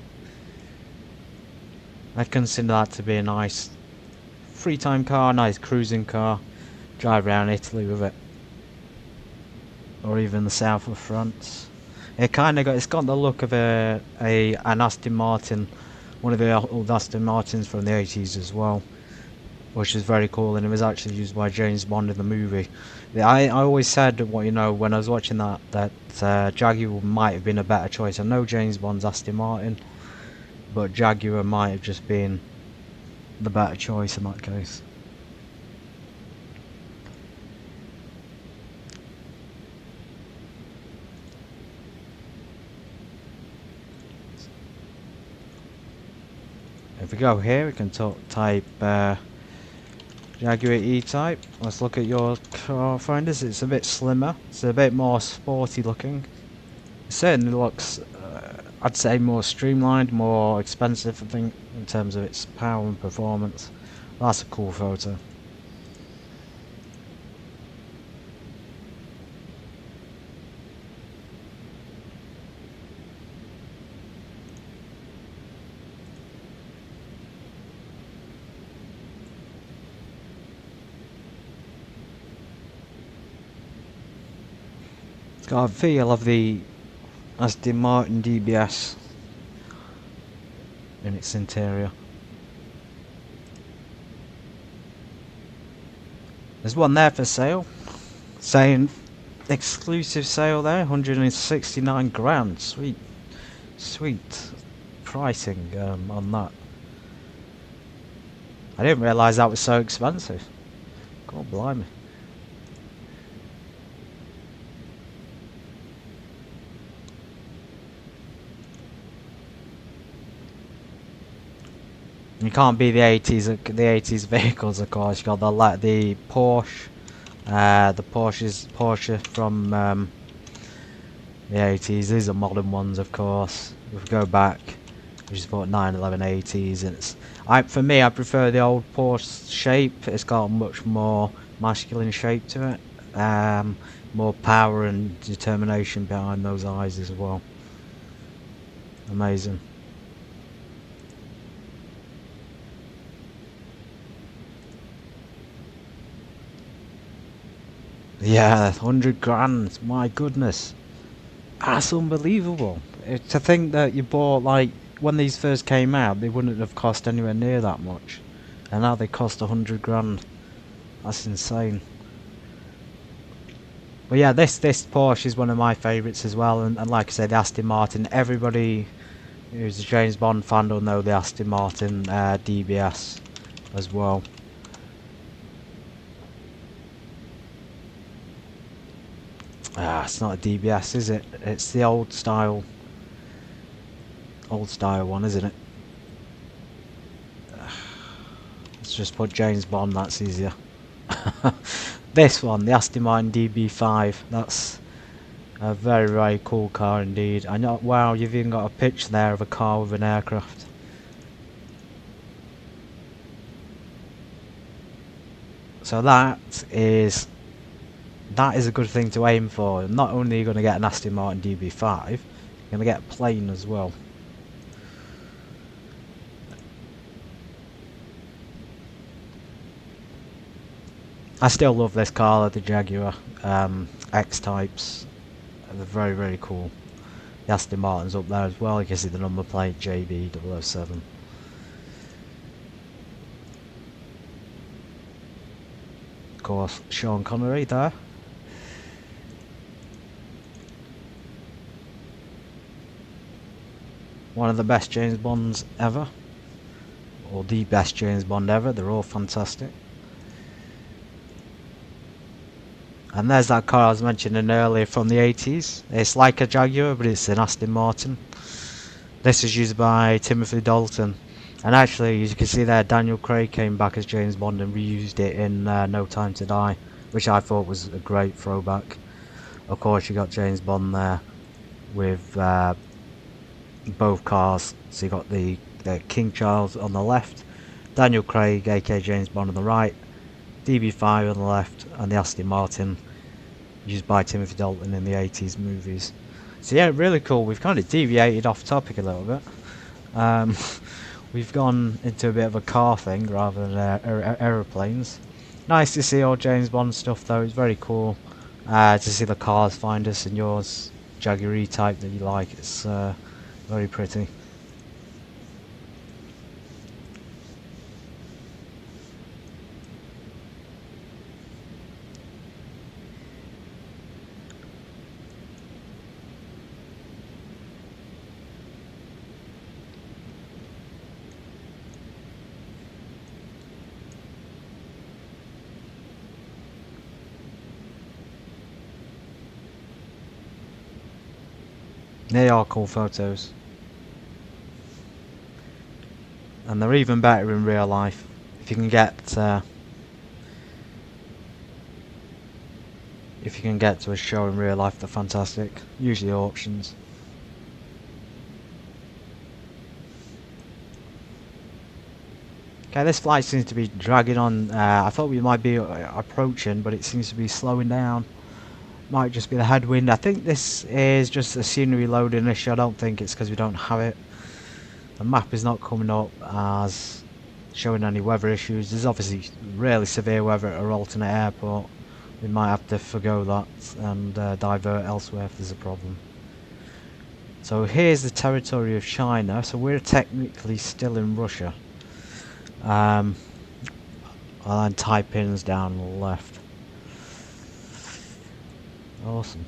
I consider that to be a nice free time car, nice cruising car. Drive around Italy with it, or even the south of France. It's got the look of an Aston Martin, one of the old Aston Martins from the 80s as well, which is very cool, and it was actually used by James Bond in the movie. I always said, when I was watching that Jaguar might have been a better choice. I know James Bond's Aston Martin, but Jaguar might have just been the better choice in that case. If we go here, we can type Jaguar E-Type. Let's look at your car finders. It's a bit slimmer. It's a bit more sporty looking. It certainly looks, I'd say, more streamlined, more expensive, I think, in terms of its power and performance. That's a cool photo. Got a feel of the Aston Martin DBS in its interior. There's one there for sale, saying exclusive sale there, 169 grand. Sweet pricing on that. I didn't realise that was so expensive. God blimey. You can't be the 80s vehicles, of course. You got the Porsche, The Porsche from the 80s. These are modern ones, of course. If we go back, which is about 911 80s, and for me, I prefer the old Porsche shape. It's got a much more masculine shape to it. More power and determination behind those eyes as well. Amazing. Yeah, 100 grand. My goodness. That's unbelievable. To think that you bought, like, when these first came out, they wouldn't have cost anywhere near that much. And now they cost 100 grand. That's insane. But yeah, this Porsche is one of my favourites as well. And like I said, the Aston Martin, everybody who's a James Bond fan will know the Aston Martin DBS as well. It's not a DBS, is it? It's the old style one, isn't it? Let's just put James Bond, that's easier. This one, the Aston Martin DB5, that's a very, very cool car indeed. I know, wow, you've even got a picture there of a car with an aircraft. So that is a good thing to aim for. Not only are you going to get an Aston Martin DB5, you're going to get a plane as well. I still love this car, the Jaguar X types. They're very, very cool. The Aston Martin's up there as well. You can see the number plate JB007. Of course, Sean Connery there. One of the best James Bonds ever. Or the best James Bond ever. They're all fantastic. And there's that car I was mentioning earlier from the 80s. It's like a Jaguar, but it's an Aston Martin. This is used by Timothy Dalton. And actually, as you can see there, Daniel Craig came back as James Bond and reused it in No Time to Die, which I thought was a great throwback. Of course, you got James Bond there with both cars. So you got the King Charles on the left, Daniel Craig, aka James Bond, on the right, DB5 on the left, and the Aston Martin used by Timothy Dalton in the 80s movies. So yeah, really cool. We've kind of deviated off topic a little bit. We've gone into a bit of a car thing rather than aeroplanes. Nice to see all James Bond stuff though. It's very cool to see the cars find us, and yours Jaguar E-Type that you like. It's very pretty. They are cool photos, and they're even better in real life. If you can get to a show in real life, they're fantastic. Usually auctions. Okay, this flight seems to be dragging on. I thought we might be approaching, but it seems to be slowing down. Might just be the headwind. I think this is just a scenery loading issue. I don't think it's because we don't have it. The map is not coming up as showing any weather issues. There's obviously really severe weather at our alternate airport. We might have to forgo that and divert elsewhere if there's a problem. So here's the territory of China. So we're technically still in Russia. I'll then Taiping's down on the left. Awesome.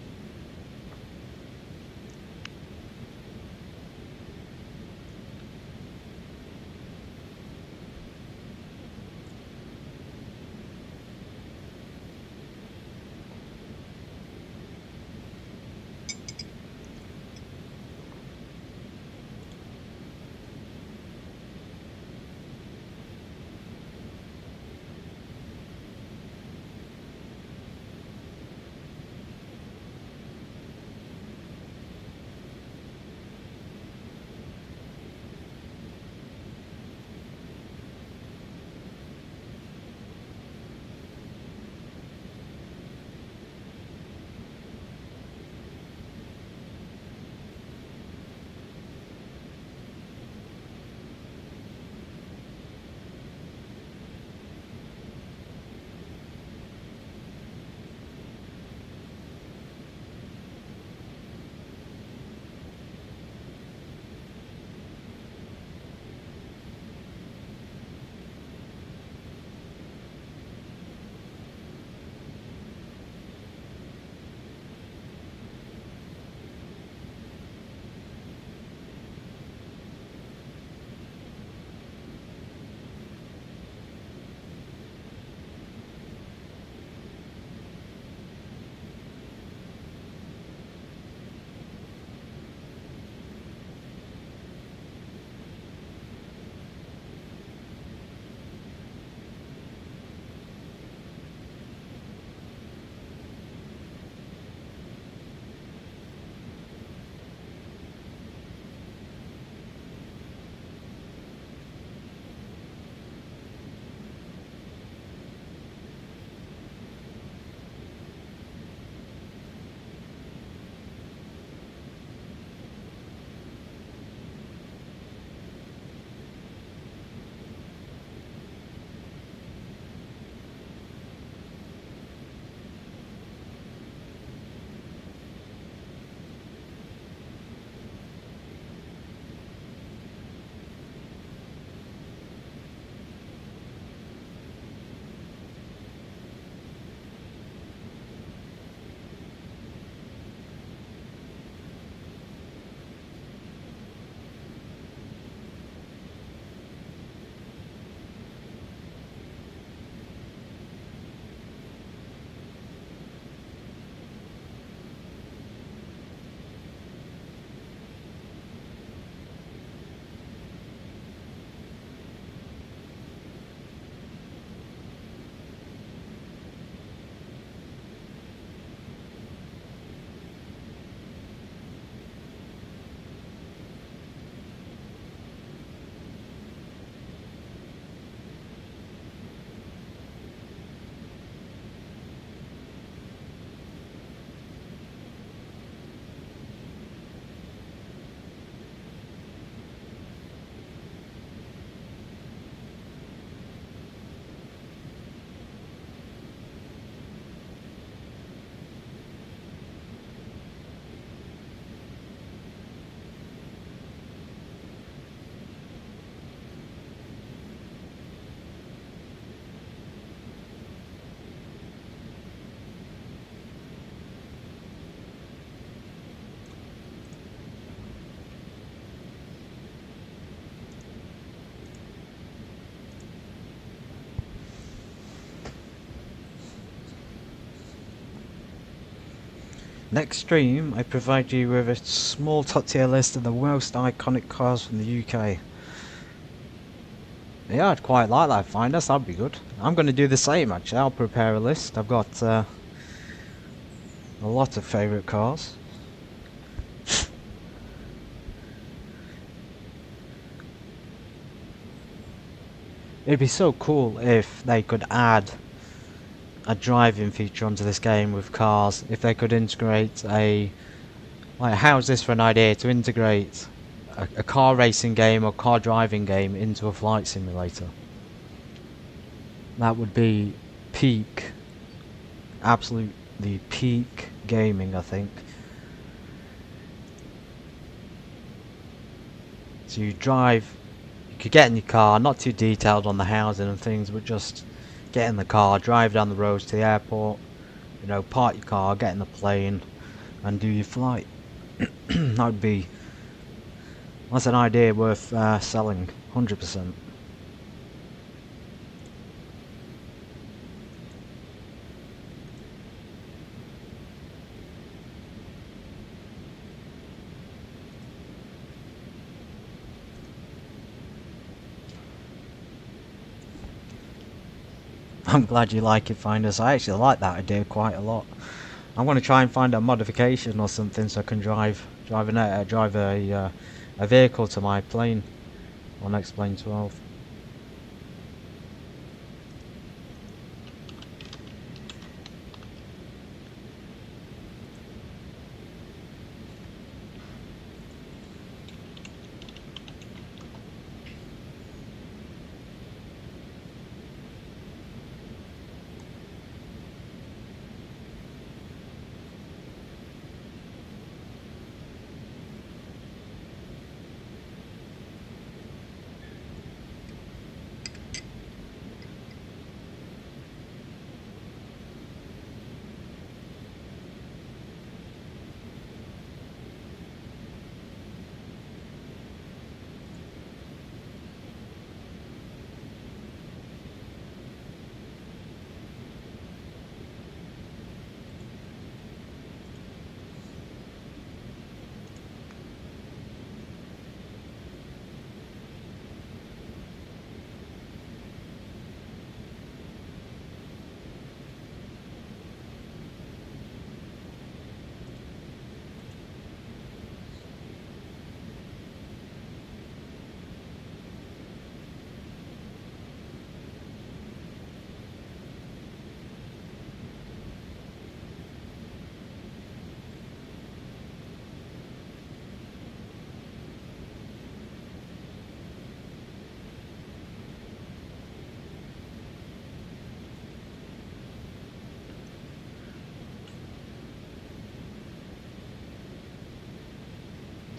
Next stream, I provide you with a small top tier list of the most iconic cars from the UK. Yeah, I'd quite like that, Finders, that'd be good. I'm going to do the same actually, I'll prepare a list. I've got a lot of favourite cars. It'd be so cool if they could add a driving feature onto this game with cars. If they could integrate a... Like, how's this for an idea to integrate a car racing game or car driving game into a flight simulator? That would be peak, absolutely peak gaming, I think. So you drive, you could get in your car, not too detailed on the housing and things, but just get in the car, drive down the roads to the airport, you know, park your car, get in the plane and do your flight. That's an idea worth selling, 100%. I'm glad you like it, Finders. I actually like that idea quite a lot. I'm going to try and find a modification or something so I can drive a vehicle to my plane on X-Plane 12.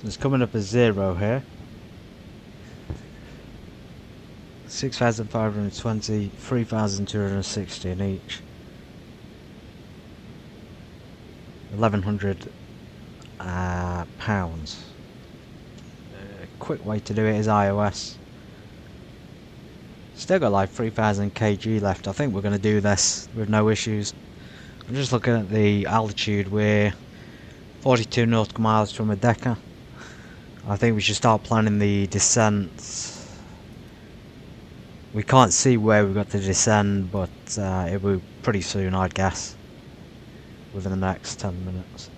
So it's coming up as 0 here. 6,520, 3,260 in each. 1,100 pounds. A quick way to do it is iOS. Still got like 3,000 kg left. I think we're going to do this with no issues. I'm just looking at the altitude. We're 42 nautical miles from Adeka. I think we should start planning the descent. We can't see where we've got to descend, but it will be pretty soon, I'd guess. Within the next 10 minutes.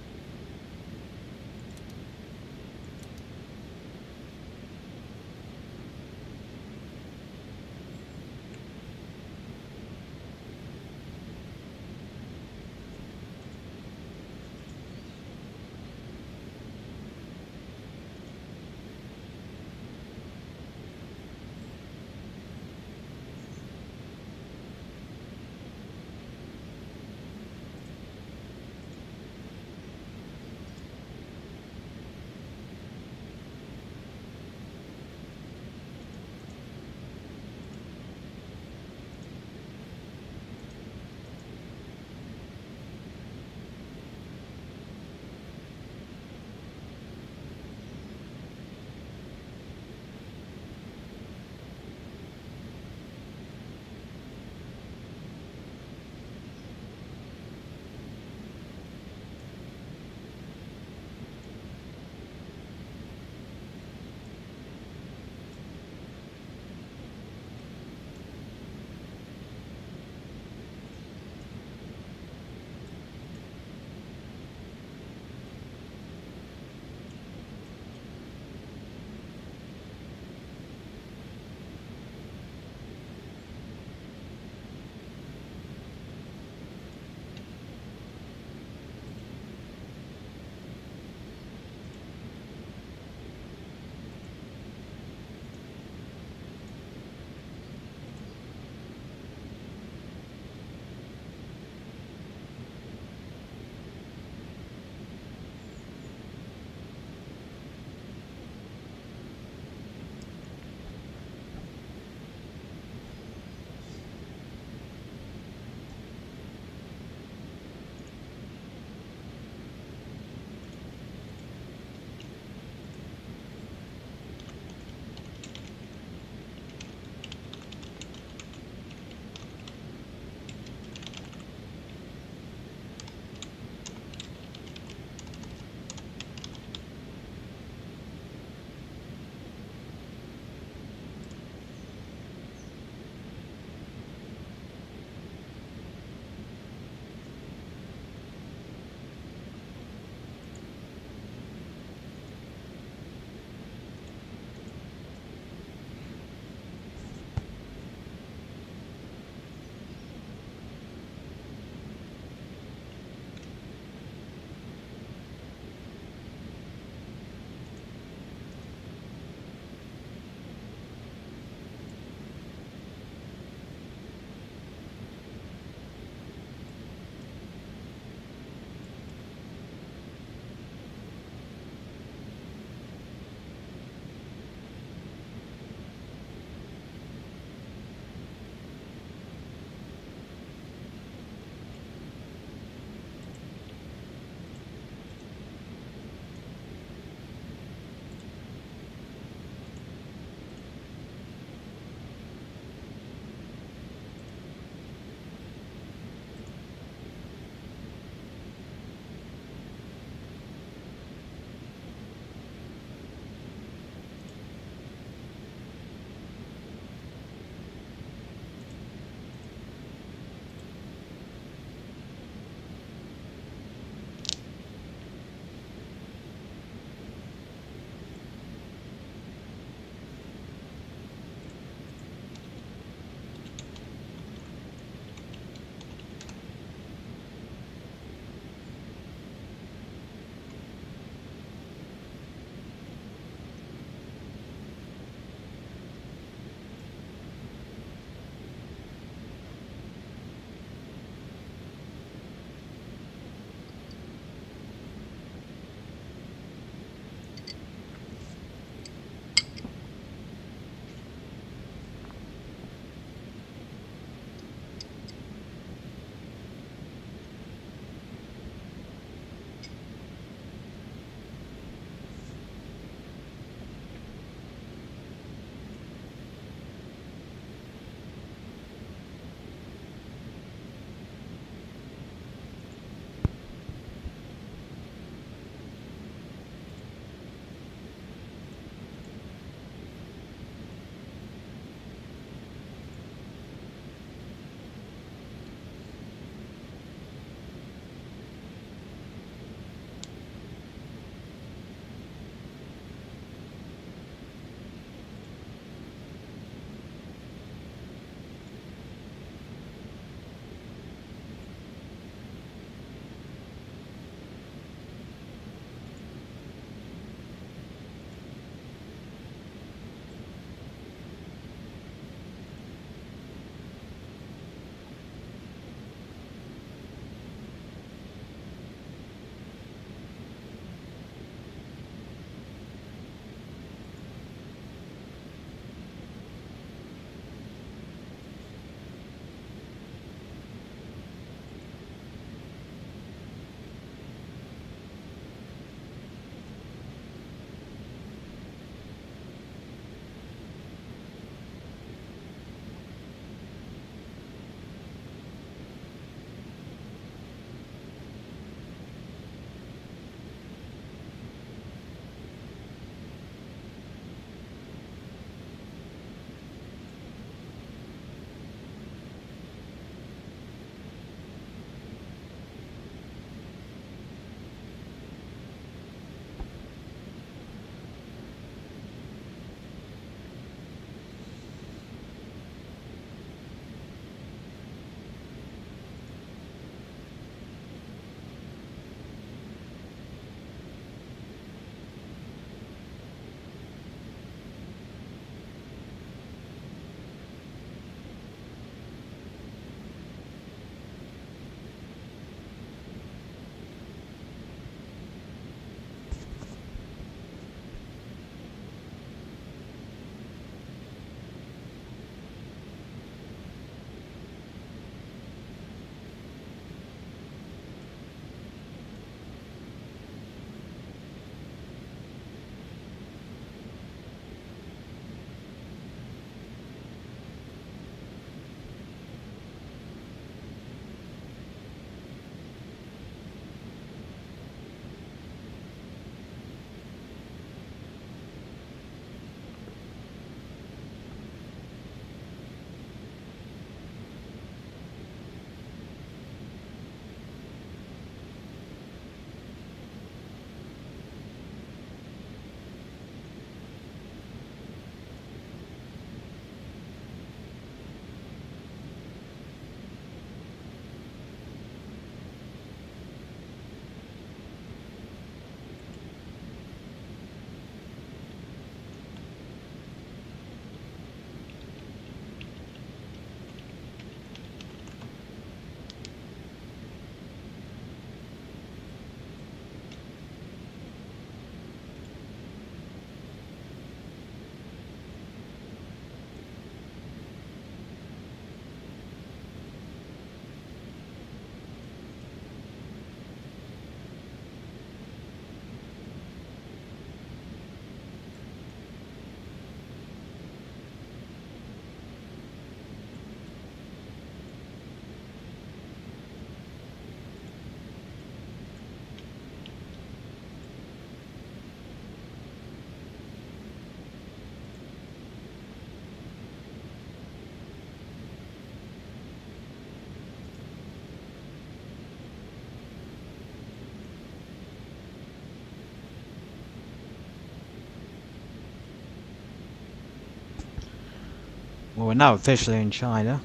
we're now officially in China.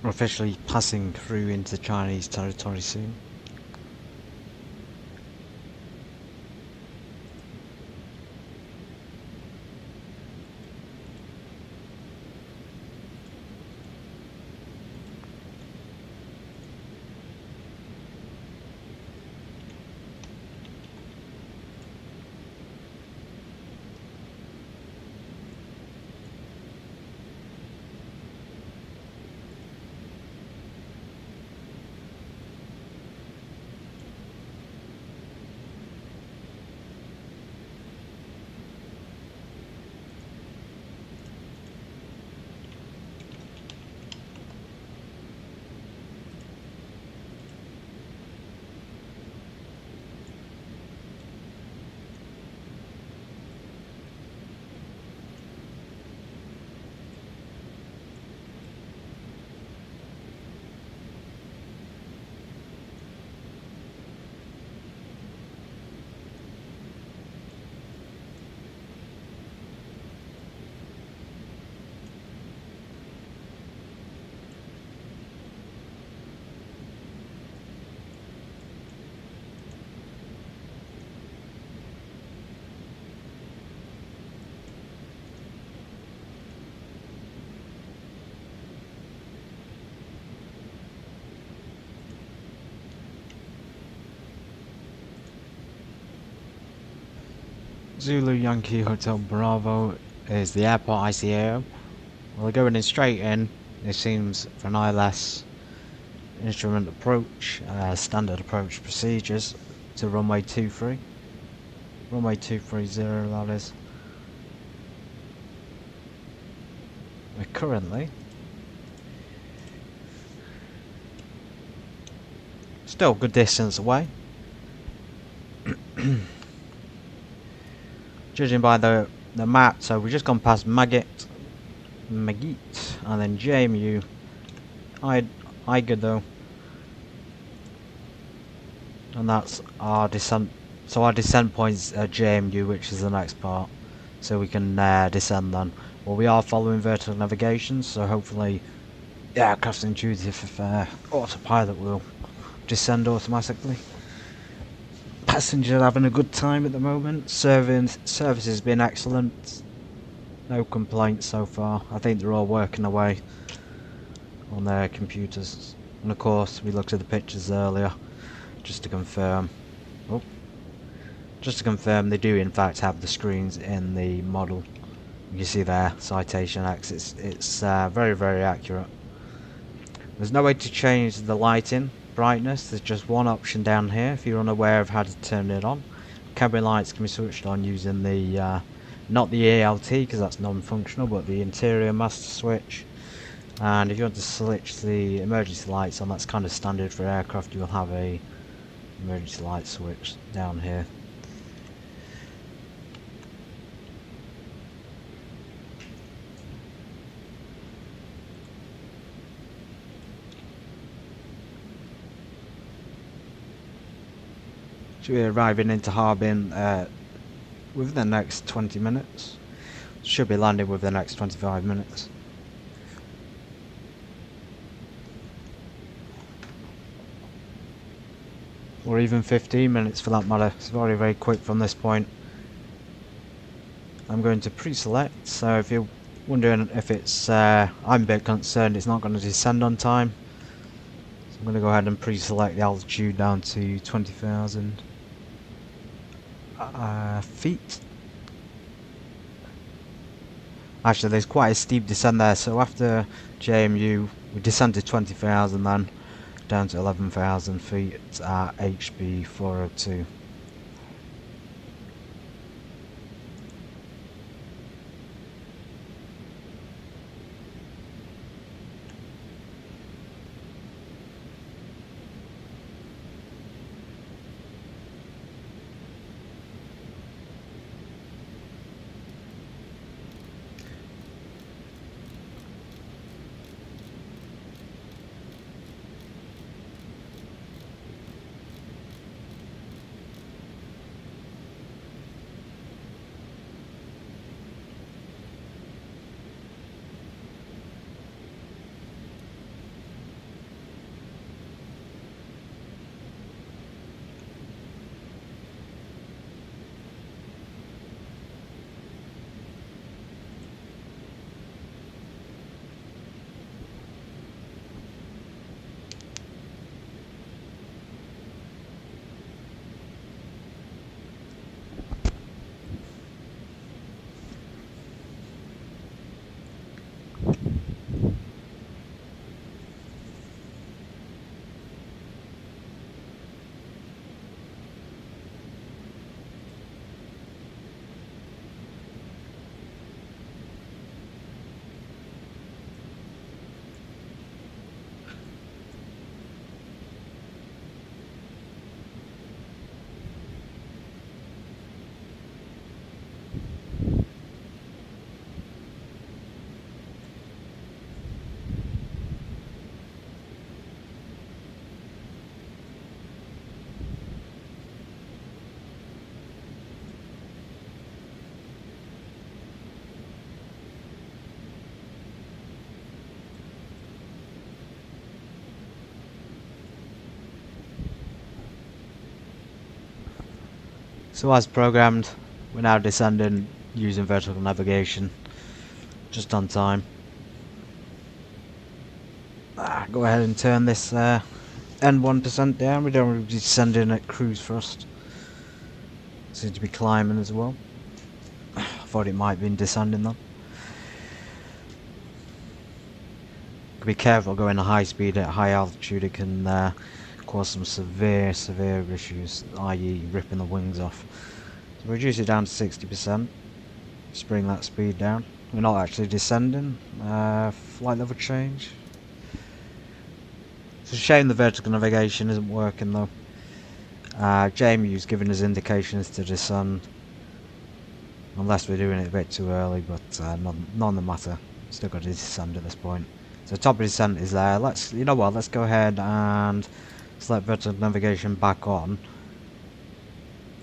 We're officially passing through into Chinese territory soon. Zulu Yankee Hotel Bravo is the airport ICAO. Well, they're going in straight in. It seems for an ILS instrument approach, standard approach procedures to runway 23. Runway 230, that is. We're currently still a good distance away. Judging by the map, so we've just gone past Magit, and then JMU, Igado, and that's our descent. So our descent point's at JMU, which is the next part, so we can descend then. Well, we are following vertical navigation, so hopefully the aircraft's intuitive if autopilot will descend automatically. Passengers are having a good time at the moment. Service has been excellent. No complaints so far. I think they're all working away on their computers. And of course, we looked at the pictures earlier just to confirm. Just to confirm, they do in fact have the screens in the model. You see there, Citation X. It's very, very accurate. There's no way to change the lighting brightness. There's just one option down here if you're unaware of how to turn it on. Cabin lights can be switched on using the not the ELT because that's non-functional, but the interior master switch. And if you want to switch the emergency lights on, that's kind of standard for aircraft. You'll have a emergency light switch down here. Should be arriving into Harbin within the next 20 minutes. Should be landing within the next 25 minutes. Or even 15 minutes for that matter. It's very, very quick from this point. I'm going to pre-select, so if you're wondering if it's I'm a bit concerned it's not going to descend on time. So I'm going to go ahead and pre-select the altitude down to 20,000 feet. Actually, there's quite a steep descent there, so after JMU we descend to 20,000, then down to 11,000 feet at HB 402. So as programmed, we're now descending using vertical navigation, just on time. Go ahead and turn this N1% down. We don't want to be descending at cruise thrust. Seems to be climbing as well. I thought it might be descending though. Be careful going at high speed at high altitude. It can cause some severe issues, i.e. ripping the wings off. So reduce it down to 60%. Just bring that speed down. We're not actually descending. Flight level change. It's a shame the vertical navigation isn't working though. JMU's giving us indications to descend. Unless we're doing it a bit too early, but none the matter. Still got to descend at this point. So top of descent is there. You know what, let's go ahead and select vertical navigation back on.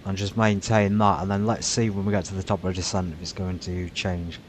And just maintain that, and then let's see when we get to the top of descent if it's going to change.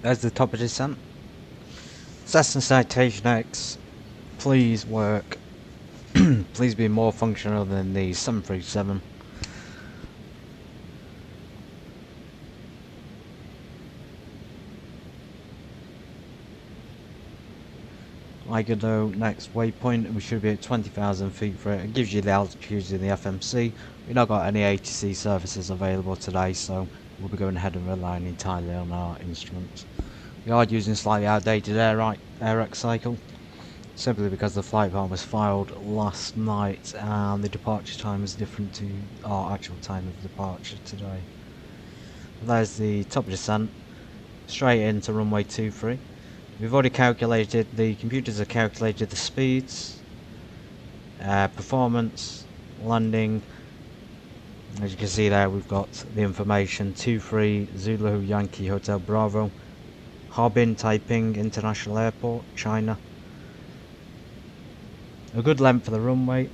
There's the top of descent. Cessna Citation X, please work. Please be more functional than the 737. Yelizovo next waypoint, we should be at 20,000 feet for it. It gives you the altitudes in the FMC. We've not got any ATC services available today, so we'll be going ahead and relying entirely on our instruments. We are using slightly outdated AirX cycle, simply because the flight plan was filed last night and the departure time is different to our actual time of departure today. There's the top of descent, straight into runway 23. We've already calculated, the computers have calculated the speeds, performance, landing. As you can see there, we've got the information: 23 Zulu Yankee Hotel Bravo, Harbin Taiping International Airport, China. A good length for the runway,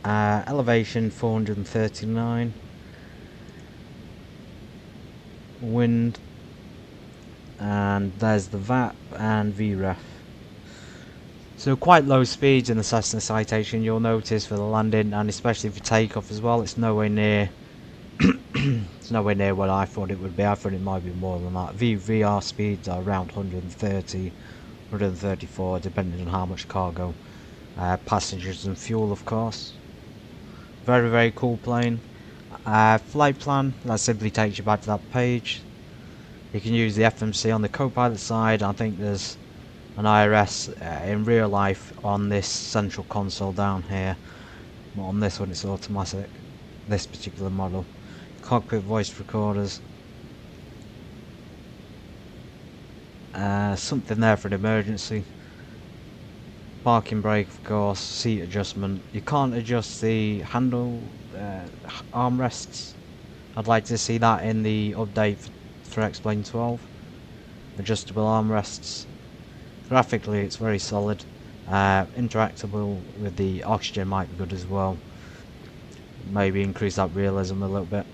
elevation 439, wind, and there's the VAP and VREF. So quite low speeds in the Cessna Citation, you'll notice, for the landing, and especially for takeoff as well. It's nowhere near it's nowhere near what I thought it would be. I thought it might be more than that. VR speeds are around 130, 134, depending on how much cargo, passengers and fuel, of course. Very, very cool plane. Flight plan, that simply takes you back to that page. You can use the FMC on the co-pilot side. I think there's an IRS in real life on this central console down here. But on this one it's automatic, this particular model. Cockpit voice recorders. Something there for an emergency. Parking brake, of course. Seat adjustment. You can't adjust the handle armrests. I'd like to see that in the update for X-Plane 12. Adjustable armrests. Graphically it's very solid. Interactable with the oxygen might be good as well. Maybe increase that realism a little bit.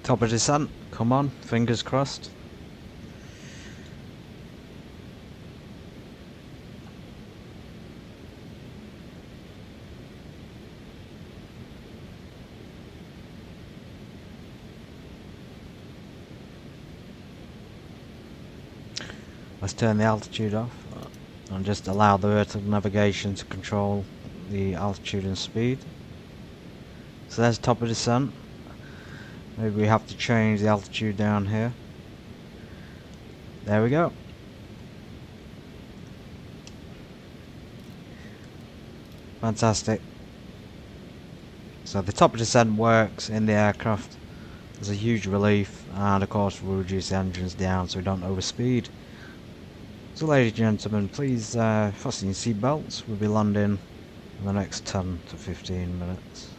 Top of descent, come on, fingers crossed. Let's turn the altitude off and just allow the vertical navigation to control the altitude and speed. So there's top of descent. Maybe we have to change the altitude down here. There we go. Fantastic. So the top of descent works in the aircraft. There's a huge relief, and of course we'll reduce the engines down so we don't overspeed. So ladies and gentlemen, please fasten your seat belts. We'll be landing in the next 10 to 15 minutes.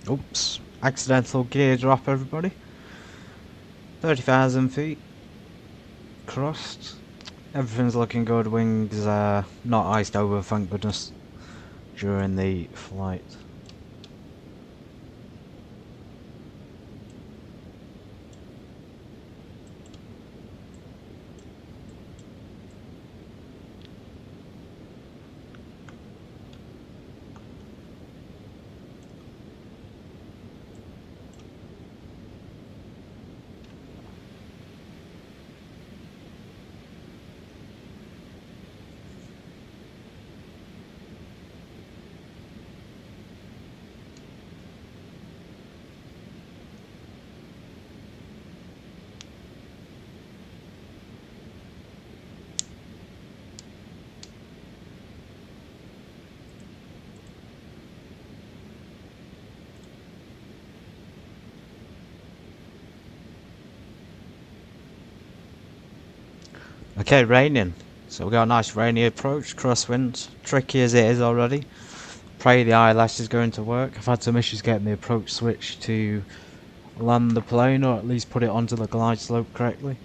Oops, accidental gear drop, everybody. 30,000 feet. Crossed. Everything's looking good. Wings not iced over, thank goodness, during the flight. Okay, raining. So we got a nice rainy approach, crosswind. Tricky as it is already. Pray the eyelash is going to work. I've had some issues getting the approach switch to land the plane, or at least put it onto the glide slope correctly.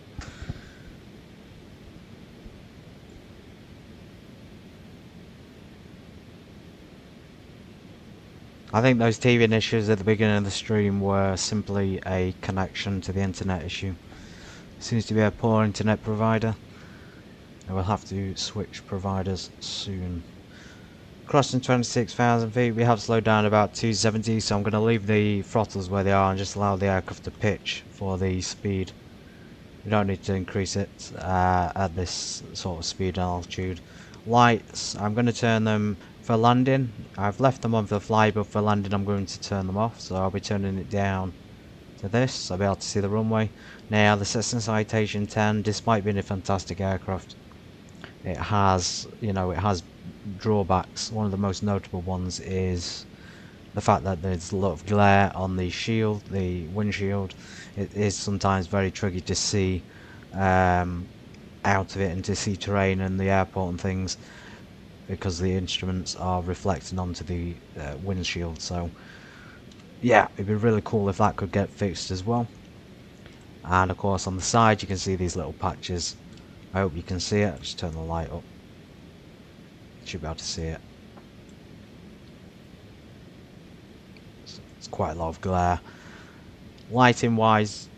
I think those teething issues at the beginning of the stream were simply a connection to the internet issue. Seems to be a poor internet provider. I will have to switch providers soon. Crossing 26,000 feet, we have slowed down about 270, so I'm going to leave the throttles where they are and just allow the aircraft to pitch for the speed. We don't need to increase it at this sort of speed and altitude. Lights, I'm going to turn them for landing. I've left them on for the fly, but for landing I'm going to turn them off, so I'll be turning it down to this, so I'll be able to see the runway. Now the Cessna Citation 10, despite being a fantastic aircraft, it has, it has drawbacks. One of the most notable ones is the fact that there's a lot of glare on the shield, the windshield. It is sometimes very tricky to see out of it and to see terrain and the airport and things, because the instruments are reflecting onto the windshield. So yeah, it'd be really cool if that could get fixed as well. And of course on the side you can see these little patches. I hope you can see it. Just turn the light up. You should be able to see it. It's quite a lot of glare. Lighting wise,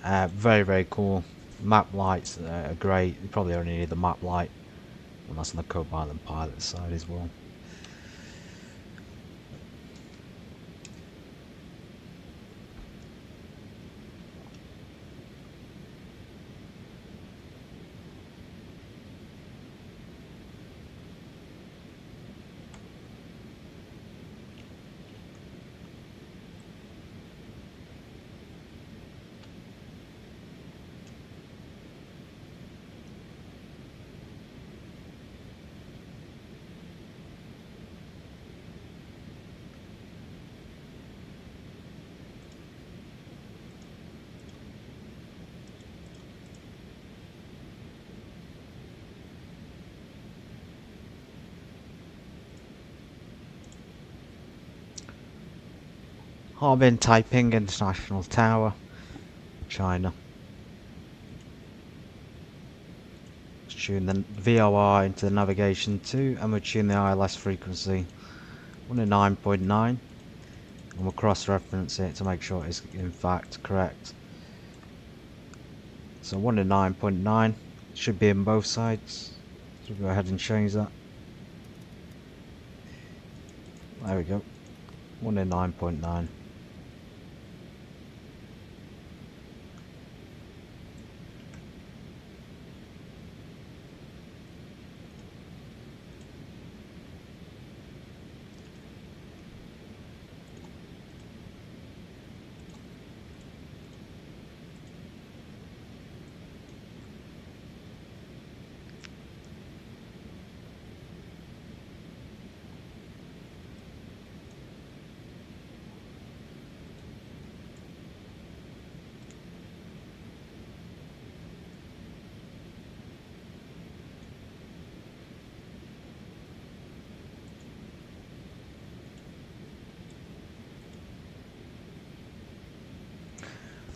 very, very cool. Map lights are great. You probably only need the map light, and that's on the co-pilot and pilot side as well. Harbin Taiping International Tower, China. Let's tune the VOR into the navigation 2, and we'll tune the ILS frequency 109.9, and we'll cross-reference it to make sure it's in fact correct. So 109.9 should be in both sides. So we'll go ahead and change that. There we go. 109.9.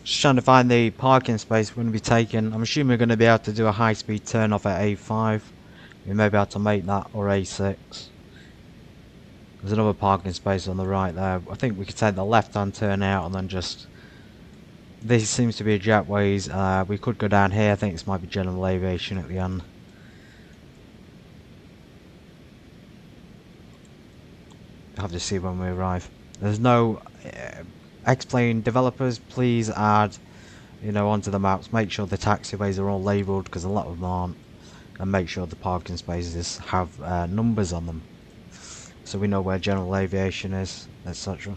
Just trying to find the parking space we're going to be taking. I'm assuming we're going to be able to do a high-speed turn off at A5. We may be able to make that, or A6. There's another parking space on the right there. I think we could take the left-hand turn out and then just... This seems to be a jetways. We could go down here. I think this might be general aviation at the end. I'll have to see when we arrive. There's no... X-plane developers, please add, you know, onto the maps. Make sure the taxiways are all labelled, because a lot of them aren't. And make sure the parking spaces have numbers on them, so we know where general aviation is, etc.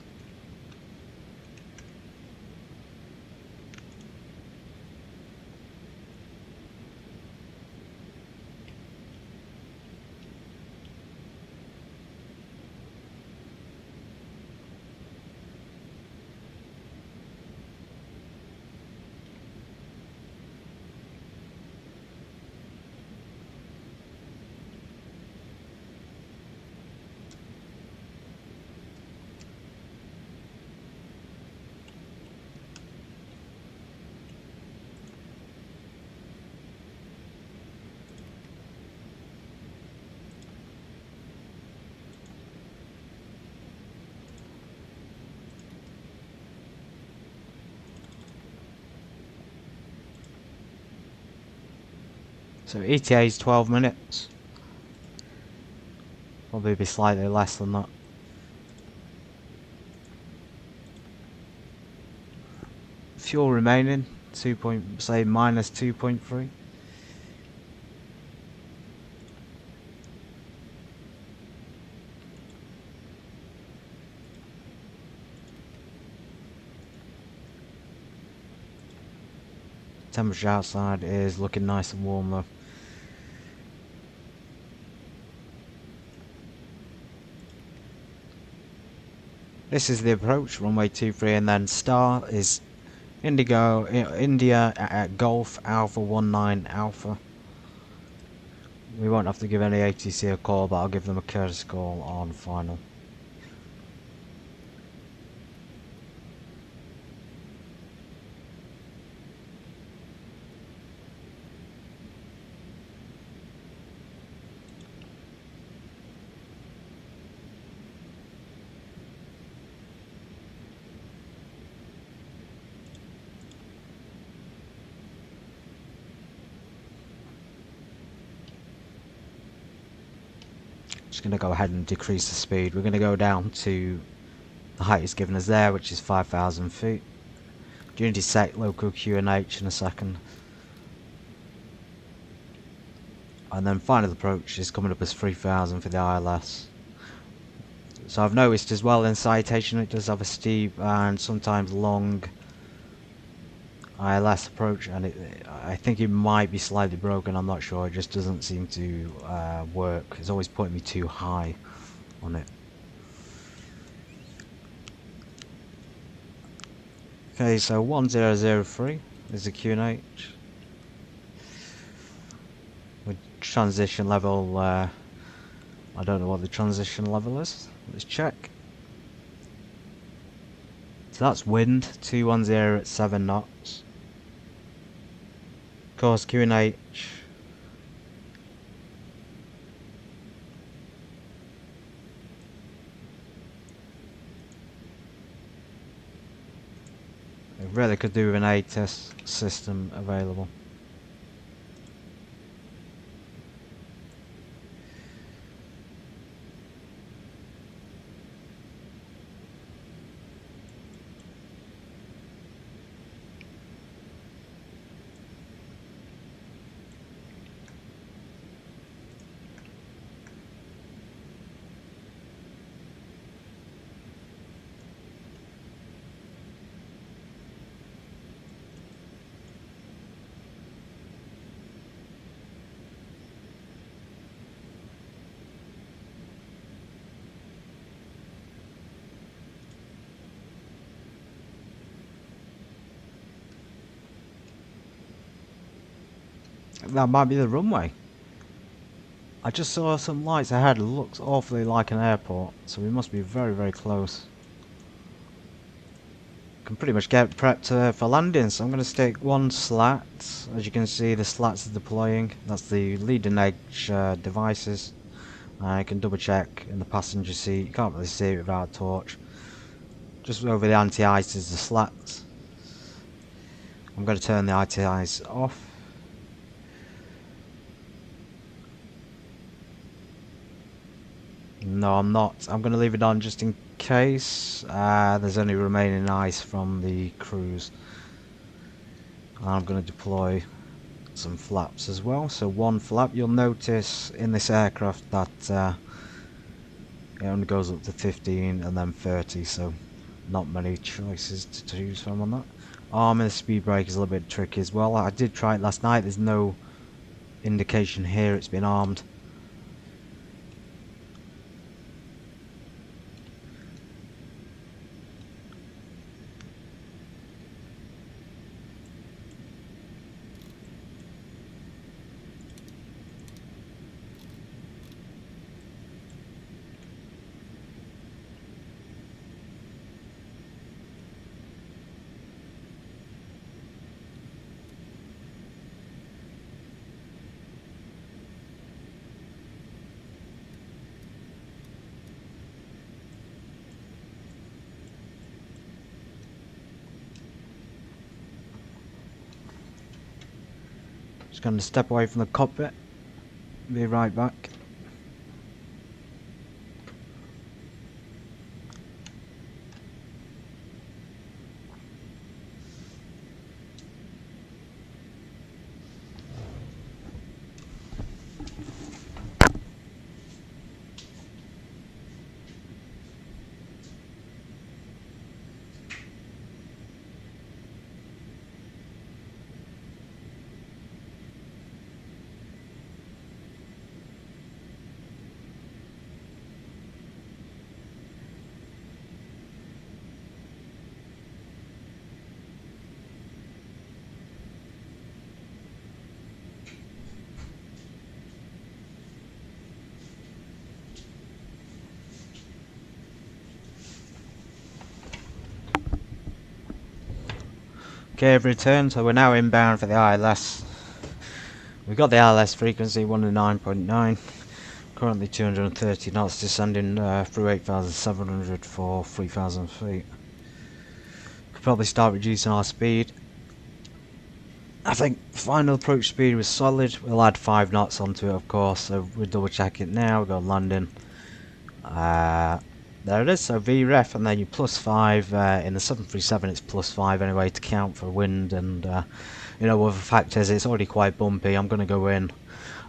So ETA is 12 minutes. Probably be slightly less than that. Fuel remaining, say minus 2.3. Temperature outside is looking nice and warm though. This is the approach, runway 23, and then star is Indigo, India at Golf Alpha 19 Alpha. We won't have to give any ATC a call, but I'll give them a courtesy call on final. Just going to go ahead and decrease the speed. We're going to go down to the height it's given us there, which is 5,000 feet. Going to set local QNH in a second. And then final approach is coming up as 3,000 for the ILS. So I've noticed as well in Citation it does have a steep and sometimes long ILS approach, and I think it might be slightly broken, I'm not sure, it just doesn't seem to work. It's always putting me too high on it. Okay, so 1003 is the QNH. With transition level, I don't know what the transition level is, let's check. So that's wind, 210 at 7 knots. Of course, QNH. It really could do with an ATIS system available. That might be the runway. I just saw some lights ahead. It looks awfully like an airport, so we must be very, very close. can pretty much get prepped for landing. So I'm going to stick one slat. As you can see, the slats are deploying. That's the leading edge devices. I can double check in the passenger seat. You can't really see it without a torch. Just over the anti-ice is the slats. I'm going to turn the anti-ice off. No, I'm not. I'm going to leave it on just in case. There's only remaining ice from the cruise. I'm going to deploy some flaps as well. So one flap. You'll notice in this aircraft that it only goes up to 15 and then 30. So not many choices to choose from on that. Arming the speed brake is a little bit tricky as well. I did try it last night. There's no indication here it's been armed. Just going to step away from the cockpit. Be right back. Okay, I've returned, so we're now inbound for the ILS. We've got the ILS frequency 109.9, currently 230 knots, descending through 8,700 for 3,000 feet. Could probably start reducing our speed. I think final approach speed was solid. We'll add 5 knots onto it, of course, so we'll double check it now. We've got landing. There it is, so VREF, and then you +5 in the 737. It's +5 anyway to count for wind and you know, other factors. It's already quite bumpy. I'm going to go in.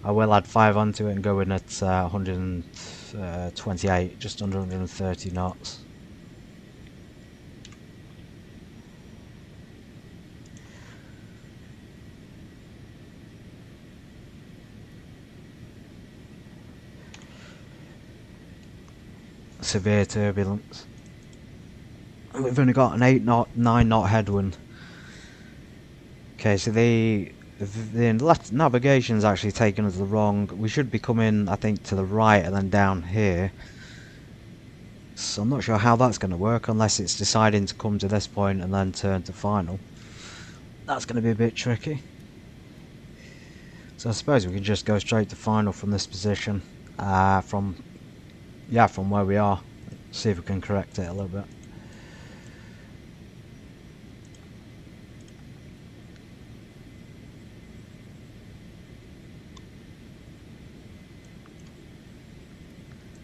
I will add 5 onto it and go in at 128, just under 130 knots. Severe turbulence. We've only got an 8 knot, 9 knot headwind. Okay, so the navigation's actually taken us the wrong. We should be coming, I think, to the right and then down here. So I'm not sure how that's going to work unless it's deciding to come to this point and then turn to final. That's going to be a bit tricky. So I suppose we can just go straight to final from this position. From where we are. See if we can correct it a little bit.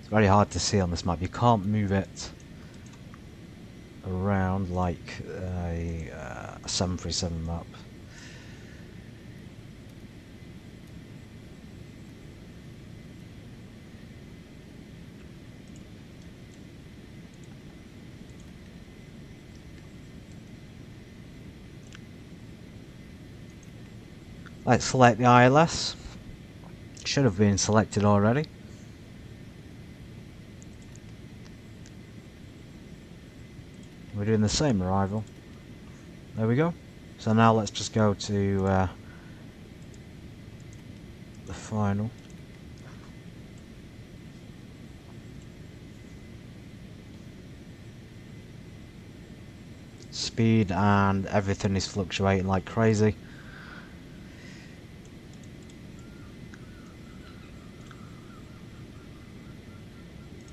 It's very hard to see on this map. You can't move it around like a 737 map. Let's select the ILS. Should have been selected already. We're doing the same arrival. There we go. So now let's just go to the final. speed and everything is fluctuating like crazy.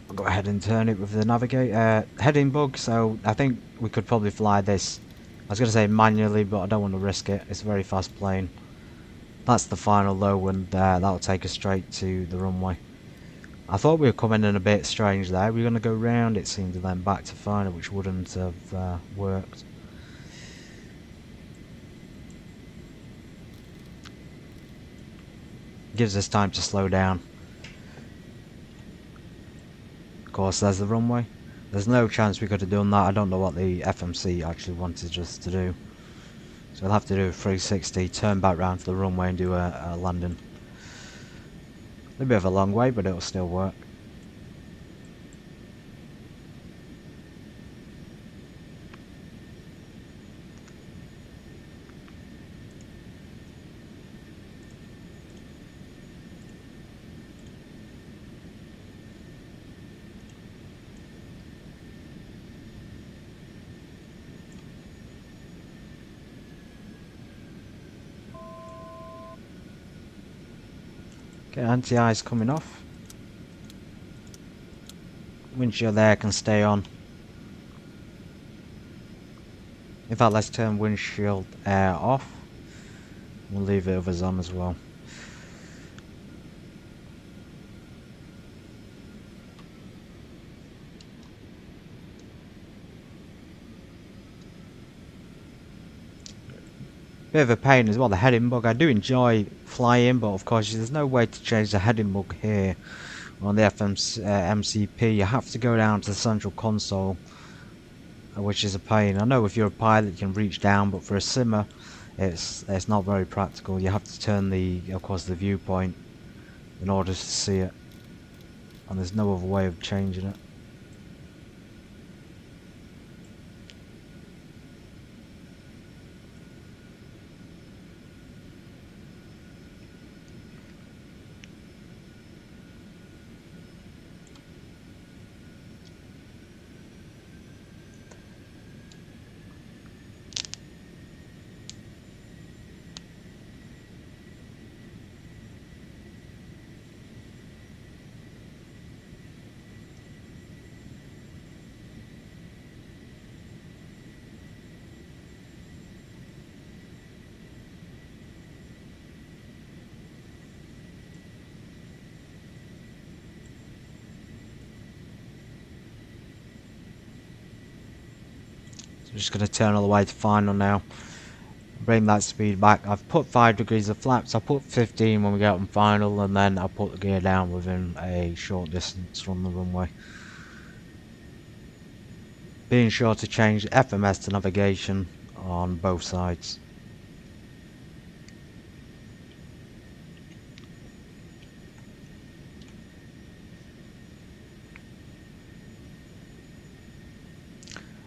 I'll go ahead and turn it with the navigator heading bug, so I think we could probably fly this, I was going to say manually, but I don't want to risk it. It's a very fast plane. That's the final low, and that'll take us straight to the runway. I thought we were coming in a bit strange there. We were going to go round, it seemed, and then back to final, which wouldn't have worked. Gives us time to slow down. Of course, there's the runway. There's no chance we could have done that. I don't know what the FMC actually wanted us to do. So we'll have to do a 360, turn back round to the runway and do a landing. A little bit of a long way, but it'll still work. Okay, anti-ice coming off. Windshield there can stay on. In fact, let's turn windshield air off. We'll leave the others on as well. Bit of a pain as well, the heading bug. I do enjoy flying, but of course there's no way to change the heading bug here on the MCP. You have to go down to the central console, which is a pain. I know if you're a pilot you can reach down, but for a simmer it's not very practical. You have to turn of course the viewpoint in order to see it, and there's no other way of changing it. I'm just going to turn all the way to final now. Bring that speed back. I've put 5 degrees of flaps. I'll put 15 when we get on final, and then I'll put the gear down within a short distance from the runway. Being sure to change FMS to navigation on both sides.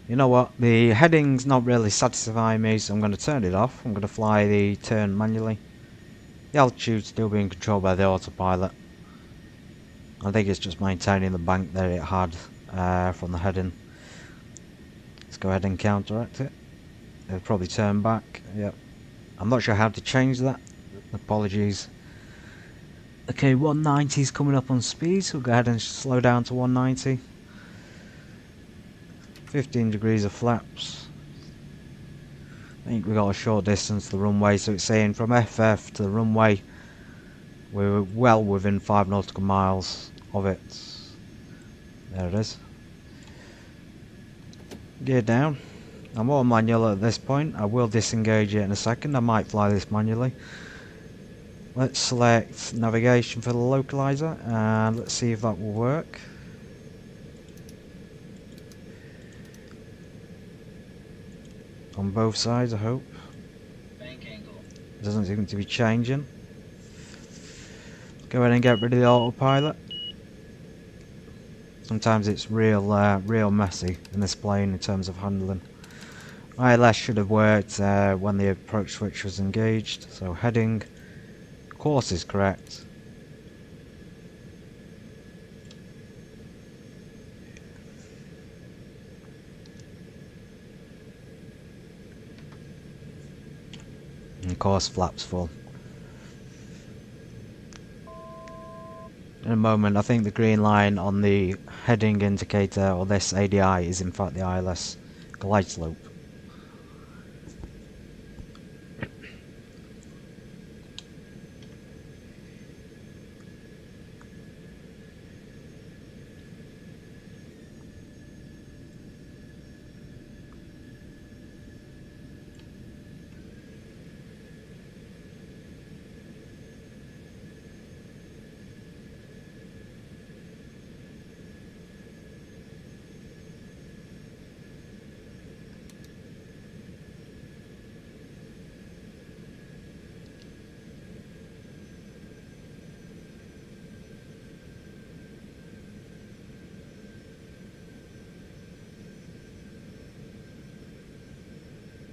You know what, the heading's not really satisfying me, so I'm going to turn it off. I'm going to fly the turn manually. The altitude's still being controlled by the autopilot. I think it's just maintaining the bank that it had from the heading. Let's go ahead and counteract it. It'll probably turn back, yep. I'm not sure how to change that, apologies. Okay, 190 is coming up on speed, so we'll go ahead and slow down to 190. 15 degrees of flaps. I think we got a short distance to the runway, so it's saying from FF to the runway we're well within 5 nautical miles of it. There it is. Gear down. I'm all manual at this point. I will disengage it in a second. I might fly this manually. Let's select navigation for the localizer and let's see if that will work. On both sides, I hope. Bank angle. Doesn't seem to be changing. Go ahead and get rid of the autopilot. Sometimes it's real messy in this plane in terms of handling. ILS should have worked when the approach switch was engaged. So heading, course is correct. of course flaps full. In a moment, I think the green line on the heading indicator, or this ADI, is in fact the ILS glide slope.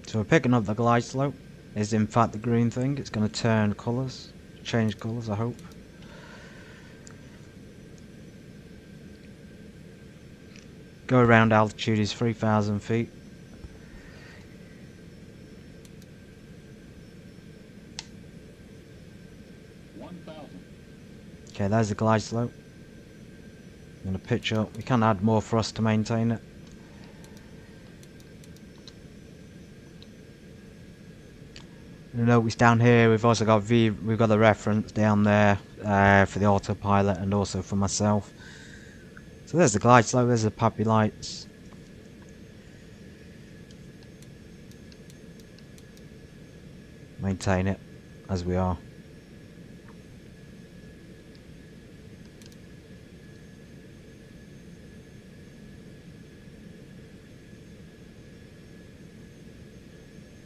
So we're picking up the glide slope. Is in fact the green thing. It's going to turn colours, change colours, I hope. Go around altitude is 3,000 feet. Okay, there's the glide slope. I'm going to pitch up. We can add more thrust to maintain it. You'll notice down here we've also got we've got the reference down there for the autopilot and also for myself. So there's the glide slope, there's the puppy lights. Maintain it as we are.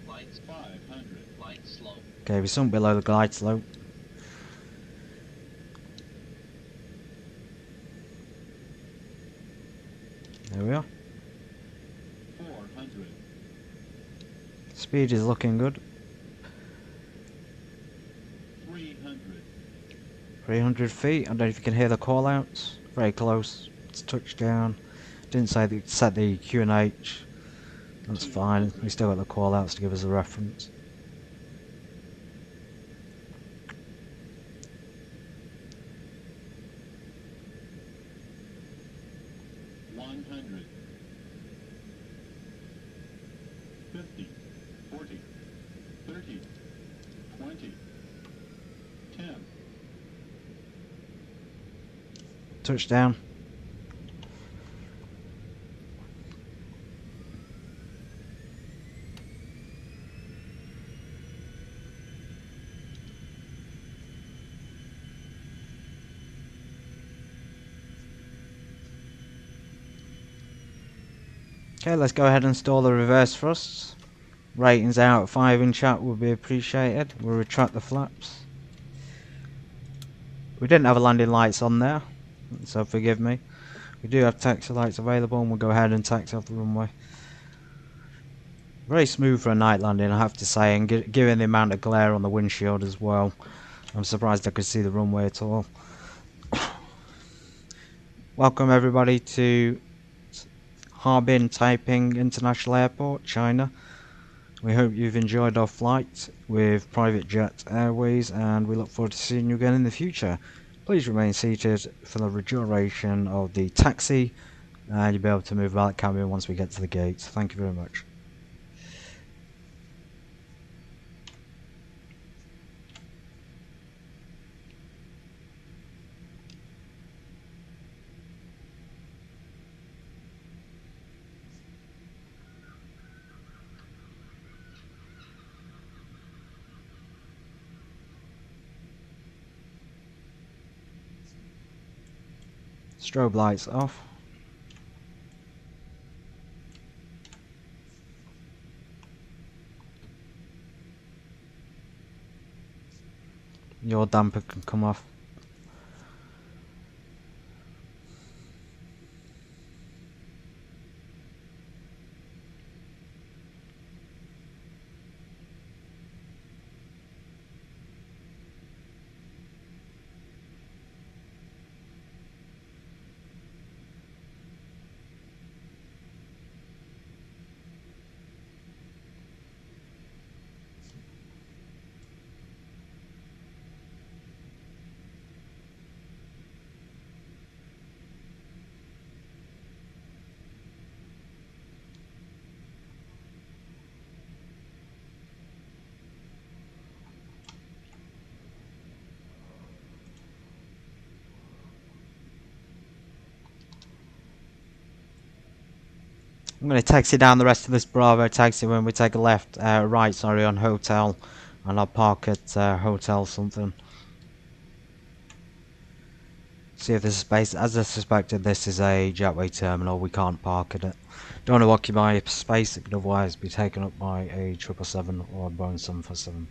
Lights 500. Light slope. Okay, we're sunk below the glide slope. There we are. 400. Speed is looking good. 300. 300 feet. I don't know if you can hear the call outs. Very close. It's touchdown. Didn't say that set the QNH. That's fine. We still got the call outs to give us a reference. Touchdown. Okay, let's go ahead and install the reverse thrusts. Ratings out of 5 in chat would be appreciated. We'll retract the flaps. We didn't have a landing lights on there, so forgive me. We do have taxi lights available and we'll go ahead and taxi off the runway. Very smooth for a night landing, I have to say, and given the amount of glare on the windshield as well, I'm surprised I could see the runway at all. Welcome everybody to Harbin Taiping International Airport, China. We hope you've enjoyed our flight with Private Jet Airways and we look forward to seeing you again in the future. Please remain seated for the duration of the taxi and you'll be able to move about the cabin once we get to the gates. Thank you very much. Strobe lights off. Your damper can come off. I'm going to taxi down the rest of this Bravo taxi when we take a left, right, sorry, on hotel, and I'll park at hotel something. See if there's space. As I suspected, this is a jetway terminal. We can't park at it. Don't want to occupy space. It could otherwise be taken up by a 777 or a Boeing 747.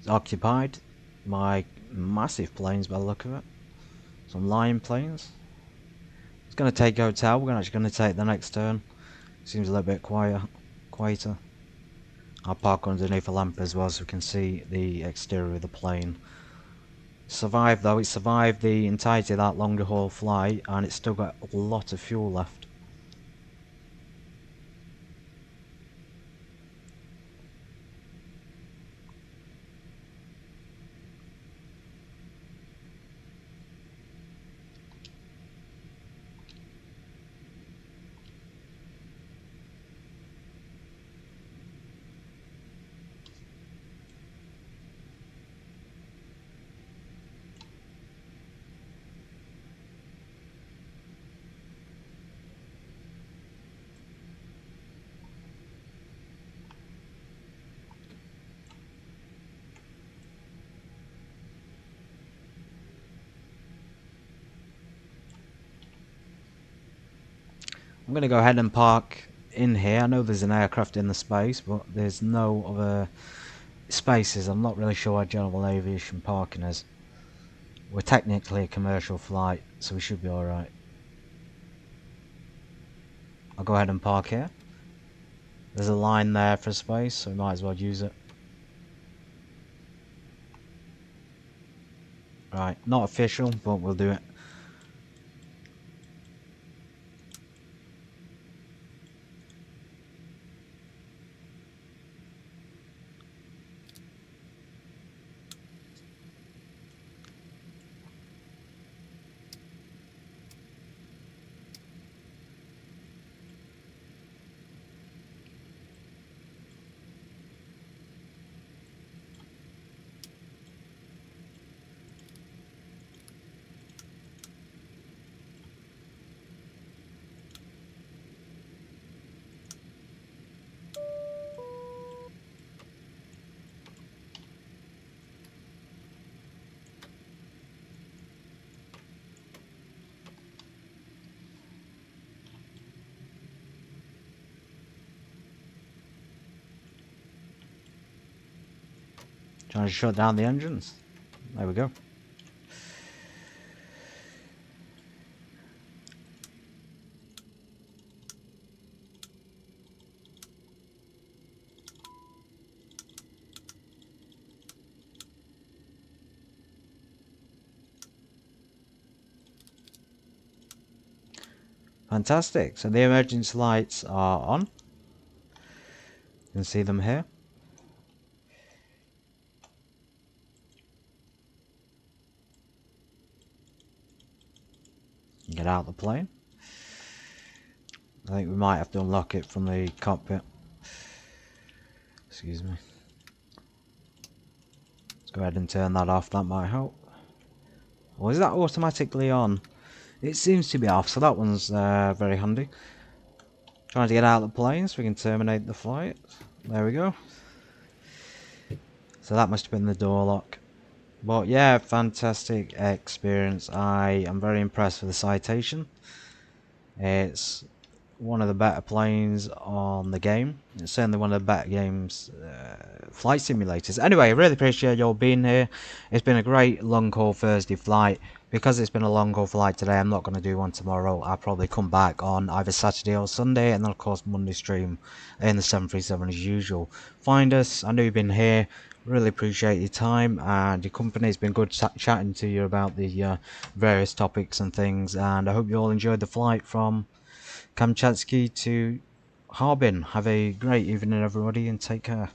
Occupied by massive planes by the look of it. Some Lion planes. It's going to take hotel. We're actually going to take the next turn. Seems a little bit quieter. I'll park underneath a lamp as well so we can see the exterior of the plane. Survived though. It survived the entirety of that longer haul flight and it's still got a lot of fuel left. I'm going to go ahead and park in here. I know there's an aircraft in the space, but there's no other spaces. I'm not really sure what general aviation parking is. We're technically a commercial flight, so we should be alright. I'll go ahead and park here. There's a line there for space, so we might as well use it. Right, not official, but we'll do it. Trying to shut down the engines. There we go. Fantastic. So the emergency lights are on. You can see them here. Get out of the plane. I think we might have to unlock it from the cockpit. Excuse me. Let's go ahead and turn that off. That might help. Or is that automatically on? It seems to be off, so that one's very handy. Trying to get out of the plane so we can terminate the flight. There we go. So that must have been the door lock. But yeah, fantastic experience. I am very impressed with the Citation. It's one of the better planes on the game. It's certainly one of the better games, flight simulators. Anyway, I really appreciate you all being here. It's been a great long haul Thursday flight. Because it's been a long haul flight today, I'm not going to do one tomorrow. I'll probably come back on either Saturday or Sunday, and then of course Monday stream in the 737 as usual. Find us. I know you've been here. Really appreciate your time and your company. It's been good chatting to you about the various topics and things, and I hope you all enjoyed the flight from Kamchatsky to Harbin. Have a great evening, everybody, and take care.